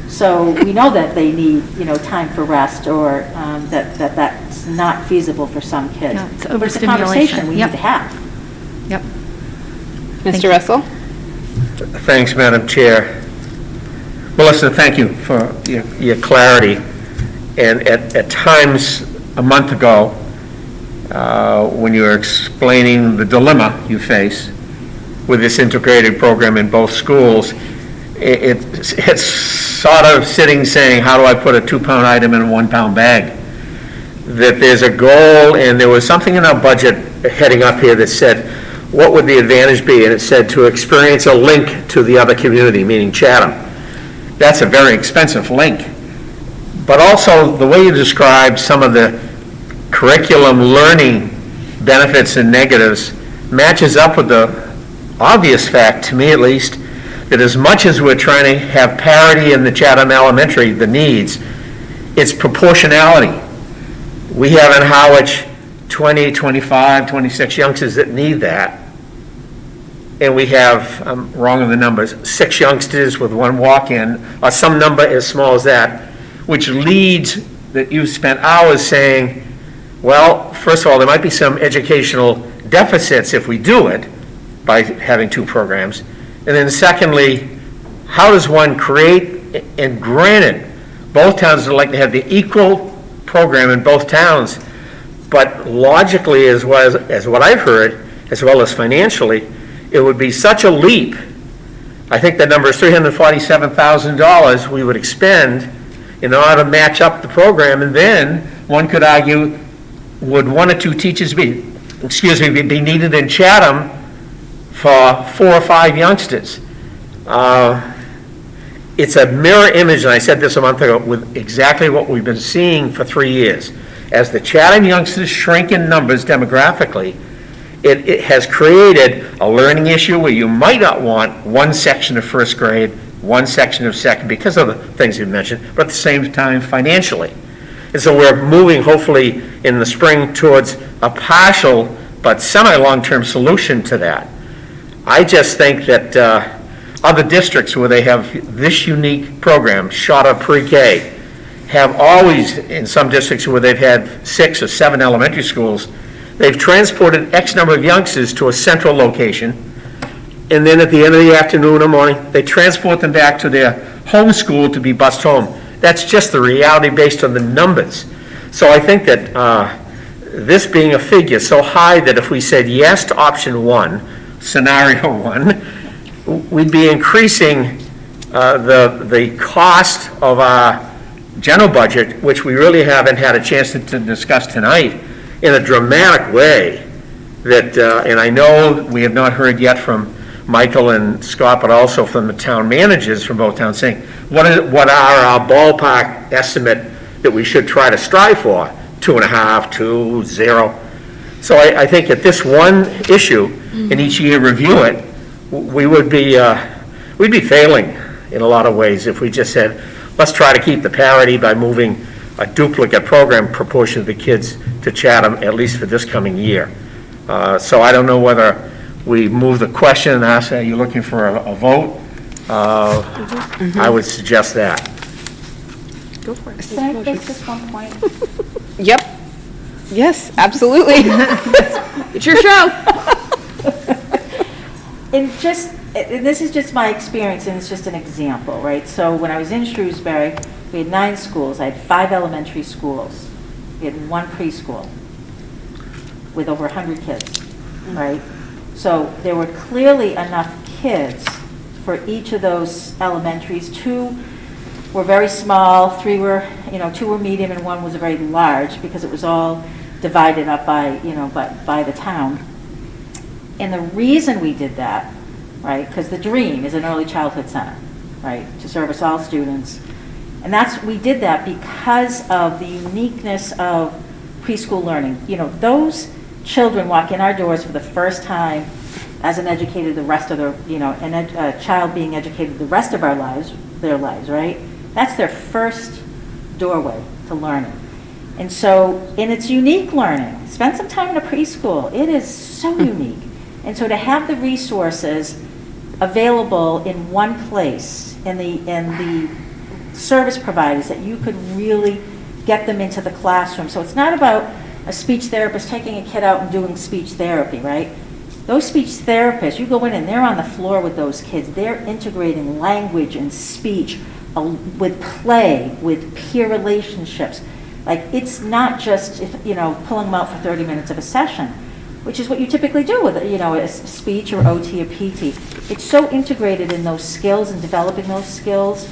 So we know that they need, time for rest, or that's not feasible for some kids. No, it's But it's a overstimulation. conversation we Yep. need to have. Yep. Mr. Russell? Thanks, Madam Chair. Melissa, thank you for your clarity. And at times, a month ago, when you were explaining the dilemma you face with this integrated program in both schools, it's sort of sitting saying, how do I put a 2-pound item in a 1-pound bag? That there's a goal, and there was something in our budget heading up here that said, what would the advantage be? And it said to experience a link to the other community, meaning Chatham. That's a very expensive link. But also, the way you described some of the curriculum learning benefits and negatives matches up with the obvious fact, to me at least, that as much as we're trying to have parity in the Chatham Elementary, the needs, it's proportionality. We have in Howard 20, 25, 26 youngsters that need that. And we have, I'm wrong on the numbers, 6 youngsters with 1 walk-in, or some number as small as that, which leads that you spent hours saying, well, first of all, there might be some educational deficits if we do it by having 2 programs. And then secondly, how does one create, and granted, both towns would like to have the equal program in both towns, but logically, as what I've heard, as well as financially, it would be such a leap. I think the number is $347,000 we would expend in order to match up the program, and then one could argue, would 1 or 2 teachers be needed in Chatham for 4 or 5 youngsters? It's a mirror image, and I said this a month ago, with exactly what we've been seeing for 3 years. As the Chatham youngsters shrink in numbers demographically, it has created a learning issue where you might not want 1 section of first grade, 1 section of second, because of the things you mentioned, but at the same time financially. And so we're moving, hopefully, in the spring towards a partial but semi-long-term solution to that. I just think that other districts where they have this unique program, short of pre-K, have always, in some districts where they've had 6 or 7 elementary schools, they've transported X number of youngsters to a central location, and then at the end of the afternoon or morning, they transport them back to their home school to be bused home. That's just the reality based on the numbers. So I think that this being a figure so high that if we said yes to option 1, scenario 1, we'd be increasing the cost of our general budget, which we really haven't had a chance to discuss tonight, in a dramatic way. That, and I know we have not heard yet from Michael and Scott, but also from the town managers from both towns saying, what are our ballpark estimate that we should try to strive for? 2.5, 2, 0. So I think at this one issue, and each year review it, we'd be failing in a lot of ways if we just said, let's try to keep the parity by moving a duplicate program proportion of the kids to Chatham, at least for this coming year. So I don't know whether we move the question and ask, are you looking for a vote? I would suggest that. Go for it. Can I make just one point? Yep. Yes, absolutely. It's your show. And this is just my experience, and it's just an example, right? So when I was in Shrewsbury, we had 9 schools. I had 5 elementary schools. We had 1 preschool with over 100 kids, right? So there were clearly enough kids for each of those elementaries. 2 were very small, 3 were, 2 were medium, and 1 was very large because it was all divided up by, by the town. And the reason we did that, right, because the dream is an early childhood center, right, to service all students. And we did that because of the uniqueness of preschool learning. Those children walk in our doors for the first time as an educated the rest of their, a child being educated the rest of their lives, right? That's their first doorway to learning. And so, and it's unique learning. Spend some time in a preschool. It is so unique. And so to have the resources available in one place and the service providers that you could really get them into the classroom. So it's not about a speech therapist taking a kid out and doing speech therapy, right? Those speech therapists, you go in and they're on the floor with those kids. They're integrating language and speech with play, with peer relationships. Like, it's not just, pulling them out for 30 minutes of a session, which is what you typically do with, a speech or OT or PT. It's so integrated in those skills and developing those skills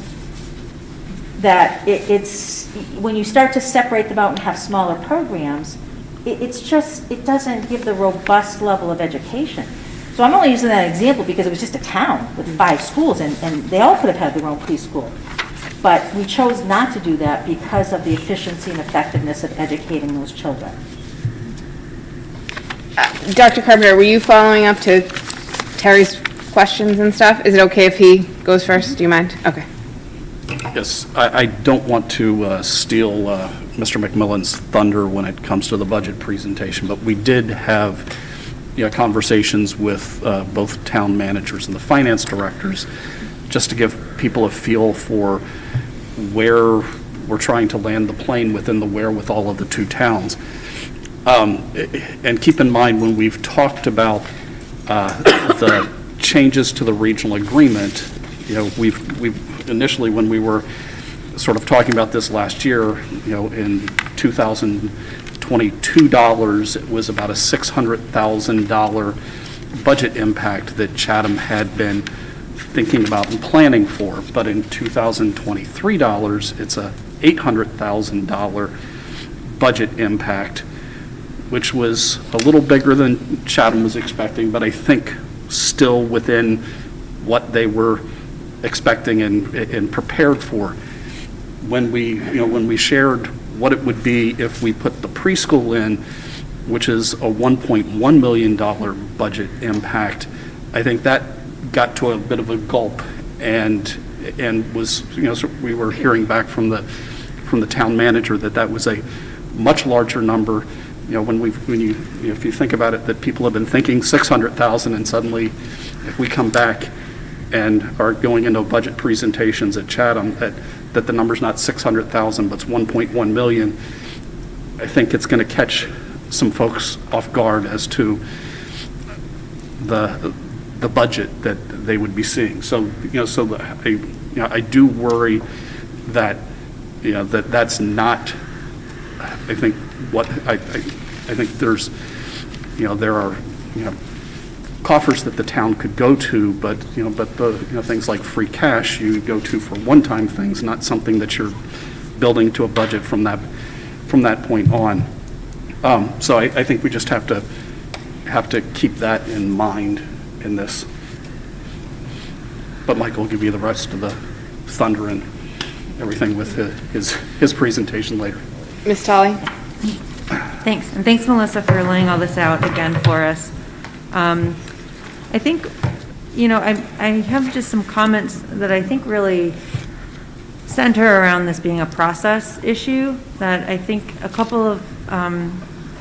that it's, when you start to separate them out and have smaller programs, it doesn't give the robust level of education. So I'm only using that example because it was just a town with 5 schools, and they all could have had their own preschool. But we chose not to do that because of the efficiency and effectiveness of educating those children. Dr. Carpenter, were you following up to Terry's questions and stuff? Is it okay if he goes first? Do you mind? Okay. Yes, I don't want to steal Mr. McMillan's thunder when it comes to the budget presentation, but we did have conversations with both town managers and the finance directors just to give people a feel for where we're trying to land the plane within the wherewithal of the 2 towns. And keep in mind, when we've talked about the changes to the regional agreement, we've initially, when we were sort of talking about this last year, in 2022 dollars, it was about a $600,000 budget impact that Chatham had been thinking about and planning for. But in 2023 dollars, it's a $800,000 budget impact, which was a little bigger than Chatham was expecting, but I think still within what they were expecting and prepared for. When we shared what it would be if we put the preschool in, which is a $1.1 million budget impact, I think that got to a bit of a gulp, and was, so we were hearing back from the town manager that was a much larger number. If you think about it, that people have been thinking 600,000, and suddenly, if we come back and are going into budget presentations at Chatham, that the number's not 600,000, but it's 1.1 million, I think it's going to catch some folks off guard as to the budget that they would be seeing. So, I do worry that, that's not, I think, what I think there's, there are, coffers that the town could go to, but the things like free cash you go to for one-time things, not something that you're building to a budget from that point on. So I think we just have to keep that in mind in this. But Michael will give you the rest of the thunder and everything with his presentation later. Ms. Tolley? Thanks, and thanks, Melissa, for laying all this out again for us. I think, I have just some comments that I think really center around this being a process issue, that I think a couple of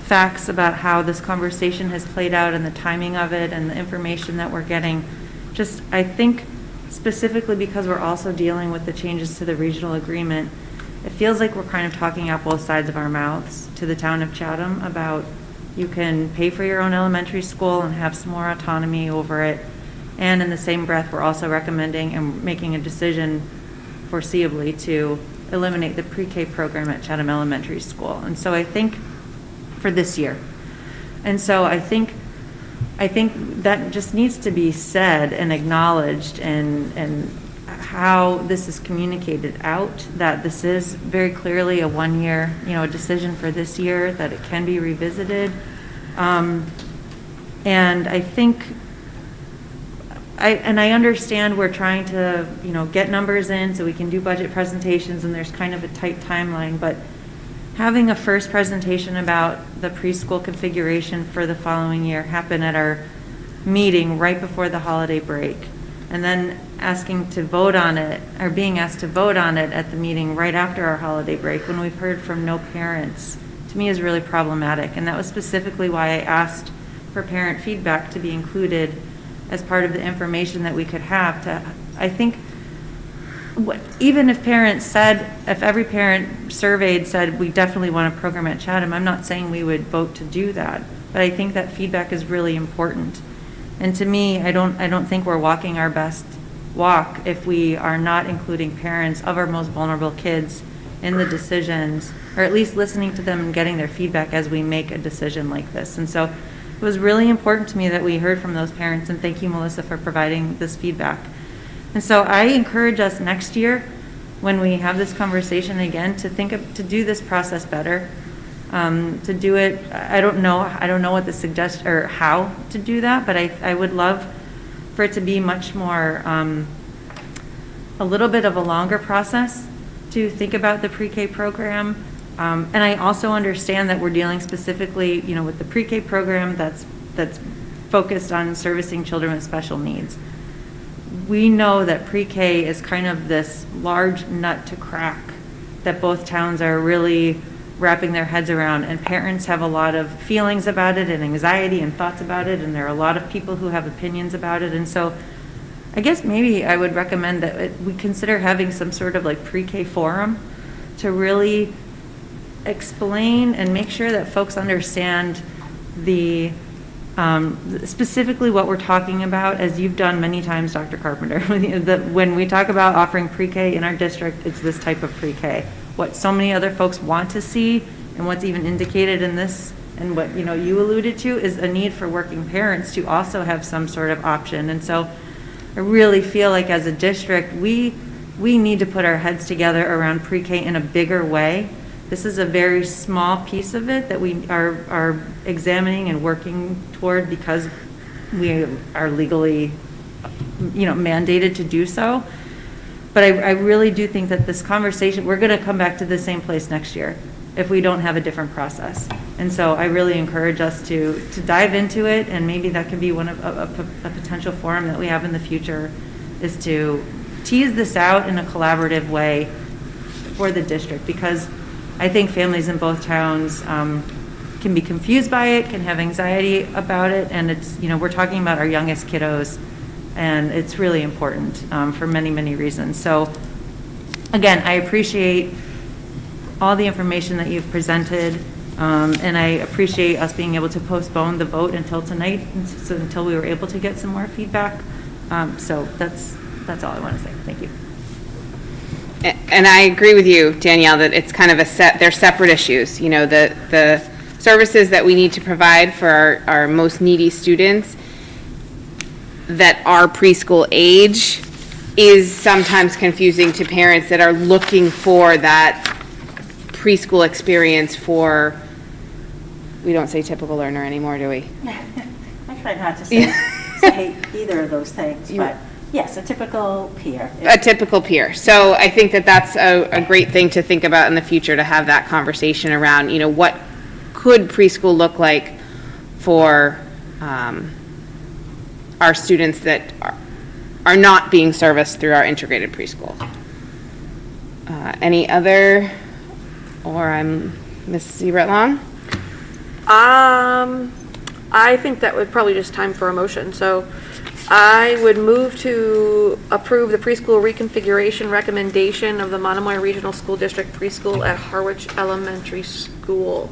facts about how this conversation has played out and the timing of it and the information that we're getting, just I think specifically because we're also dealing with the changes to the regional agreement, it feels like we're kind of talking out both sides of our mouths to the town of Chatham about you can pay for your own elementary school and have some more autonomy over it. And in the same breath, we're also recommending and making a decision foreseeably to eliminate the pre-K program at Chatham Elementary School. And so I think for this year. And so I think that just needs to be said and acknowledged, and how this is communicated out, that this is very clearly a one-year, a decision for this year, that it can be revisited. And I think, I understand we're trying to, get numbers in so we can do budget presentations, and there's kind of a tight timeline, but having a first presentation about the preschool configuration for the following year happen at our meeting right before the holiday break, and then asking to vote on it, or being asked to vote on it at the meeting right after our holiday break when we've heard from no parents, to me is really problematic. And that was specifically why I asked for parent feedback to be included as part of the information that we could have to, I think, even if parents said, if every parent surveyed said, we definitely want a program at Chatham, I'm not saying we would vote to do that, but I think that feedback is really important. And to me, I don't think we're walking our best walk if we are not including parents of our most vulnerable kids in the decisions, or at least listening to them and getting their feedback as we make a decision like this. And so it was really important to me that we heard from those parents, and thank you, Melissa, for providing this feedback. And so I encourage us next year, when we have this conversation again, to to do this process better, to do it. I don't know what the suggest or how to do that, but I would love for it to be much more, a little bit of a longer process to think about the pre-K program. And I also understand that we're dealing specifically, with the pre-K program that's focused on servicing children with special needs. We know that pre-K is kind of this large nut to crack that both towns are really wrapping their heads around, and parents have a lot of feelings about it and anxiety and thoughts about it, and there are a lot of people who have opinions about it. And so I guess maybe I would recommend that we consider having some sort of like pre-K forum to really explain and make sure that folks understand the specifically what we're talking about, as you've done many times, Dr. Carpenter. When we talk about offering pre-K in our district, it's this type of pre-K. What so many other folks want to see, and what's even indicated in this, and what you alluded to, is a need for working parents to also have some sort of option. And so I really feel like as a district, we need to put our heads together around pre-K in a bigger way. This is a very small piece of it that we are examining and working toward because we are legally, mandated to do so. But I really do think that this conversation, we're going to come back to the same place next year if we don't have a different process. And so I really encourage us to dive into it, and maybe that can be one of a potential forum that we have in the future, is to tease this out in a collaborative way for the district, because I think families in both towns can be confused by it, can have anxiety about it, and it's, we're talking about our youngest kiddos, and it's really important for many, many reasons. So again, I appreciate all the information that you've presented, and I appreciate us being able to postpone the vote until tonight, until we were able to get some more feedback. So that's all I want to say. Thank you. And I agree with you, Danielle, that it's kind of they're separate issues. The services that we need to provide for our most needy students that are preschool age is sometimes confusing to parents that are looking for that preschool experience for, we don't say typical learner anymore, do we? I try not to say either of those things, but yes, a typical peer. A typical peer. So I think that that's a great thing to think about in the future, to have that conversation around, what could preschool look like for our students that are not being serviced through our integrated preschool. Any other, or I'm Ms. Zebret-Long? I think that would probably just time for a motion. So I would move to approve the preschool reconfiguration recommendation of the Monomoy Regional School District preschool at Harwich Elementary School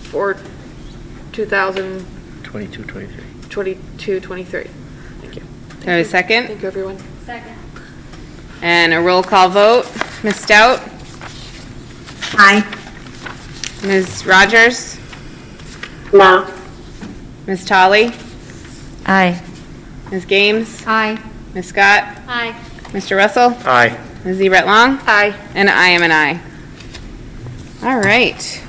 for 2022-23. Thank you. Do I have a second? Thank you, everyone. Second. And a roll call vote. Ms. Stout? Aye. Ms. Rogers? No. Ms. Tolley? Aye. Ms. Games? Aye. Ms. Scott? Aye. Mr. Russell? Aye. Ms. Zebret-Long? Aye. And I am an aye. All right.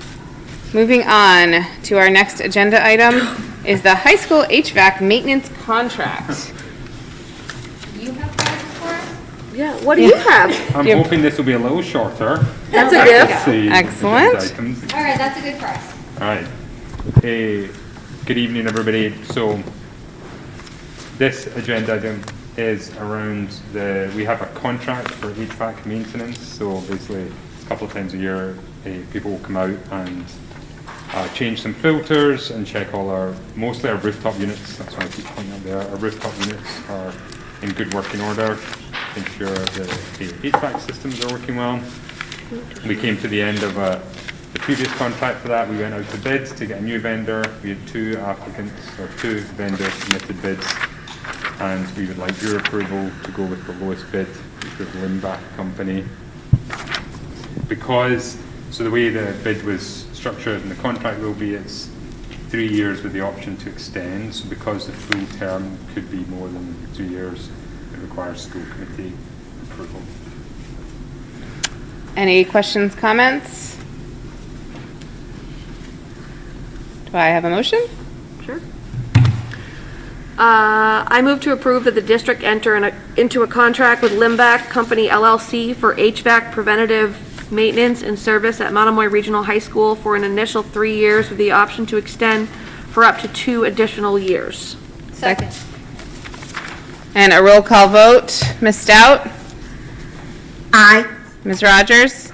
Moving on to our next agenda item is the high school HVAC maintenance contract. You have that for us? Yeah, what do you have? I'm hoping this will be a little shorter. That's a gift. The Excellent. agenda items. All right, that's a good price. All right. Good evening, everybody. So this agenda item is around we have a contract for HVAC maintenance. So basically, a couple of times a year, people will come out and change some filters and check mostly our rooftop units. That's why I keep pointing out there. Our rooftop units are in good working order. Make sure the HVAC systems are working well. We came to the end of the previous contract for that. We went out to bids to get a new vendor. We had two vendors submitted bids, and we would like your approval to go with the lowest bid, which was Limbach Company. So the way the bid was structured and the contract will be, it's 3 years with the option to extend. So because the full term could be more than 2 years, it requires school committee approval. Any questions, comments? Do I have a motion? Sure. I move to approve that the district enter into a contract with Limbach Company LLC for HVAC preventative maintenance and service at Monomoy Regional High School for an initial 3 years with the option to extend for up to 2 additional years. Second. And a roll call vote. Ms. Stout? Aye. Ms. Rogers?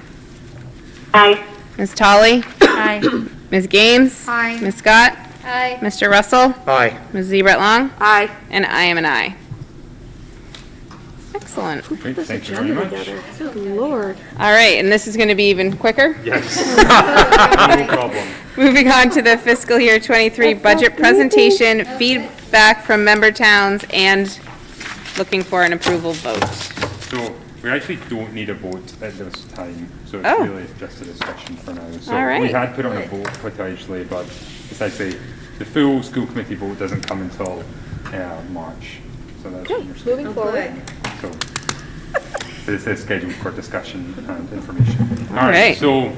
Aye. Ms. Tolly? Aye. Ms. Gaines? Aye. Ms. Scott? Aye. Mr. Russell? Aye. Ms. Zebret Long? Aye. And I am an aye. Excellent. Great, thank you very much. Good Lord. All right, and this is going to be even quicker. Yes. No problem. Moving on to the fiscal year 23 budget presentation, feedback from member towns, and looking for an approval vote. So we actually don't need a vote at this time. So it's Oh. really just a discussion for now. So All right. we had put on a vote with Ashley, but it's actually the full school committee vote doesn't come until March. So that's Okay, moving forward. So this is scheduled for discussion and information. All right. So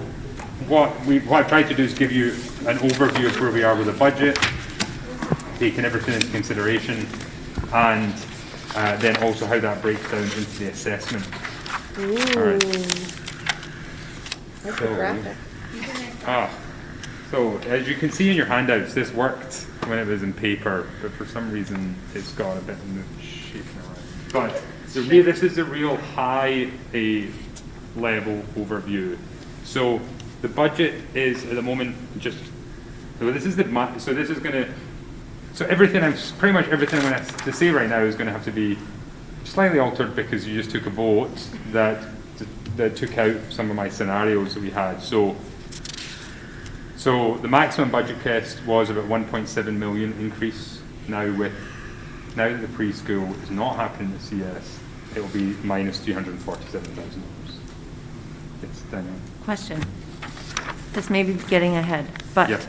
what I've tried to do is give you an overview of where we are with the budget, taking everything into consideration, and then also how that breaks down into the assessment. Ooh. All right. That's a graphic. So as you can see in your handouts, this worked when it was in paper, but for some reason it's got a bit shaken around. But this is a real high level overview. So the budget is at the moment pretty much everything I'm going to say right now is going to have to be slightly altered because you just took a vote that took out some of my scenarios that we had. So the maximum budget request was about 1.7 million increase. Now that the preschool is not happening at CS, it will be minus $347,000. It's down. Question. This may be getting ahead, but Yeah.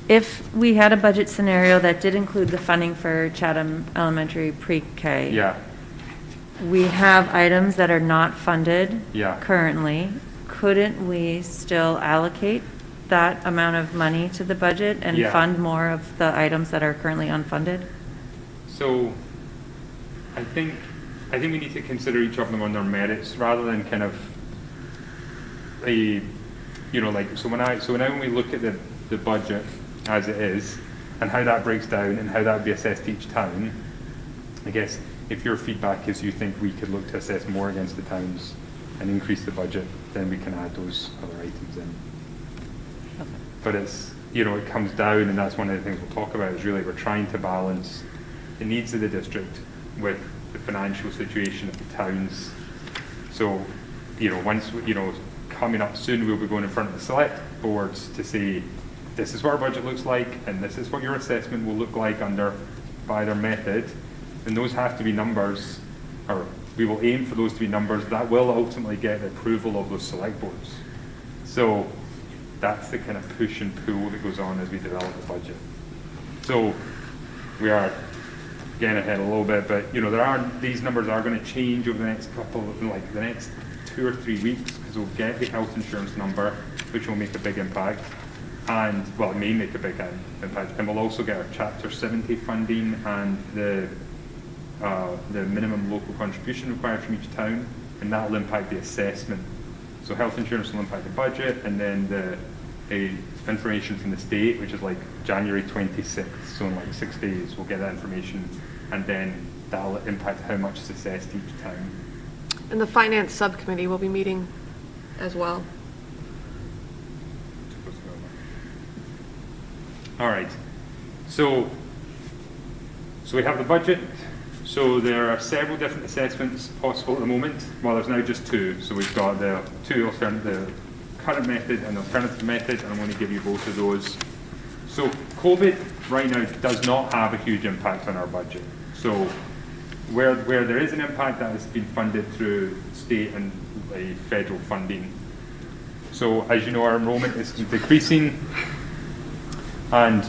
if we had a budget scenario that did include the funding for Chatham Elementary Pre-K. Yeah. We have items that are not funded Yeah. currently. Couldn't we still allocate that amount of money to the budget and Yeah. fund more of the items that are currently unfunded? So I think we need to consider each of them on their merits rather than kind of when we look at the budget as it is and how that breaks down and how that would be assessed each town, I guess if your feedback is you think we could look to assess more against the towns and increase the budget, then we can add those other items in. Okay. But it comes down, and that's one of the things we'll talk about, is really we're trying to balance the needs of the district with the financial situation of the towns. So, coming up soon, we'll be going in front of the select boards to say, this is what our budget looks like, and this is what your assessment will look like by their method. And those have to be numbers, or we will aim for those to be numbers that will ultimately get the approval of those select boards. So that's the kind of push and pull that goes on as we develop the budget. So we are getting ahead a little bit, but these numbers are going to change over the next the next 2 or 3 weeks, because we'll get the health insurance number, which will make a big impact, and it may make a big impact, and we'll also get our Chapter 70 funding and the the minimum local contribution required from each town, and that will impact the assessment. So health insurance will impact the budget, and then the information from the state, which is like January 26th, so in like 6 days we'll get that information, and then that'll impact how much is assessed each town. And the finance subcommittee will be meeting as well. All right, so we have the budget. So there are several different assessments possible at the moment. Well, there's now just two. So we've got the current method and the alternative method, and I'm going to give you both of those. So COVID right now does not have a huge impact on our budget. So where there is an impact, that has been funded through state and federal funding. So as you know, our enrollment is decreasing, and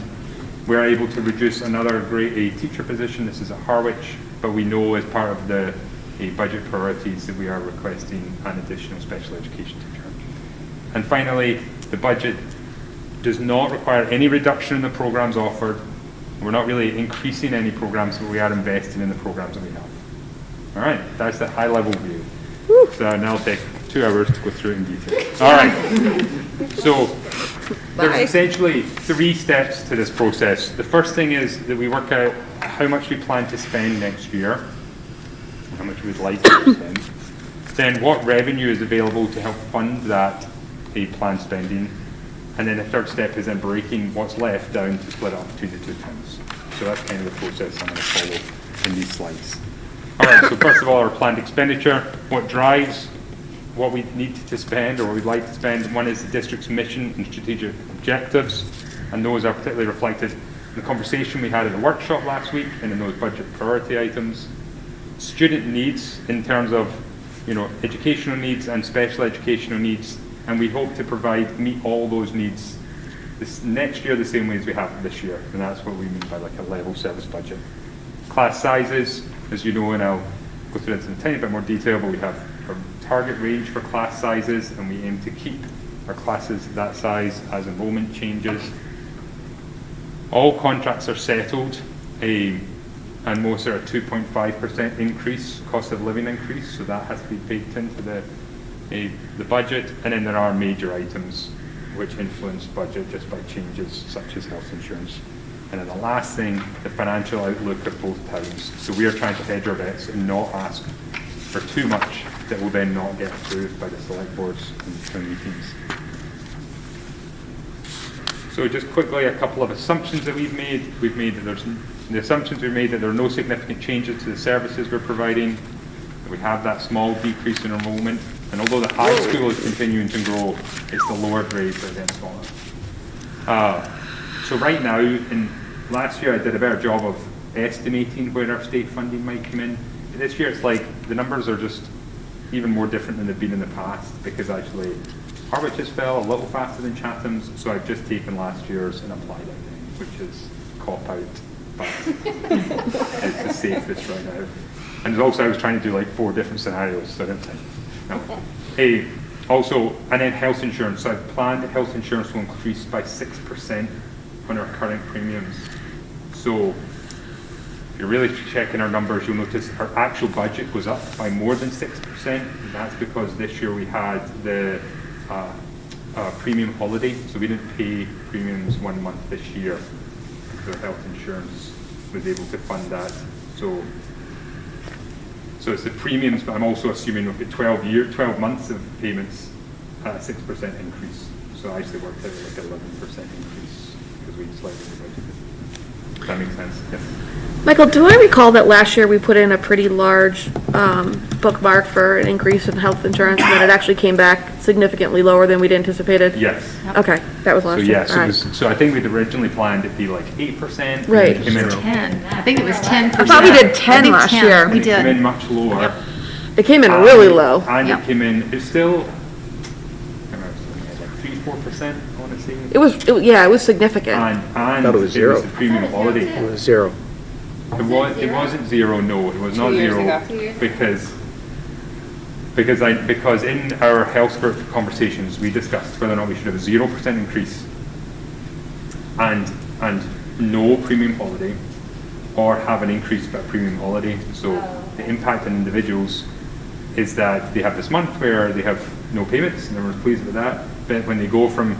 we're able to reduce another grade A teacher position. This is at Harwich, but we know as part of the budget priorities that we are requesting an additional special education teacher. And finally, the budget does not require any reduction in the programs offered. We're not really increasing any programs, but we are investing in the programs that we have. All right, that's the high-level view. So now it'll take 2 hours to go through it in detail. All right, so there's essentially 3 steps to this process. The first thing is that we work out how much we plan to spend next year, how much we would like to spend. Then what revenue is available to help fund that planned spending. And then the third step is then breaking what's left down to split up between the 2 towns. So that's kind of the process I'm going to follow in these slides. All right, so first of all, our planned expenditure. What drives what we need to spend or what we'd like to spend? One is the district's mission and strategic objectives, and those are particularly reflected in the conversation we had at the workshop last week and in those budget priority items. Student needs in terms of educational needs and special educational needs, and we hope to meet all those needs this next year the same way as we have this year, and that's what we mean by like a level service budget. Class sizes, as you know, and I'll go through this in a tiny bit more detail, but we have a target range for class sizes, and we aim to keep our classes that size as enrollment changes. All contracts are settled, and most are a 2.5% increase, cost of living increase, so that has to be baked into the budget. And then there are major items which influence budget just by changes such as health insurance. And then the last thing, the financial outlook of both towns. So we are trying to hedge our bets and not ask for too much that will then not get approved by the select boards and town meetings. So just quickly, a couple of assumptions that we've made. The assumptions we've made that there are no significant changes to the services we're providing, that we have that small decrease in enrollment, and although the high school is continuing to grow, it's the lower grades that are getting smaller. So right now, last year I did a better job of estimating where our state funding might come in. This year it's like the numbers are just even more different than they've been in the past, because actually Harwich has fell a little faster than Chatham's, so I've just taken last year's and applied it, which is cop-out, but it's the safest right now. And also I was trying to do like 4 different scenarios, so I didn't think. No. Also, and then health insurance. So I've planned that health insurance will increase by 6% on our current premiums. So if you're really checking our numbers, you'll notice our actual budget goes up by more than 6%. And that's because this year we had the premium holiday, so we didn't pay premiums 1 month this year. So health insurance was able to fund that. So it's the premiums, but I'm also assuming we've got 12 months of payments at a 6% increase. So I actually worked out like 11% increase because we slightly budgeted. Does that make sense? Yes. Michael, do I recall that last year we put in a pretty large bookmark for an increase in health insurance, and then it actually came back significantly lower than we'd anticipated? Yes. Okay, that was last year. Yes, so I think we'd originally planned it to be like 8%. Right. It was 10. I think it was 10%. I thought we did 10 last year. We did. It came in much lower. Yep. It came in really low. And it came in, it's still, I don't know, like 3-4%, I want to say. It was significant. And I thought it was 0. the premium holiday. It was 0. It wasn't 0, no, it was not 0, because in our health group conversations, we discussed whether or not we should have a 0% increase and no premium holiday, or have an increase but a premium holiday. So the impact on individuals is that they have this month where they have no payments, and everyone's pleased with that. But when they go from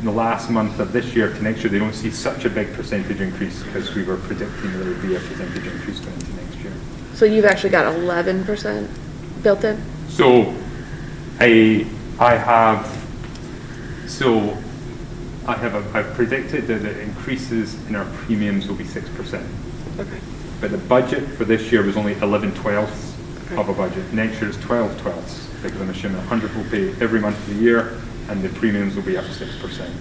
the last month of this year to next year, they don't see such a big percentage increase because we were predicting there would be a percentage increase going into next year. So you've actually got 11% built in? So I've predicted that the increases in our premiums will be 6%. Okay. But the budget for this year was only 11/12ths of a budget. Next year is 12/12ths, because I'm assuming 100 will pay every month of the year, and the premiums will be up 6%.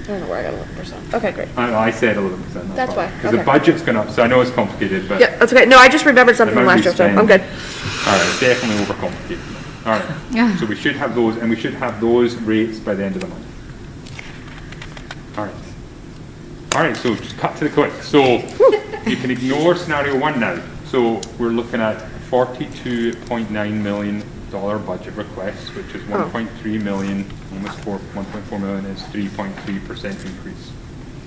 I don't know where I got 11%. Okay, great. I said 11%. That's why. Because Okay. the budget's gone up, so I know it's complicated, but. Yeah, that's okay. No, I just remembered something the from amount last we year, so I'm spend- good. All right, it's definitely overcomplicated. All right. Yeah. So we should have those, and we should have those rates by the end of the month. All right. All right, so just cut to the quick. So you can ignore scenario 1 now. So we're looking at $42.9 million budget request, which is 1.3 million, almost 1.4 million is 3.3% increase.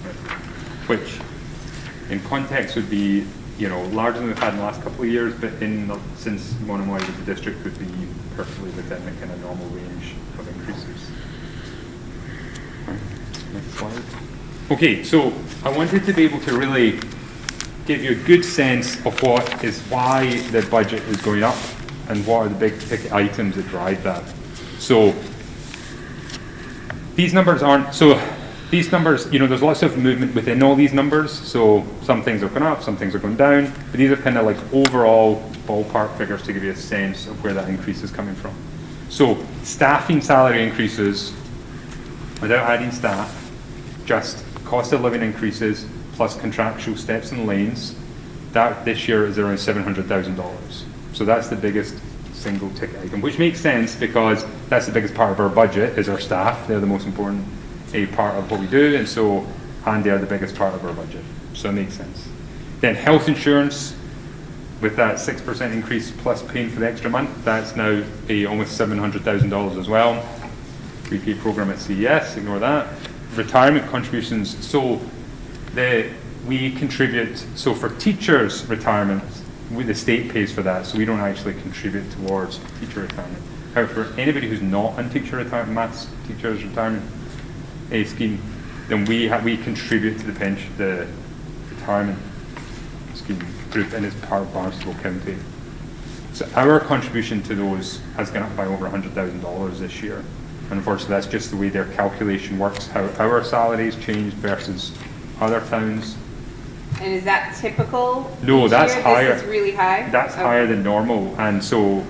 Right. Which in context would be, larger than we've had in the last couple of years, but since Monomoy was a district, would be perfectly within the kind of normal range of increases. All right, next slide. Okay, so I wanted to be able to really give you a good sense of why the budget is going up and what are the big ticket items that drive that. So these numbers, there's lots of movement within all these numbers. So some things are going up, some things are going down, but these are kind of like overall ballpark figures to give you a sense of where that increase is coming from. So staffing salary increases, without adding staff, just cost of living increases plus contractual steps and lanes, that this year is around $700,000. So that's the biggest single ticket item, which makes sense because that's the biggest part of our budget is our staff. They're the most important part of what we do, and they are the biggest part of our budget. So it makes sense. Then health insurance, with that 6% increase plus paying for the extra month, that's now almost $700,000 as well. Pre-K program at CES, ignore that. Retirement contributions, we contribute, so for teachers' retirement, the state pays for that, so we don't actually contribute towards teacher retirement. However, for anybody who's not on teacher retirement, maths teachers' retirement scheme, then we contribute to the retirement scheme group, and it's part of Barnstable County. So our contribution to those has gone up by over $100,000 this year. And unfortunately, that's just the way their calculation works, how our salaries changed versus other towns. And is that typical? No, each that's year? higher. This is really high? That's higher than normal. And so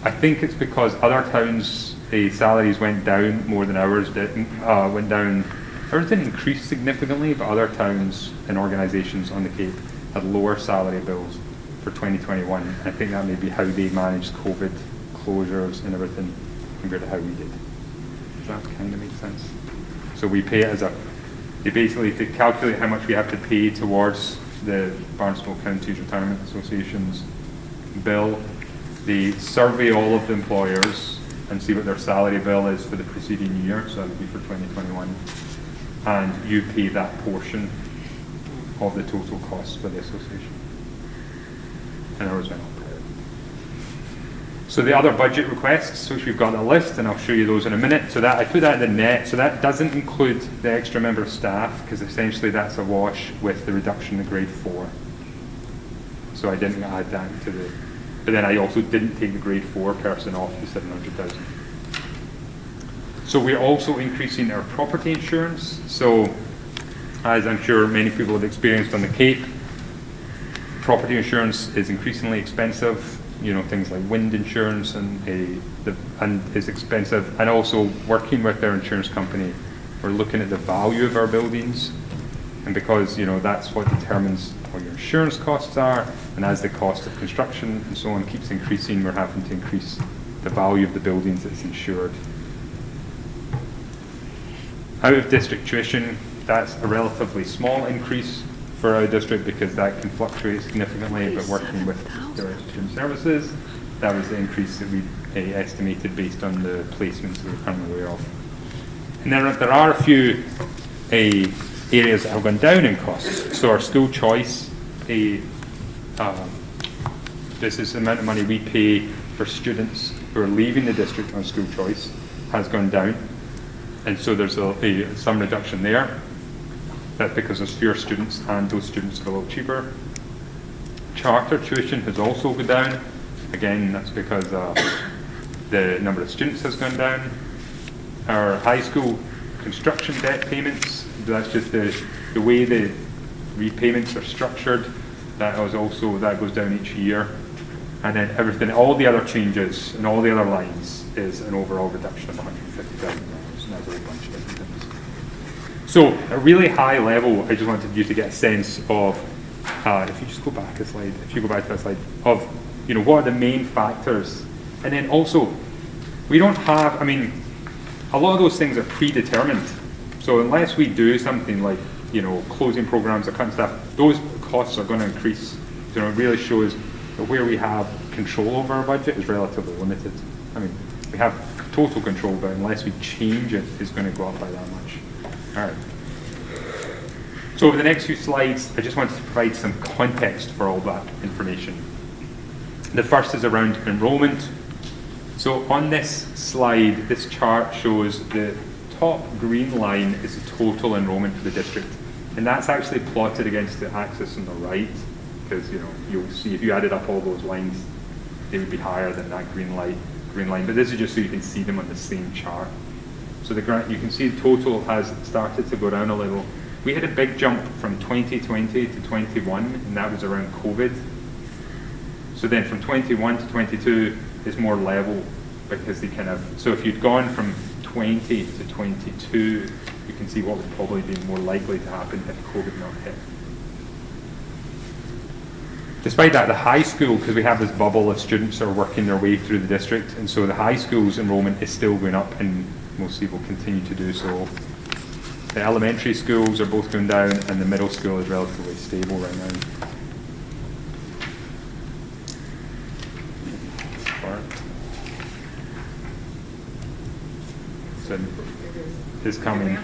I think it's because other towns, the salaries went down more than ours went down. Ours didn't increase significantly, but other towns and organisations on the Cape had lower salary bills for 2021. I think that may be how they managed COVID closures and everything compared to how we did. Does that kind of make sense? So we pay it they basically calculate how much we have to pay towards the Barnstable Counties Retirement Association's bill. They survey all of the employers and see what their salary bill is for the preceding year, so that would be for 2021. And you pay that portion of the total cost for the association. And ours went up. So the other budget requests, which we've got a list, and I'll show you those in a minute. So that I put that in the net. So that doesn't include the extra member of staff, because essentially that's a wash with the reduction in grade 4. So I didn't add that to the. But then I also didn't take the grade 4 person off the 700,000. So we're also increasing our property insurance. So as I'm sure many people have experienced on the Cape, property insurance is increasingly expensive. Things like wind insurance and is expensive. And also working with our insurance company, we're looking at the value of our buildings, and because that's what determines what your insurance costs are. And as the cost of construction and so on keeps increasing, we're having to increase the value of the buildings that's insured. Out of district tuition, that's a relatively small increase for our district because that can fluctuate significantly, but working with their student services, that was the increase that we estimated based on the placements that we're currently aware of. And there are a few areas that have gone down in costs. So our school choice this is the amount of money we pay for students who are leaving the district on school choice has gone down. And so there's some reduction there. That's because there's fewer students and those students are a little cheaper. Charter tuition has also gone down. Again, that's because the number of students has gone down. Our high school construction debt payments, that's just the way the repayments are structured. That goes down each year. And then everything, all the other changes and all the other lines is an overall reduction of $150,000. And that's a whole bunch of different things. So at a really high level, I just wanted you to get a sense of, if you just go back a slide, of, what are the main factors. And then also, we don't have, a lot of those things are predetermined. So unless we do something like, closing programs or cutting stuff, those costs are going to increase. It really shows that where we have control over our budget is relatively limited. We have total control, but unless we change it, it's going to go up by that much. All right. So over the next few slides, I just wanted to provide some context for all that information. The first is around enrollment. So on this slide, this chart shows the top green line is the total enrollment for the district. And that's actually plotted against the axis on the right, because you'll see if you added up all those lines, they would be higher than that green line. But this is just so you can see them on the same chart. So you can see the total has started to go down a little. We had a big jump from 2020 to 21, and that was around COVID. So then from 21 to 22 is more level, because so if you'd gone from 20 to 22, you can see what would probably be more likely to happen if COVID not hit. Despite that, the high school, because we have this bubble of students that are working their way through the district, and so the high school's enrollment is still going up, and most people continue to do so. The elementary schools are both going down, and the middle school is relatively stable right now. Is coming.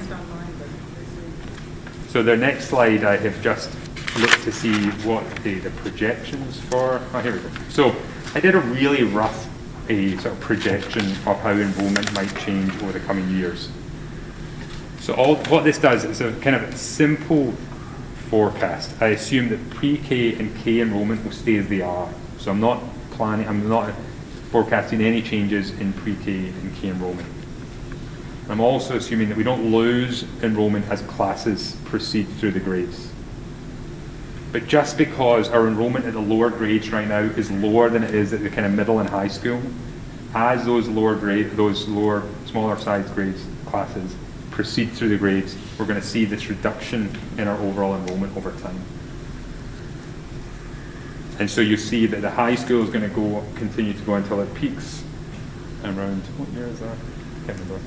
So the next slide, I have just looked to see what the projections for. Oh, here we go. So I did a really rough sort of projection of how enrollment might change over the coming years. So what this does is a kind of simple forecast. I assume that pre-K and K enrollment will stay as they are. So I'm not forecasting any changes in pre-K and K enrollment. I'm also assuming that we don't lose enrollment as classes proceed through the grades. But just because our enrollment at the lower grades right now is lower than it is at the kind of middle and high school, as those smaller size grades classes proceed through the grades, we're going to see this reduction in our overall enrollment over time. And so you see that the high school is going to continue to go until it peaks around, what year is that? I can't remember.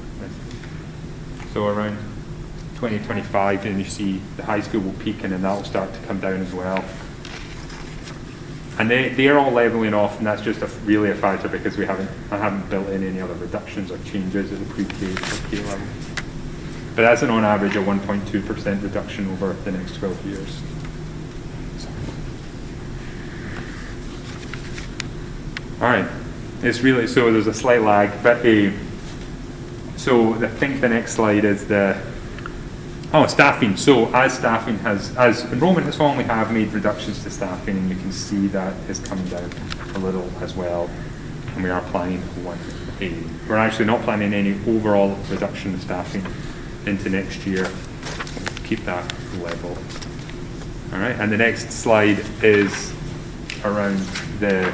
So around 2025, and you see the high school will peak, and then that will start to come down as well. And they are all leveling off, and that's just really a factor because I haven't built in any other reductions or changes at the pre-K or K level. But that's on average a 1.2% reduction over the next 12 years. All right, it's really, so there's a slight lag, but so I think the next slide is staffing. So as enrollment has fallen, we have made reductions to staffing, and you can see that is coming down a little as well. And we are planning we're actually not planning any overall reduction in staffing into next year. We'll keep that level. All right, and the next slide is around the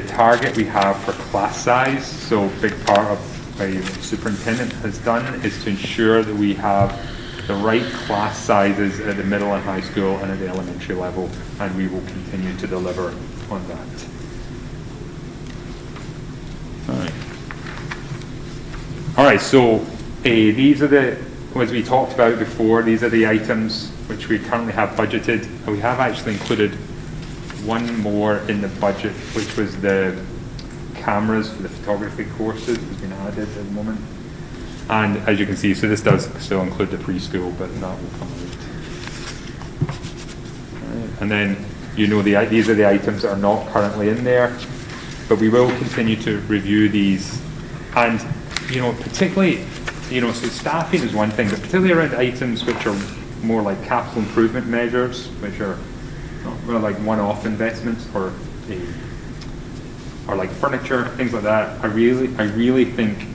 target we have for class size. So a big part of what the superintendent has done is to ensure that we have the right class sizes at the middle and high school and at the elementary level, and we will continue to deliver on that. All right, so these are as we talked about before, these are the items which we currently have budgeted. We have actually included one more in the budget, which was the cameras for the photography courses has been added at the moment. And as you can see, so this does still include the preschool, but that will come out. And then, these are the items that are not currently in there, but we will continue to review these. And, particularly, so staffing is one thing, but particularly around items which are more like capital improvement measures, which are not like one-off investments or like furniture, things like that. I really think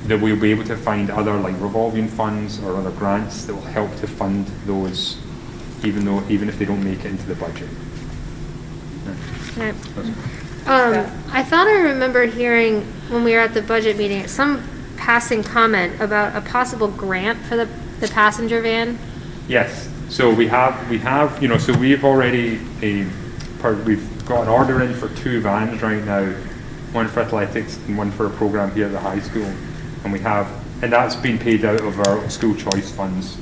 that we'll be able to find other like revolving funds or other grants that will help to fund those, even if they don't make it into the budget. I thought I remember hearing when we were at the budget meeting, some passing comment about a possible grant for the passenger van. Yes, so we have, so we've already, we've got an order in for 2 vans right now, one for athletics and one for a program here at the high school. And that's been paid out of our school choice funds.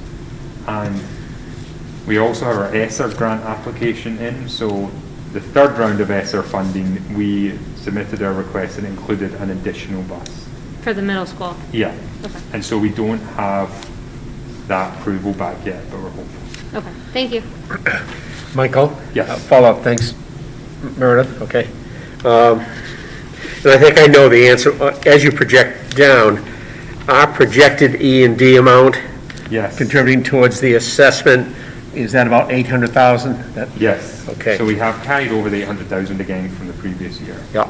And we also have our ESSER grant application in, so the 3rd round of ESSER funding, we submitted our request and included an additional bus. For the middle school? Yeah. Okay. And so we don't have that approval back yet, but we're hopeful. Okay, thank you. Michael? Yes. Follow-up, thanks. Meredith, okay. And I think I know the answer. As you project down, our projected E&D amount, yes, contributing towards the assessment, is that about 800,000? Yes. Okay. So we have carried over the 800,000 again from the previous year. Yeah.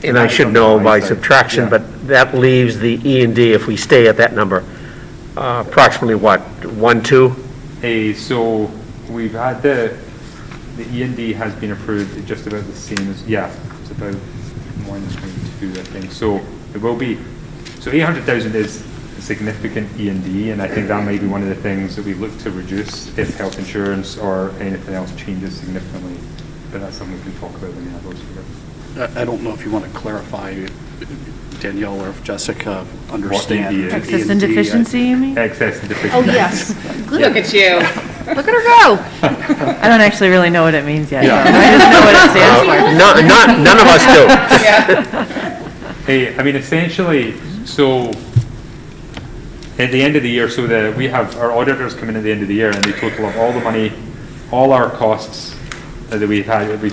And I should know by subtraction, but that leaves the E&D, if we stay at that number, approximately what, 1.2? So we've had the E&D has been approved at just about the same as, it's about 1.2, I think. So it will be, so 800,000 is a significant E&D, and I think that may be one of the things that we look to reduce if health insurance or anything else changes significantly. But that's something we can talk about when we have those figures. I don't know if you want to clarify, Danielle, or if Jessica understand. Excess and deficiency, you mean? Excess and deficiency. Oh, yes. Good. Look at you. Look at her go. I don't actually really know what it means yet. Yeah. I just know what it stands for. None of us do. Hey, I mean, essentially, so at the end of the year, we have our auditors come in at the end of the year and they total up all the money, all our costs that we've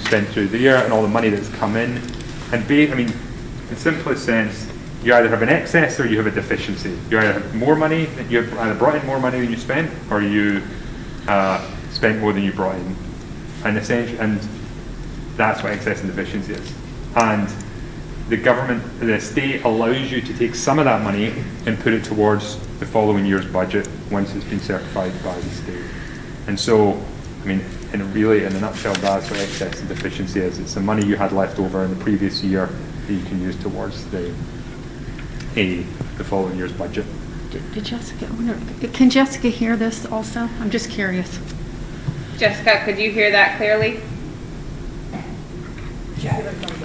spent through the year and all the money that's come in. And in simplest sense, you either have an excess or you have a deficiency. You either have more money, you've either brought in more money than you spent, or you spent more than you brought in. And that's what excess and deficiency is. And the state allows you to take some of that money and put it towards the following year's budget once it's been certified by the state. And so, in a nutshell, that's what excess and deficiency is. It's the money you had left over in the previous year that you can use towards the following year's budget. Did Jessica, can Jessica hear this also? I'm just curious. Jessica, could you hear that clearly?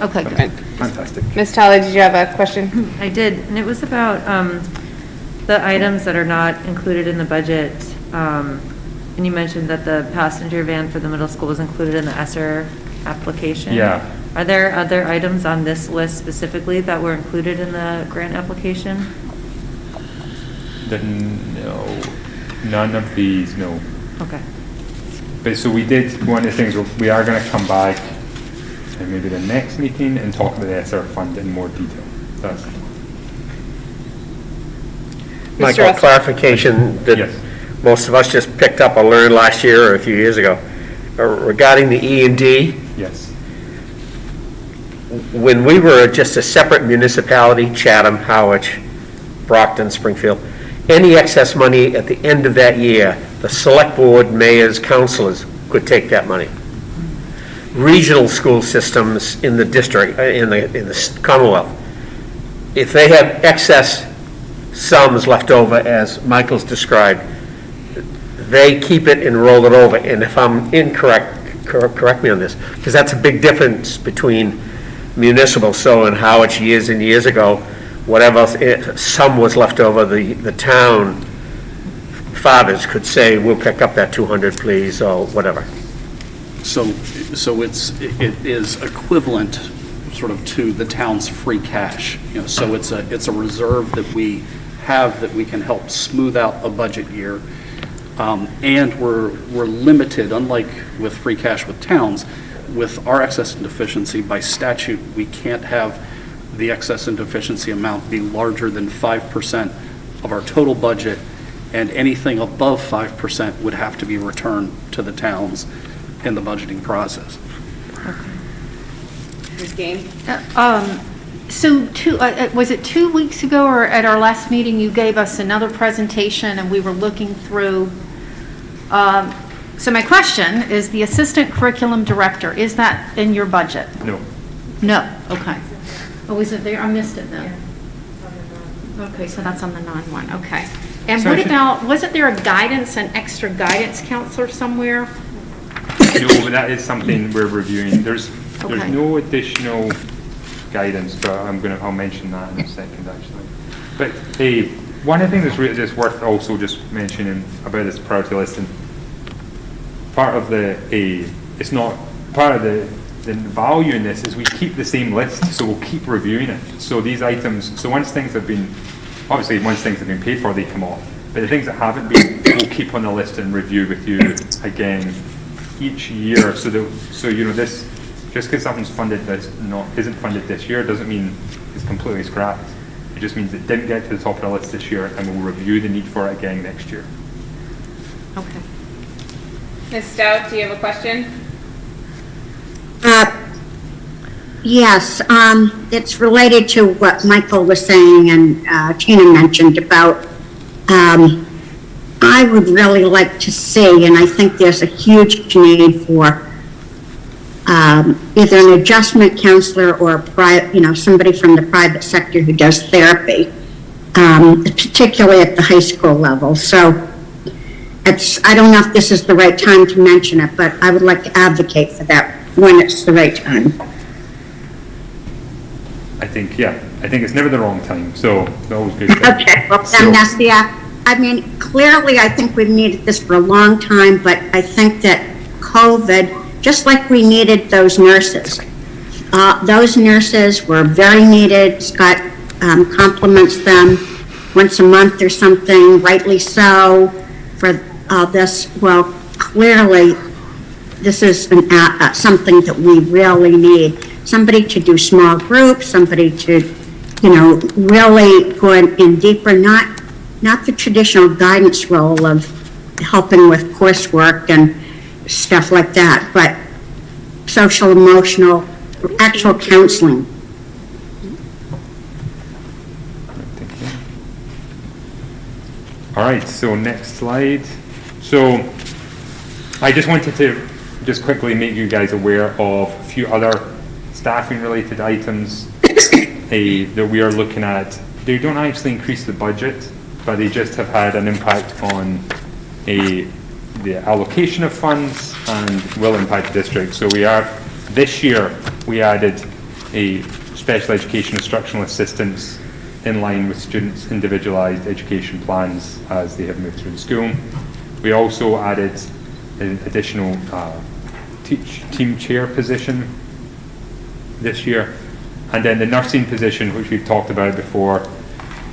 Okay, good. Fantastic. Ms. Talley, did you have a question? I did, and it was about the items that are not included in the budget. And you mentioned that the passenger van for the middle school was included in the ESSER application. Yeah. Are there other items on this list specifically that were included in the grant application? No, none of these, no. Okay. But so we did, one of the things, we are going to come back in maybe the next meeting and talk about the ESSER fund in more detail. Michael, clarification that most of us just picked up or learned last year or a few years ago. Regarding the E&D, yes. When we were just a separate municipality, Chatham, Howard, Brockton, Springfield, any excess money at the end of that year, the select board, mayors, councilors could take that money. Regional school systems in the district, in the Commonwealth, if they have excess sums left over, as Michael's described, they keep it and roll it over. And if I'm incorrect, correct me on this, because that's a big difference between municipal. So in Howard, years and years ago, whatever sum was left over, the town fathers could say, we'll pick up that 200, please, or whatever. So it is equivalent sort of to the town's free cash. So it's a reserve that we have that we can help smooth out a budget year. And we're limited, unlike with free cash with towns, with our excess and deficiency, by statute, we can't have the excess and deficiency amount be larger than 5% of our total budget, and anything above 5% would have to be returned to the towns in the budgeting process. Ms. Game? So was it 2 weeks ago or at our last meeting, you gave us another presentation and we were looking through, so my question is the assistant curriculum director, is that in your budget? No. No, okay. Oh, is it there? I missed it then. Okay, so that's on the non-one, okay. And So what I think- about, wasn't there a guidance, an extra guidance counselor somewhere? No, but that is something we're reviewing. There's Okay. no additional guidance, but I'll mention that in a second, actually. But one of the things that's really just worth also just mentioning about this priority list, and part of the value in this is we keep the same list, so we'll keep reviewing it. So these items, once things have been paid for, they come off. But the things that haven't been, we'll keep on the list and review with you again each year. So this, just because something's isn't funded this year, doesn't mean it's completely scrapped. It just means it didn't get to the top of the list this year, and we'll review the need for it again next year. Okay. Ms. Stout, do you have a question? Yes, it's related to what Michael was saying and Tina mentioned about, I would really like to see, and I think there's a huge need for either an adjustment counselor or somebody from the private sector who does therapy, particularly at the high school level. So I don't know if this is the right time to mention it, but I would like to advocate for that when it's the right time. I think it's never the wrong time, so it's always good. Okay, well, then that's the, I mean, clearly, I think we've needed this for a long time, but I think that COVID, just like we needed those nurses were very needed. Scott compliments them once a month or something, rightly so, for this. Well, clearly, this is something that we really need. Somebody to do small groups, somebody to, really go in deeper, not the traditional guidance role of helping with coursework and stuff like that, but social, emotional, actual counseling. Thank you. All right, so next slide. So I just wanted to just quickly make you guys aware of a few other staffing related items that we are looking at. They don't actually increase the budget, but they just have had an impact on the allocation of funds and will impact the district. So this year we added a special education instructional assistants in line with students' individualized education plans as they have moved through the school. We also added an additional team chair position this year. And then the nursing position, which we've talked about before,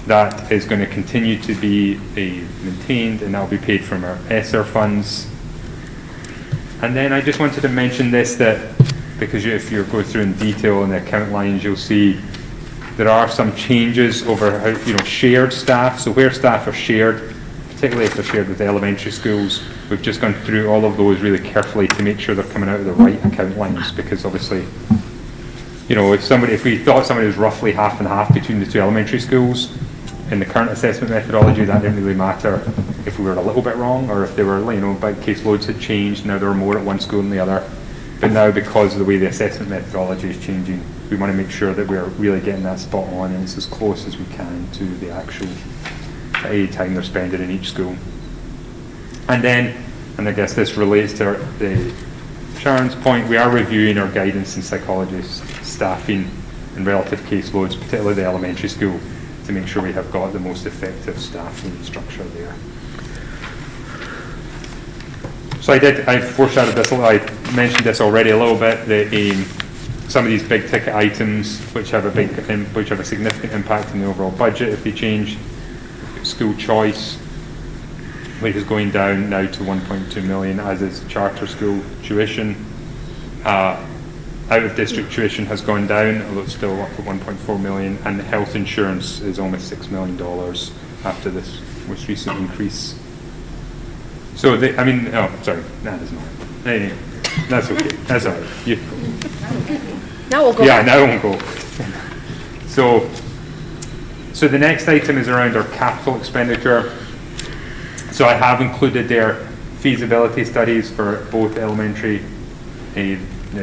that is going to continue to be maintained, and that will be paid from our ESSER funds. And then I just wanted to mention this, that because if you go through in detail in the account lines, you'll see there are some changes over how, shared staff. So where staff are shared, particularly if they're shared with elementary schools, we've just gone through all of those really carefully to make sure they're coming out of the right account lines, because obviously, if we thought somebody was roughly half and half between the two elementary schools, in the current assessment methodology, that didn't really matter if we were a little bit wrong, or if they were, big caseloads had changed, now there were more at one school than the other. But now, because of the way the assessment methodology is changing, we want to make sure that we're really getting that spot on, and it's as close as we can to the actual time they're spending in each school. And I guess this relates to the Sharon's point, we are reviewing our guidance and psychologist staffing and relative caseloads, particularly the elementary school, to make sure we have got the most effective staffing structure there. So I foreshadowed this a little, I mentioned this already a little bit, some of these big ticket items which have a significant impact on the overall budget if they change. School choice, which is going down now to 1.2 million, as is charter school tuition. Out-of-district tuition has gone down, although it's still up at 1.4 million, and health insurance is almost $6 million after this most recent increase. So, sorry, that's not. Anyway, that's okay. That's all right. Now we'll go. Yeah, now we'll go. So the next item is around our capital expenditure. So I have included there feasibility studies for both elementary, the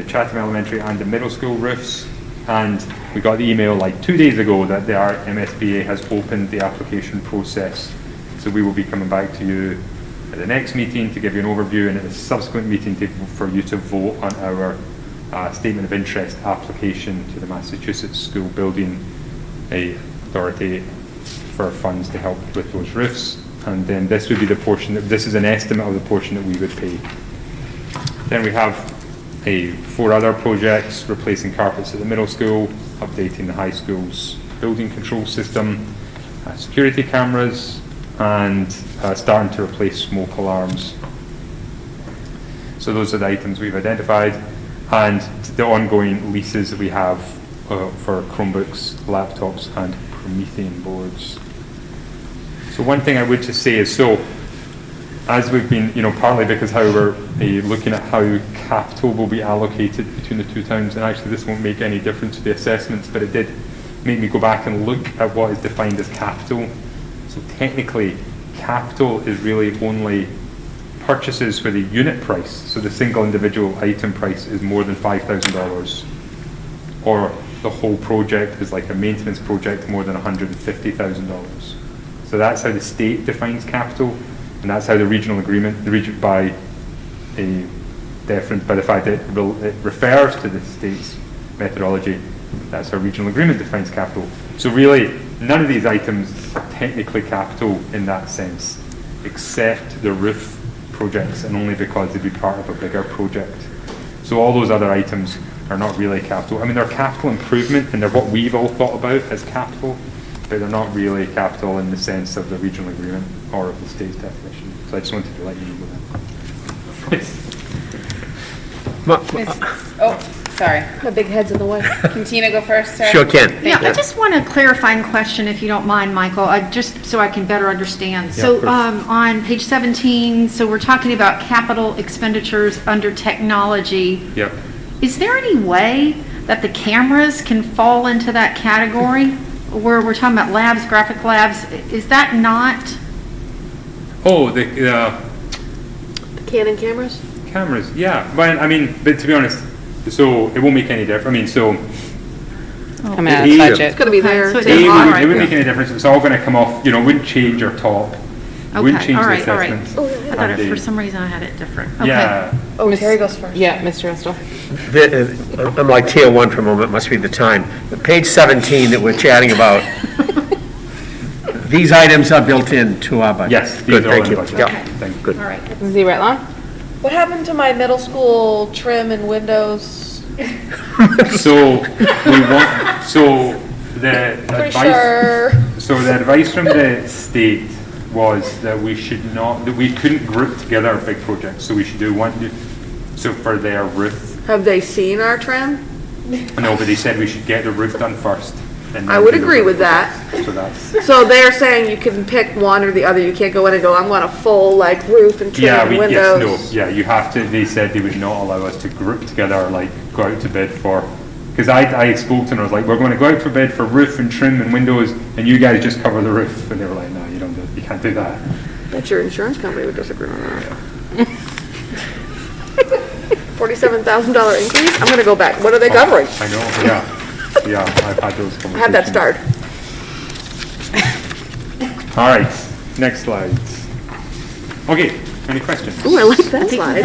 Chatham Elementary and the middle school roofs. And we got the email like 2 days ago that the MSBA has opened the application process. So we will be coming back to you at the next meeting to give you an overview, and at the subsequent meeting for you to vote on our statement of interest application to the Massachusetts School Building Authority for funds to help with those roofs. And then this would be the portion this is an estimate of the portion that we would pay. Then we have 4 other projects: replacing carpets at the middle school, updating the high school's building control system, security cameras, and starting to replace smoke alarms. So those are the items we've identified, and the ongoing leases that we have for Chromebooks, laptops, and Promethean boards. So one thing I would just say is, as we've been, partly because how we're looking at how capital will be allocated between the two towns, and actually this won't make any difference to the assessments, but it did make me go back and look at what is defined as capital. So technically, capital is really only purchases where the unit price, so the single individual item price, is more than $5,000, or the whole project is like a maintenance project more than $150,000. So that's how the state defines capital, and that's how the regional agreement, by the fact that it refers to the state's methodology, that's how regional agreement defines capital. So really, none of these items are technically capital in that sense, except the roof projects, and only because they'd be part of a bigger project. So all those other items are not really capital. I mean, they're capital improvement, and they're what we've all thought about as capital, but they're not really capital in the sense of the regional agreement or of the state's definition. So I just wanted to let you know that. Sorry. The big head's in the way. Can Tina go first, sir? Sure can. Yeah, I just want a clarifying question, if you don't mind, Michael, just so I can better understand. Yeah, So of course. on page 17, so we're talking about capital expenditures under technology. Yep. Is there any way that the cameras can fall into that category? Where we're talking about labs, graphic labs, is that not? Oh, the Canon cameras? cameras, yeah. But to be honest, so it won't make any difference. Coming out of budget. It's gonna be there. So It it's on, wouldn't make any difference. It's all going to come off. It wouldn't change our top. Wouldn't Okay, change all the right, all right. assessments. I thought and for the- some reason I had it different. Okay. Yeah. Oh, Terry goes first. Yeah, Mr. Estel. I'm like tier 1 for a moment, must be the time. Page 17 that we're chatting about, these items are built into our budget. Yes, these Good, are all thank in you. budget. Yeah. Thank you. Good. All right. Z. Retlon? What happened to my middle school trim and windows? So the Pretty advice. sure. So the advice from the state was that we couldn't group together big projects. So we should do one. So for their roof, Have they seen our trim? no, but they said we should get the roof done first. And I then would do the agree roof. with that. So that's. So they're saying you can pick one or the other. You can't go in and go, I want a full like roof and trim Yeah, and windows. you have to, they said they would not allow us to group together, like go out to bid for, because I spoke to them, I was like, we're going to go out for bid for roof and trim and windows, and you guys just cover the roof, and they were like, no, you can't do that. Bet your insurance company would disagree on that. $47,000 increase? I'm gonna go back. What are they covering? I know, yeah, I've had those conversations. I have that starred. All right, next slides. Okay, any questions? Ooh, I like that slide.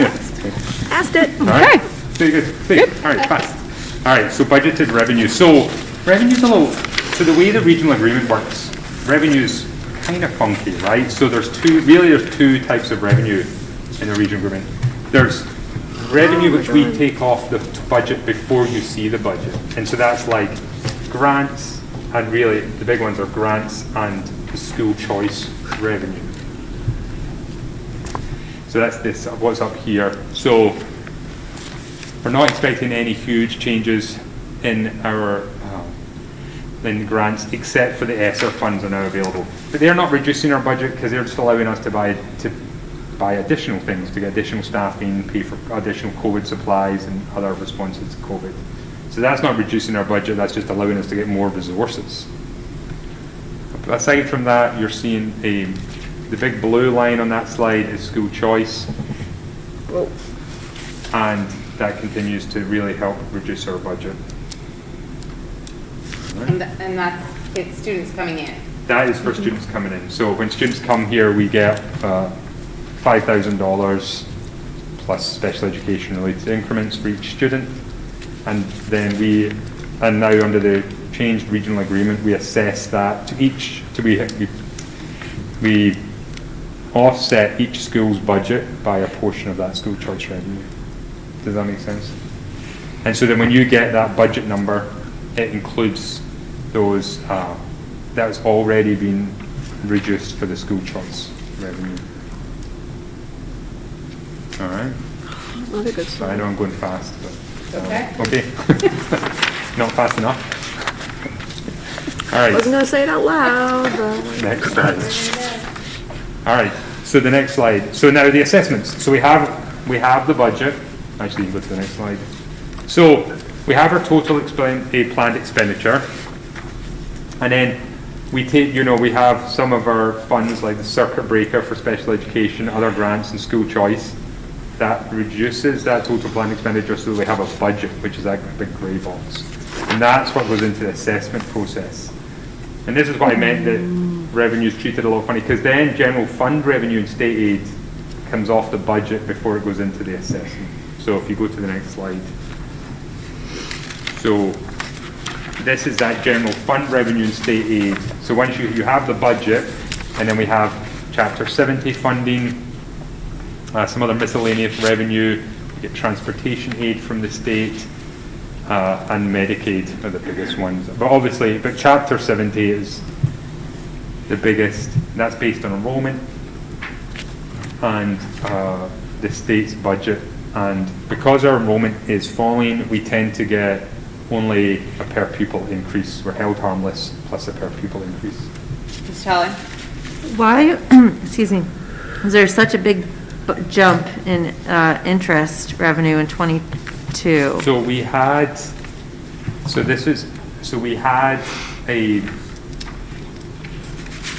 Asked it. All right. Very good. All right, fast. All right, so budgeted revenue. So revenue's so the way the regional agreement works, revenue's kind of funky, right? So there's two types of revenue in the regional agreement. There's revenue which we take off the budget before you see the budget. And so that's like grants, and really the big ones are grants and the school choice revenue. So that's this, what's up here. So we're not expecting any huge changes in our in grants, except for the ESSER funds are now available. But they're not reducing our budget because they're just allowing us to buy additional things, to get additional staffing, pay for additional COVID supplies and other responses to COVID. So that's not reducing our budget, that's just allowing us to get more resources. But aside from that, you're seeing the big blue line on that slide is school choice. Whoa. And that continues to really help reduce our budget. Right. And that's, it's students coming in. That is for students coming in. So when students come here, we get $5,000 plus special education related increments for each student. And then now under the changed regional agreement, we assess that to each, we offset each school's budget by a portion of that school choice revenue. Does that make sense? And so then when you get that budget number, it includes those, that's already been reduced for the school choice revenue. All right. Not a good So I know I'm going fast, but Okay. okay. Not fast enough. All right. Wasn't gonna say it out loud, but. Next slide. All right. So the next slide. So now the assessments. So we have the budget. Actually, you can go to the next slide. So we have our total planned expenditure, and then we take, we have some of our funds like the circuit breaker for special education, other grants, and school choice. That reduces that total planned expenditure so that we have a budget, which is that big grey box. And that's what goes into the assessment process. And this is what I meant that revenue is treated a little funny, because then general fund revenue and state aid comes off the budget before it goes into the assessment. So if you go to the next slide. So this is that general fund revenue and state aid. So once you have the budget, and then we have Chapter 70 funding, some other miscellaneous revenue, we get transportation aid from the state, and Medicaid are the biggest ones. But Chapter 70 is the biggest. That's based on enrollment and the state's budget. And because our enrollment is falling, we tend to get only a per pupil increase. We're held harmless plus a per pupil increase. Ms. Talley? Why, excuse me, is there such a big jump in interest revenue in 22? So we had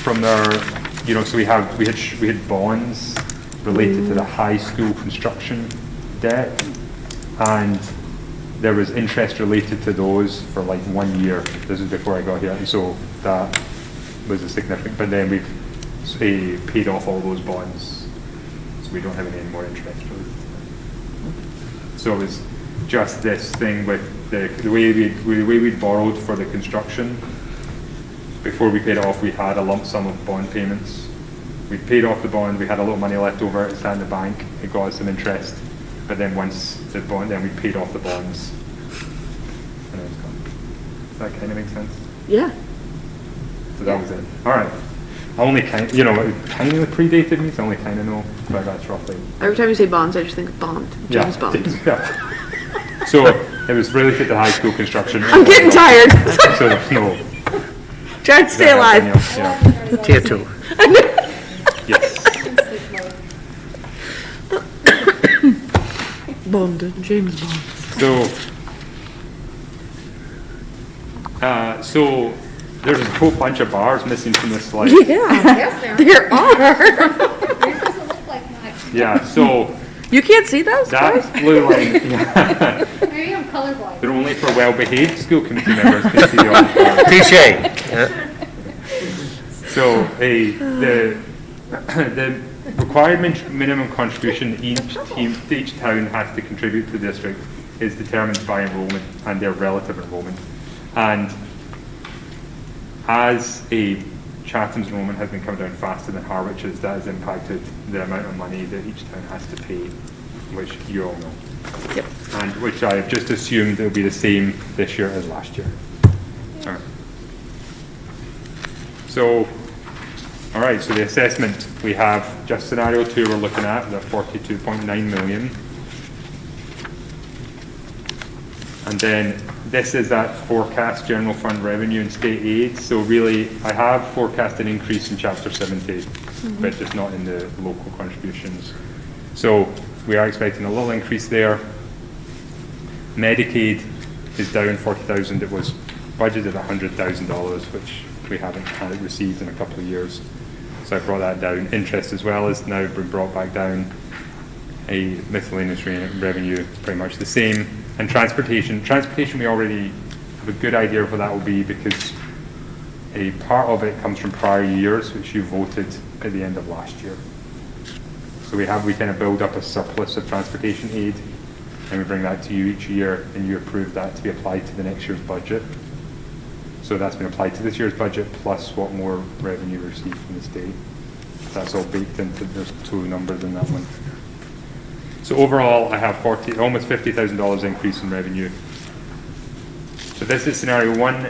from our, so we had bonds related to the high school construction debt, and there was interest related to those for like 1 year. This is before I got here, and so that was a significant, but then we've paid off all those bonds, so we don't have any more interest related to that. So it was just this thing with the way we borrowed for the construction. Before we paid it off, we had a lump sum of bond payments. We paid off the bond, we had a little money left over, it sat in the bank, it got us some interest. But then once the bond, then we paid off the bonds. And it was gone. Does that kind of make sense? Yeah. So that was it. All right. I only it kind of predated me, so I only kind of know, but that's roughly. Every time you say bonds, I just think of Bond. James Bond. Yeah. So it was related to high school construction. I'm getting tired. So no. Try to stay alive. Yeah. Tier 2. Yes. Bond, James Bond. So there's a whole bunch of bars missing from this slide. Yeah, yes, there are. Yeah, so you can't see those? that blue line. Yeah. Maybe I'm colorblind. They're only for well-behaved school committee members to see all the bars. Touché. So the required minimum contribution each town has to contribute to the district is determined by enrollment and their relative enrollment. And as Chatham's enrollment has been coming down faster than Harwich's, that has impacted the amount of money that each town has to pay, which you all know. Yep. And which I have just assumed it will be the same this year as last year. All right. So All right, so the assessment, we have just scenario 2 we're looking at, the 42.9 million. And then this is that forecast general fund revenue and state aid. So really, I have forecast an increase in Chapter 70, but just not in the local contributions. So we are expecting a little increase there. Medicaid is down 40,000. It was budgeted $100,000, which we haven't had received in a couple of years. So I brought that down. Interest as well has now been brought back down. A miscellaneous revenue, pretty much the same. And transportation we already have a good idea of what that will be, because a part of it comes from prior years, which you voted at the end of last year. So we kind of build up a surplus of transportation aid, and we bring that to you each year, and you approve that to be applied to the next year's budget. So that's been applied to this year's budget, plus what more revenue we receive from the state. That's all baked into, there's 2 numbers in that one. So overall, I have almost $50,000 increase in revenue. So this is scenario 1,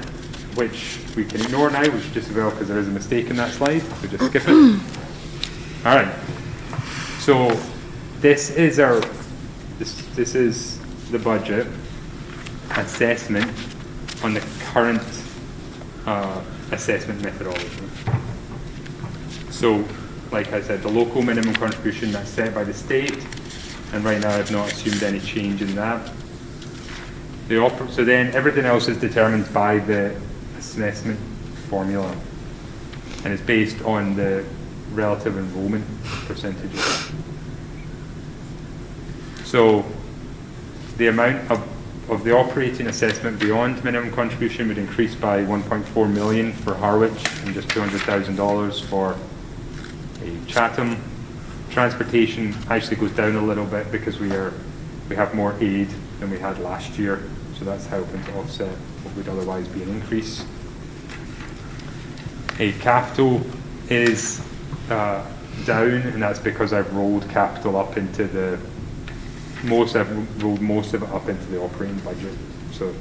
which we can ignore now, which is just as well because there is a mistake in that slide, so just skip it. All right. So this is this is the budget assessment on the current assessment methodology. So, like I said, the local minimum contribution that's set by the state. And right now I've not assumed any change in that. So then everything else is determined by the assessment formula, and it's based on the relative enrollment percentages. So the amount of the operating assessment beyond minimum contribution would increase by 1.4 million for Harwich and just $200,000 for Chatham. Transportation actually goes down a little bit because we have more aid than we had last year, so that's helping to offset what would otherwise be an increase. Capital is down, and that's because I've rolled capital up into I've rolled most of it up into the operating budget. So,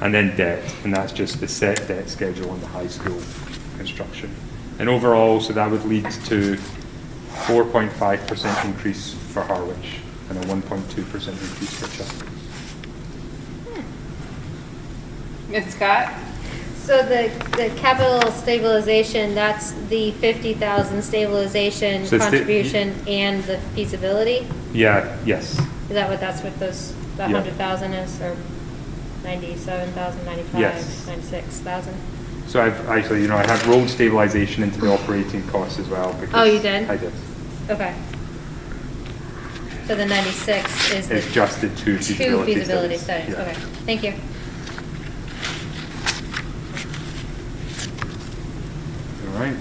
and then debt, and that's just the set debt schedule on the high school construction. And overall, so that would lead to 4.5% increase for Harwich and a 1.2% increase for Chatham. Ms. Scott? So the capital stabilization, that's the 50,000 stabilization So contribution and the feasibility? Yeah, yes. Is that what that 100,000 is, or 97,000, 95, Yes. 96,000? So I've actually, I have rolled stabilization into the operating costs as well. Because Oh, you did? I did. Okay. So the 96 is It's just the 2 feasibility studies. Yeah. Okay, thank you. All right.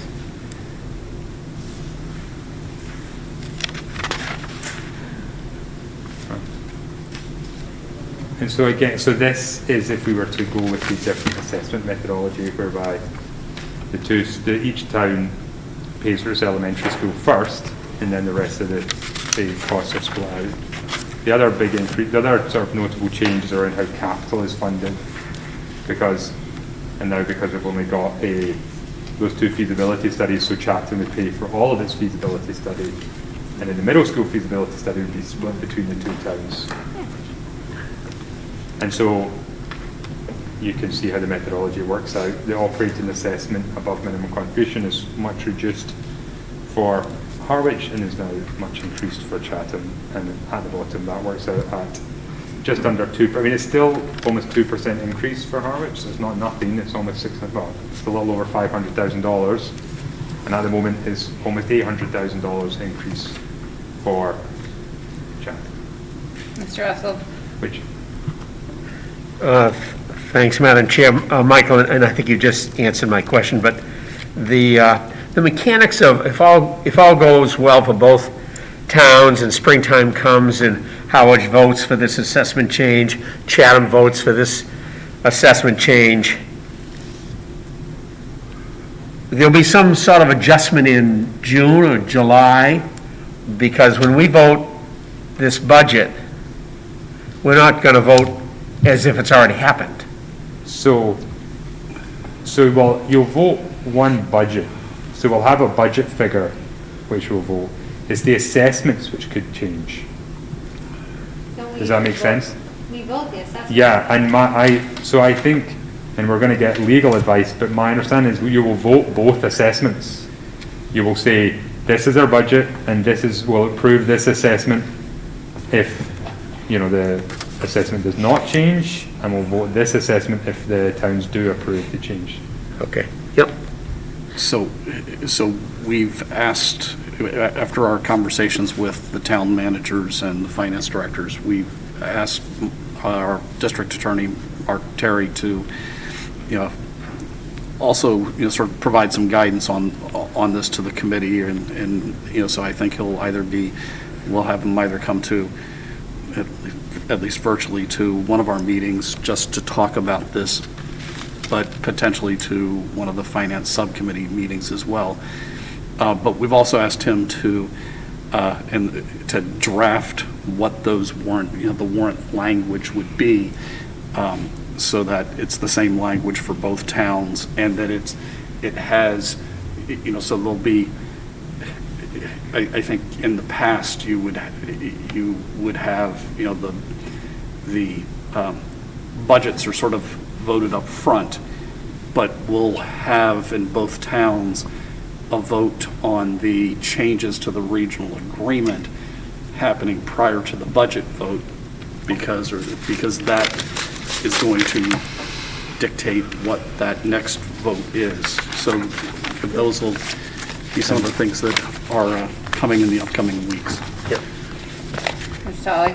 And so again, so this is if we were to go with the different assessment methodology, whereby each town pays for its elementary school first, and then the rest of the costs are split out. The other big increase, the other sort of notable changes are in how capital is funded, because we've only got those 2 feasibility studies, so Chatham would pay for all of its feasibility study, and then the middle school feasibility study would be split between the 2 towns. And so you can see how the methodology works out. The operating assessment above minimum contribution is much reduced for Harwich and is now much increased for Chatham. And at the bottom, that works out at just under 2%. I mean, it's still almost 2% increase for Harwich, so it's not nothing. It's almost it's a little over $500,000. And at the moment, is almost $800,000 increase for Chatham. Mr. Russell? Which Thanks, Madam Chair. Michael, and I think you just answered my question, but the mechanics of, if all goes well for both towns and springtime comes and Howard votes for this assessment change, Chatham votes for this assessment change, there'll be some sort of adjustment in June or July, because when we vote this budget, we're not going to vote as if it's already happened. So well, you'll vote one budget. So we'll have a budget figure which we'll vote. It's the assessments which could change. Does that make sense? We vote the assessment. Yeah, and so I think, and we're going to get legal advice, but my understanding is you will vote both assessments. You will say, this is our budget, and we'll approve this assessment if, the assessment does not change, and we'll vote this assessment if the towns do approve the change. Okay, yep. So we've asked, after our conversations with the town managers and the finance directors, we've asked our district attorney, Mark Terry, to, also, sort of provide some guidance on this to the committee, and so I think we'll have him either come to, at least virtually, to one of our meetings just to talk about this, but potentially to one of the finance subcommittee meetings as well. But we've also asked him to draft what those warrant, the warrant language would be, so that it's the same language for both towns, and that it has, so there'll be, I think in the past you would have, the budgets are sort of voted up front, but we'll have in both towns a vote on the changes to the regional agreement happening prior to the budget vote, because that is going to dictate what that next vote is. So those will be some of the things that are coming in the upcoming weeks. Yep. Ms. Tully?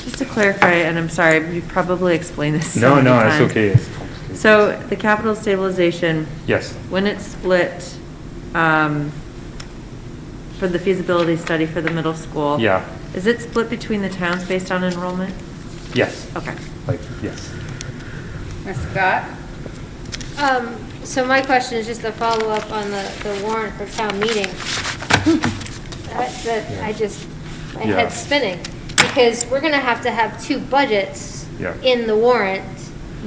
Just to clarify, and I'm sorry, you probably explained this. No, so many it's times. okay. So the capital stabilization. Yes. When it's split, for the feasibility study for the middle school. Yeah. Is it split between the towns based on enrollment? Yes. Okay. Yes. Ms. Scott? So my question is just a follow-up on the warrant for town meeting. My head's spinning, because we're gonna have to have two budgets in the warrant,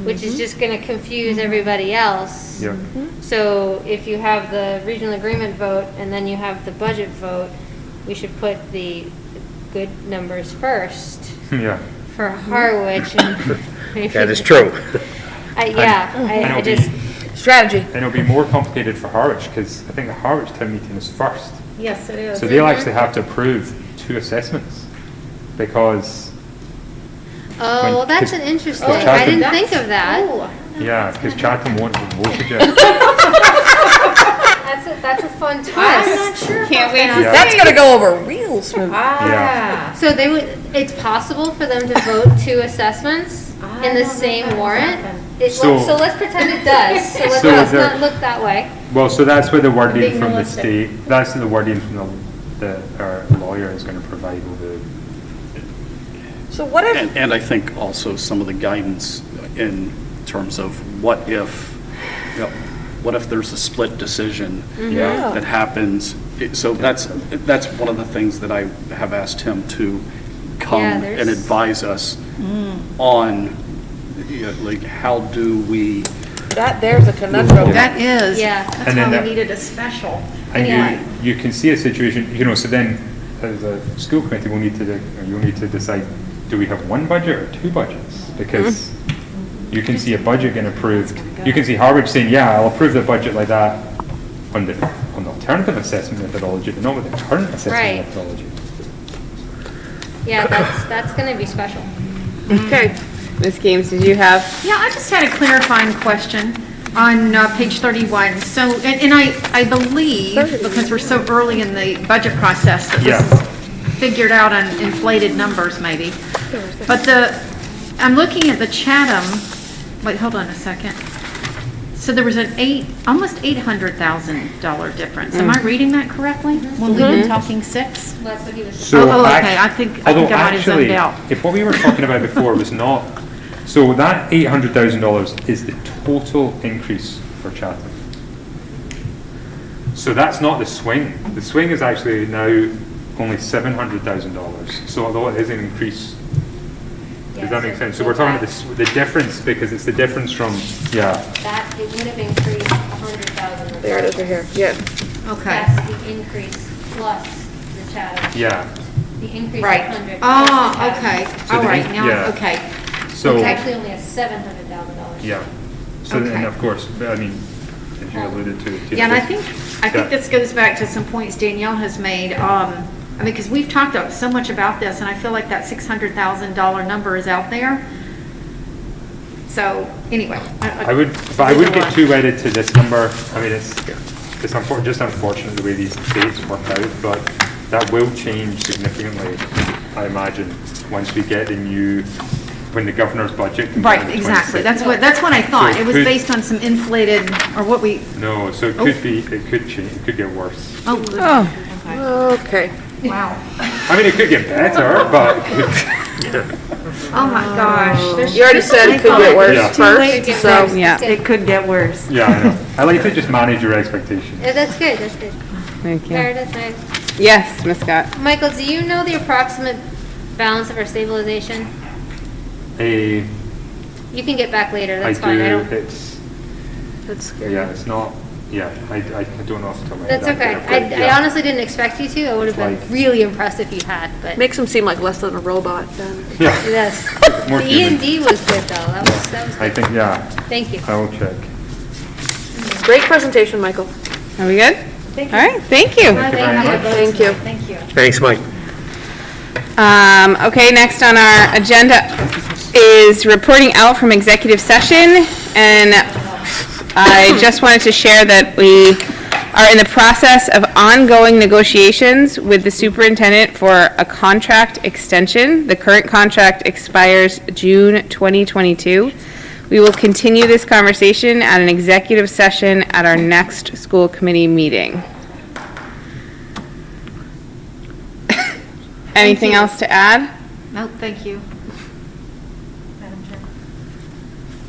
which is just gonna confuse everybody else. Yeah. So if you have the regional agreement vote and then you have the budget vote, we should put the good numbers first Yeah. for Harwich and maybe. That is true. I just. Strategy. And it'll be more complicated for Harwich, because I think the Harwich town meeting is first. Yes, it is. So they'll actually have to approve two assessments, because. Oh, well, that's an interesting, Chatham- I didn't think of that. Yeah, because Chatham won't have voted yet. That's a fun twist. I'm not sure. Can't wait to Yeah. That's gonna go over real smooth. Yeah. So it's possible for them to vote two assessments in the same warrant? So let's pretend it does. So let's not look that way. Well, so that's where the wording Being from the realistic. state, that's the wording from our lawyer is going to provide with the. So what if, And I think also some of the guidance in terms of what if there's a split decision Yeah. that happens. So that's one of the things that I have asked him to come and advise us on, like, how do we. there's a conundrum. That is. Yeah. That's And why then we that- needed a special. And you can see a situation, so then as a school committee, you'll need to decide, do we have one budget or two budgets? Because you can see a budget getting approved. You can see Harvard saying, yeah, I'll approve the budget like that on the alternative assessment methodology, but not with the current assessment methodology. Yeah, that's gonna be special. Okay. Ms. Games, did you have? Yeah, I just had a clarifying question on page 31. So, and I believe, because we're so early in the budget process, that this is figured out on inflated numbers maybe. But I'm looking at the Chatham, wait, hold on a second. So there was almost $800,000 difference. Am I reading that correctly? When we've been talking six? That's what he was. So okay, I think I might have zoned out. If what we were talking about before was not, so that $800,000 is the total increase for Chatham. So that's not the swing. The swing is actually now only $700,000. So although it is an increase Does that make sense? So we're talking about the difference, because it's the difference from, That, it would have increased 100,000. There it is right here, yeah. Okay. That's the increase plus the Chatham. yeah. The increase of Right. 100. Oh, plus the okay. Chatham. So All the right, in- now, yeah. okay. So, It's actually only a $700,000. yeah. So, Okay. and of course, I mean, as you alluded to. Yeah, and I think this goes back to some points Danielle has made. I mean, because we've talked so much about this, and I feel like that $600,000 number is out there. So, anyway. I wouldn't get too wedded to this number. I mean, it's just unfortunate the way these dates work out, but that will change significantly, I imagine, once we get when the governor's budget comes Right, out on the exactly. 26th. That's what I thought. So It was could- based on some inflated, or what we, No, so it could change, it could get worse. oh, Okay. wow. I mean, it could get better, but Oh, my gosh. You already said it could get worse Yeah. first, so. Yeah. It could get worse. yeah, I know. I like to just manage your expectations. Yeah, that's good, that's good. Thank you. Meredith, nice. Yes, Ms. Scott. Michael, do you know the approximate balance of our stabilization? You You can get back later, I that's fine. I do, don't, it's, That's scary. yeah, it's not, yeah, I don't know off the top of my head. that's okay. I honestly didn't expect you to. I would have been Like- really impressed if you had, but Makes him seem like less than a robot then. Yeah, yes. more The human. E&D was good though. That was I good. think, yeah, Thank you. I will check. Great presentation, Michael. Are we good? All right, thank you. Thank you very much. Thank you. Thank you. Thanks, Mike. Okay, next on our agenda is reporting out from executive session. And I just wanted to share that we are in the process of ongoing negotiations with the superintendent for a contract extension. The current contract expires June 2022. We will continue this conversation at an executive session at our next school committee meeting. Anything else to add? No, thank you. Madam Chair,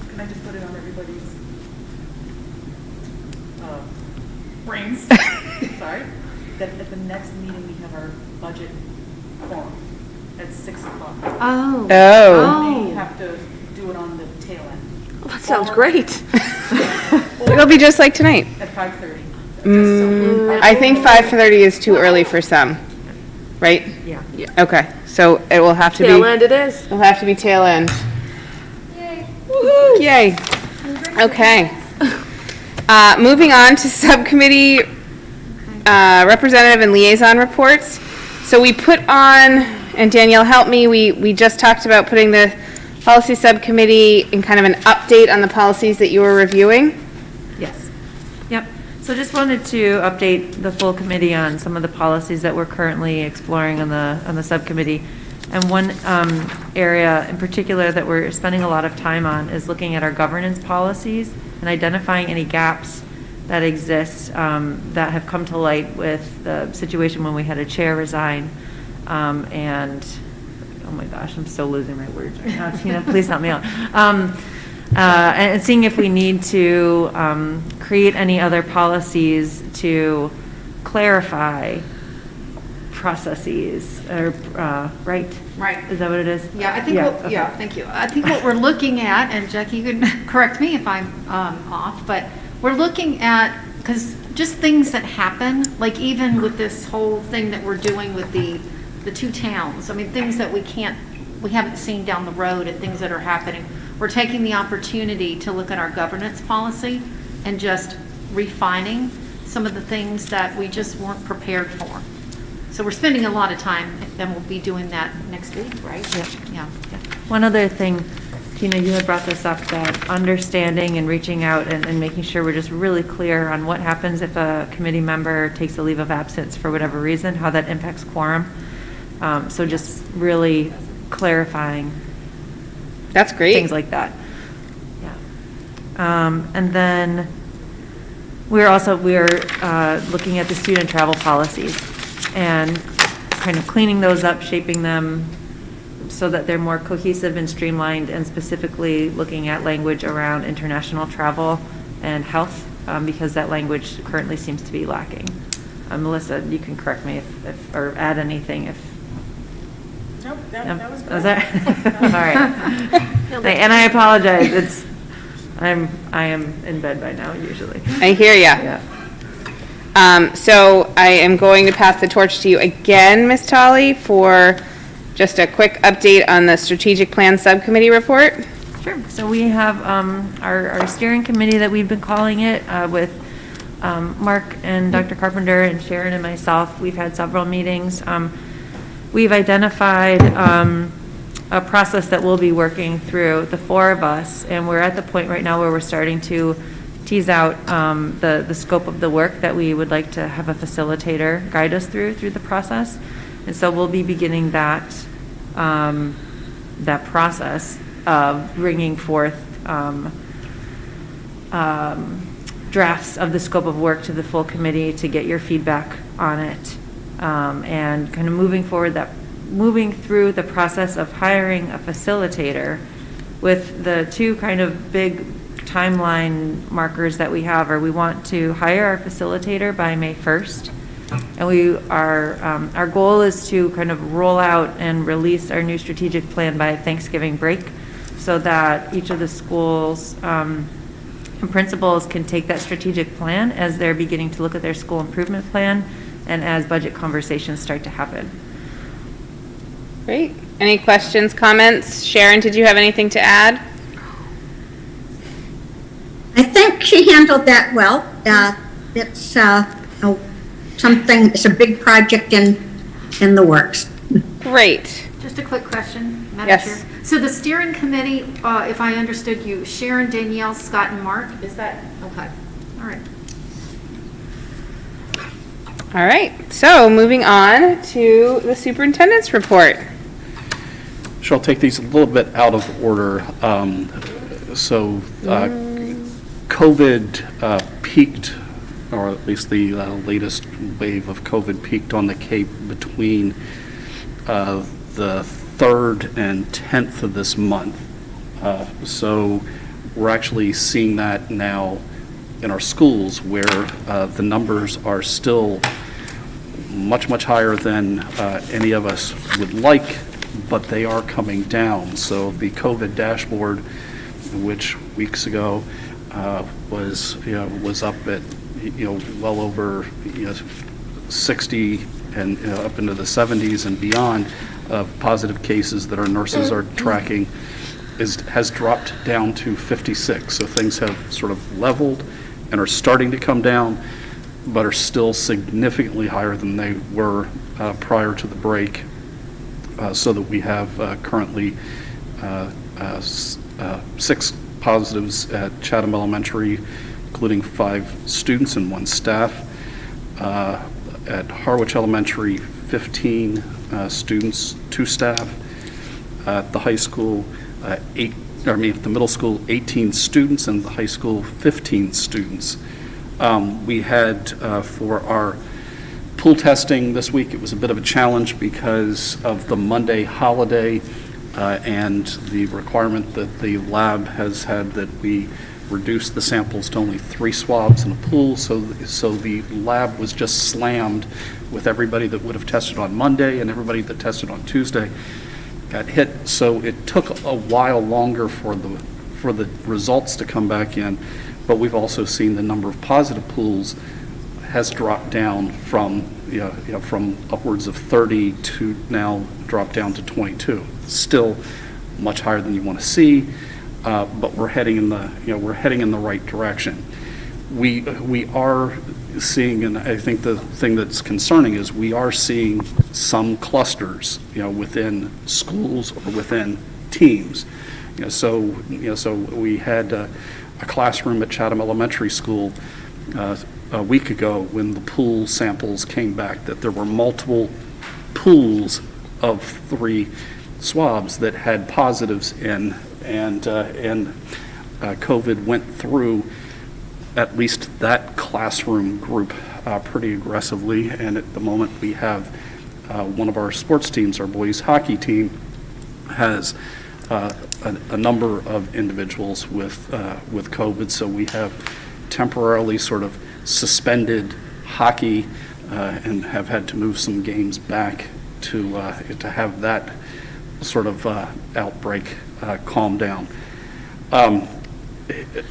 can I just put it on everybody's brains? Sorry. That at the next meeting, we have our budget forum at 6 o'clock. Oh. Oh. We have to do it on the tail end Oh, that sounds great. It'll be just like tonight. at 5:30. I think 5:30 is too early for some, right? Yeah. Okay, so it will have to be. Tail end it is. It'll have to be tail end. Yay. Okay. Moving on to subcommittee representative and liaison reports. So we put on, and Danielle helped me, we just talked about putting the policy subcommittee in kind of an update on the policies that you were reviewing. Yes. Yep. So just wanted to update the full committee on some of the policies that we're currently exploring on the subcommittee. And one area in particular that we're spending a lot of time on is looking at our governance policies and identifying any gaps that exist that have come to light with the situation when we had a chair resign. And, oh my gosh, I'm so losing my words right now. Tina, please help me out. And seeing if we need to create any other policies to clarify processes, or, right? Right. Is that what it is? Yeah, I think, okay. thank you. I think what we're looking at, and Jackie, you can correct me if I'm off, but we're looking at, because just things that happen, like even with this whole thing that we're doing with the two towns, I mean, things that we haven't seen down the road and things that are happening. We're taking the opportunity to look at our governance policy and just refining some of the things that we just weren't prepared for. So we're spending a lot of time, and we'll be doing that next week, right? Yeah. One other thing, Tina, you had brought this up, that understanding and reaching out and making sure we're just really clear on what happens if a committee member takes a leave of absence for whatever reason, how that impacts quorum. So just really clarifying. That's great. Things like that. Yeah. And then we're looking at the student travel policies and kind of cleaning those up, shaping them so that they're more cohesive and streamlined, and specifically looking at language around international travel and health, because that language currently seems to be lacking. Melissa, you can correct me if or add anything if. Nope, That was good. All right. And I apologize, I am in bed by now, usually. I hear ya. Yeah. So I am going to pass the torch to you again, Ms. Tolley, for just a quick update on the strategic plan subcommittee report. Sure. So we have our steering committee that we've been calling it with Mark and Dr. Carpenter and Sharon and myself. We've had several meetings. We've identified a process that we'll be working through, the four of us, and we're at the point right now where we're starting to tease out the scope of the work that we would like to have a facilitator guide us through the process. And so we'll be beginning that process of bringing forth drafts of the scope of work to the full committee to get your feedback on it, and kind of moving through the process of hiring a facilitator with the two kind of big timeline markers that we have are we want to hire our facilitator by May 1st. And our goal is to kind of roll out and release our new strategic plan by Thanksgiving break so that each of the schools and principals can take that strategic plan as they're beginning to look at their school improvement plan and as budget conversations start to happen. Great. Any questions, comments? Sharon, did you have anything to add? I think she handled that well. It's it's a big project in the works. Great. Just a quick question, Madam Yes. Chair. So the steering committee, if I understood you, Sharon, Danielle, Scott, and Mark, is that, okay, all right. All right. So moving on to the superintendent's report. Sure, I'll take these a little bit out of order. COVID peaked, or at least the latest wave of COVID peaked on the Cape between the 3rd and 10th of this month. So we're actually seeing that now in our schools where the numbers are still much, much higher than any of us would like, but they are coming down. So the COVID dashboard, which weeks ago was up at well over 60 and up into the 70s and beyond of positive cases that our nurses are tracking has dropped down to 56. So things have sort of leveled and are starting to come down, but are still significantly higher than they were prior to the break. So that we have currently 6 positives at Chatham Elementary, including 5 students and 1 staff. At Harwich Elementary, 15 students, 2 staff. At the high school, at the middle school, 18 students, and the high school, 15 students. We had for our pool testing this week, it was a bit of a challenge because of the Monday holiday and the requirement that the lab has had that we reduce the samples to only 3 swabs in a pool. So the lab was just slammed with everybody that would have tested on Monday and everybody that tested on Tuesday got hit. So it took a while longer for the results to come back in, but we've also seen the number of positive pools has dropped down from from upwards of 30 to now dropped down to 22. Still much higher than you want to see, but we're heading in the right direction. We are seeing, and I think the thing that's concerning is we are seeing some clusters, within schools or within teams. So we had a classroom at Chatham Elementary School a week ago when the pool samples came back that there were multiple pools of 3 swabs that had positives in, and COVID went through at least that classroom group pretty aggressively. And at the moment we have one of our sports teams, our boys hockey team, has a number of individuals with COVID. So we have temporarily sort of suspended hockey and have had to move some games back to have that sort of outbreak calmed down.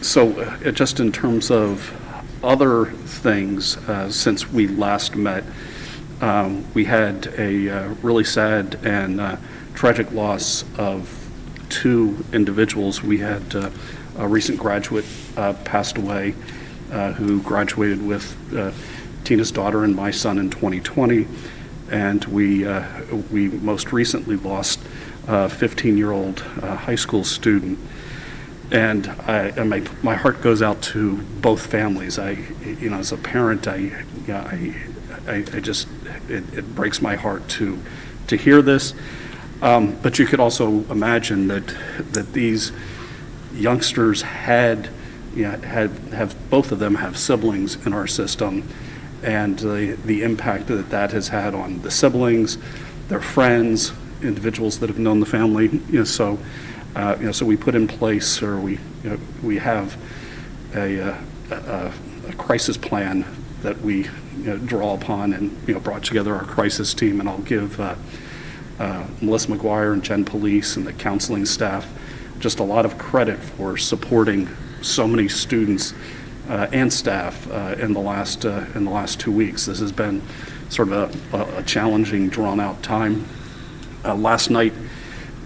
Just in terms of other things, since we last met, we had a really sad and tragic loss of 2 individuals. We had a recent graduate passed away who graduated with Tina's daughter and my son in 2020, and we most recently lost a 15-year-old high school student. And my heart goes out to both families. As a parent, it breaks my heart to hear this. But you could also imagine that these youngsters have both of them have siblings in our system, and the impact that has had on the siblings, their friends, individuals that have known the family. So we put in place, or we have a crisis plan that we draw upon, and brought together our crisis team. And I'll give Melissa McGuire and Jen Police and the counseling staff just a lot of credit for supporting so many students and staff in the last 2 weeks. This has been sort of a challenging, drawn-out time. Last night,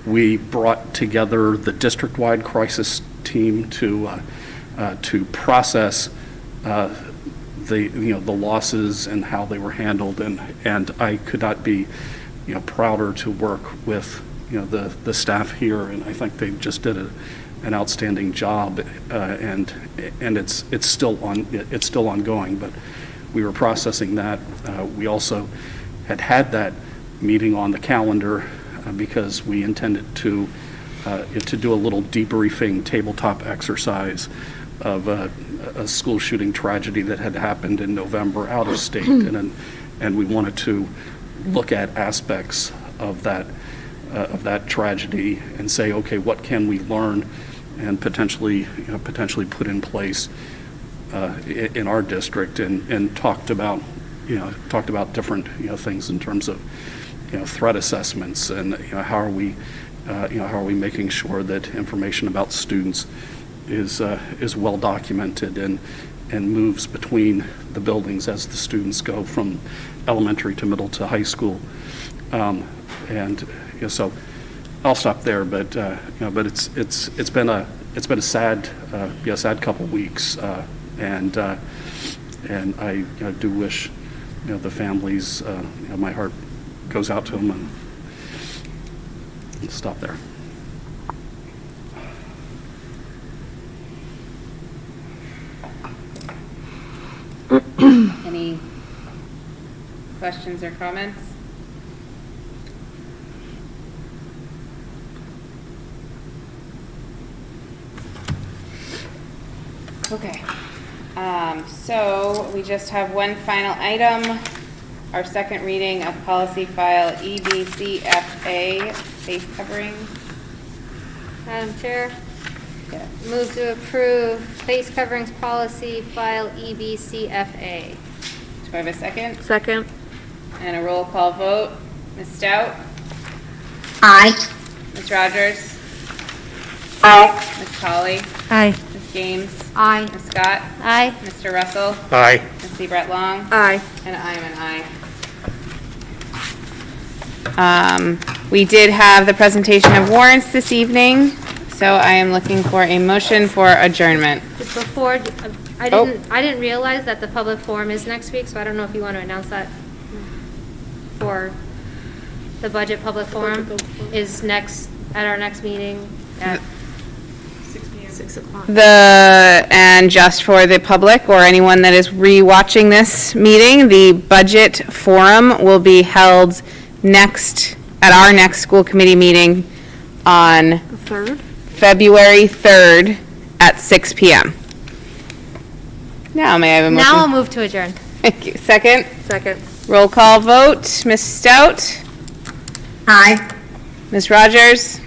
we brought together the district-wide crisis team to process the losses and how they were handled, and I could not be prouder to work with the staff here, and I think they just did an outstanding job, and it's still ongoing. But we were processing that. We also had that meeting on the calendar because we intended to do a little debriefing tabletop exercise of a school shooting tragedy that had happened in November out of state, and we wanted to look at aspects of that tragedy and say, okay, what can we learn and potentially put in place in our district, and talked about different things in terms of threat assessments, and how are we making sure that information about students is well documented and moves between the buildings as the students go from elementary to middle to high school. So I'll stop there, but it's been a sad couple weeks, and I do wish the families, my heart goes out to them, and I'll stop there. Any questions or comments? Okay, so we just have one final item, our second reading of policy file EBCFA, face covering. Madam Chair, Yeah. move to approve face coverings policy file EBCFA. Do I have a second? Second. And a roll call vote. Ms. Stout? Aye. Ms. Rogers? Aye. Ms. Colley? Aye. Ms. Gaines? Aye. Ms. Scott? Aye. Mr. Russell? Aye. Ms. Seabrett Long? Aye. And I am an aye. We did have the presentation of warrants this evening, so I am looking for a motion for adjournment. Just before, I didn't realize that the public forum is next week, so I don't know if you want to announce that for the budget public forum is at our next meeting at 6 o'clock. And just for the public or anyone that is re-watching this meeting, the budget forum will be held at our next school committee meeting on February 3rd at 6 p.m. Now may I have a motion? Now I'll move to adjourn. Thank you. Second? Second. Roll call vote. Ms. Stout? Aye. Ms. Rogers?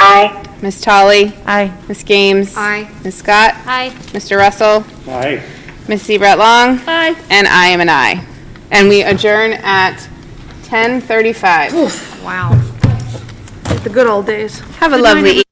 Aye. Ms. Tolley? Aye. Ms. Gaines? Aye. Ms. Scott? Aye. Mr. Russell? Aye. Ms. Seabrett Long? Aye. And I am an aye. And we adjourn at 10:35. Wow. The good old days. Have a lovely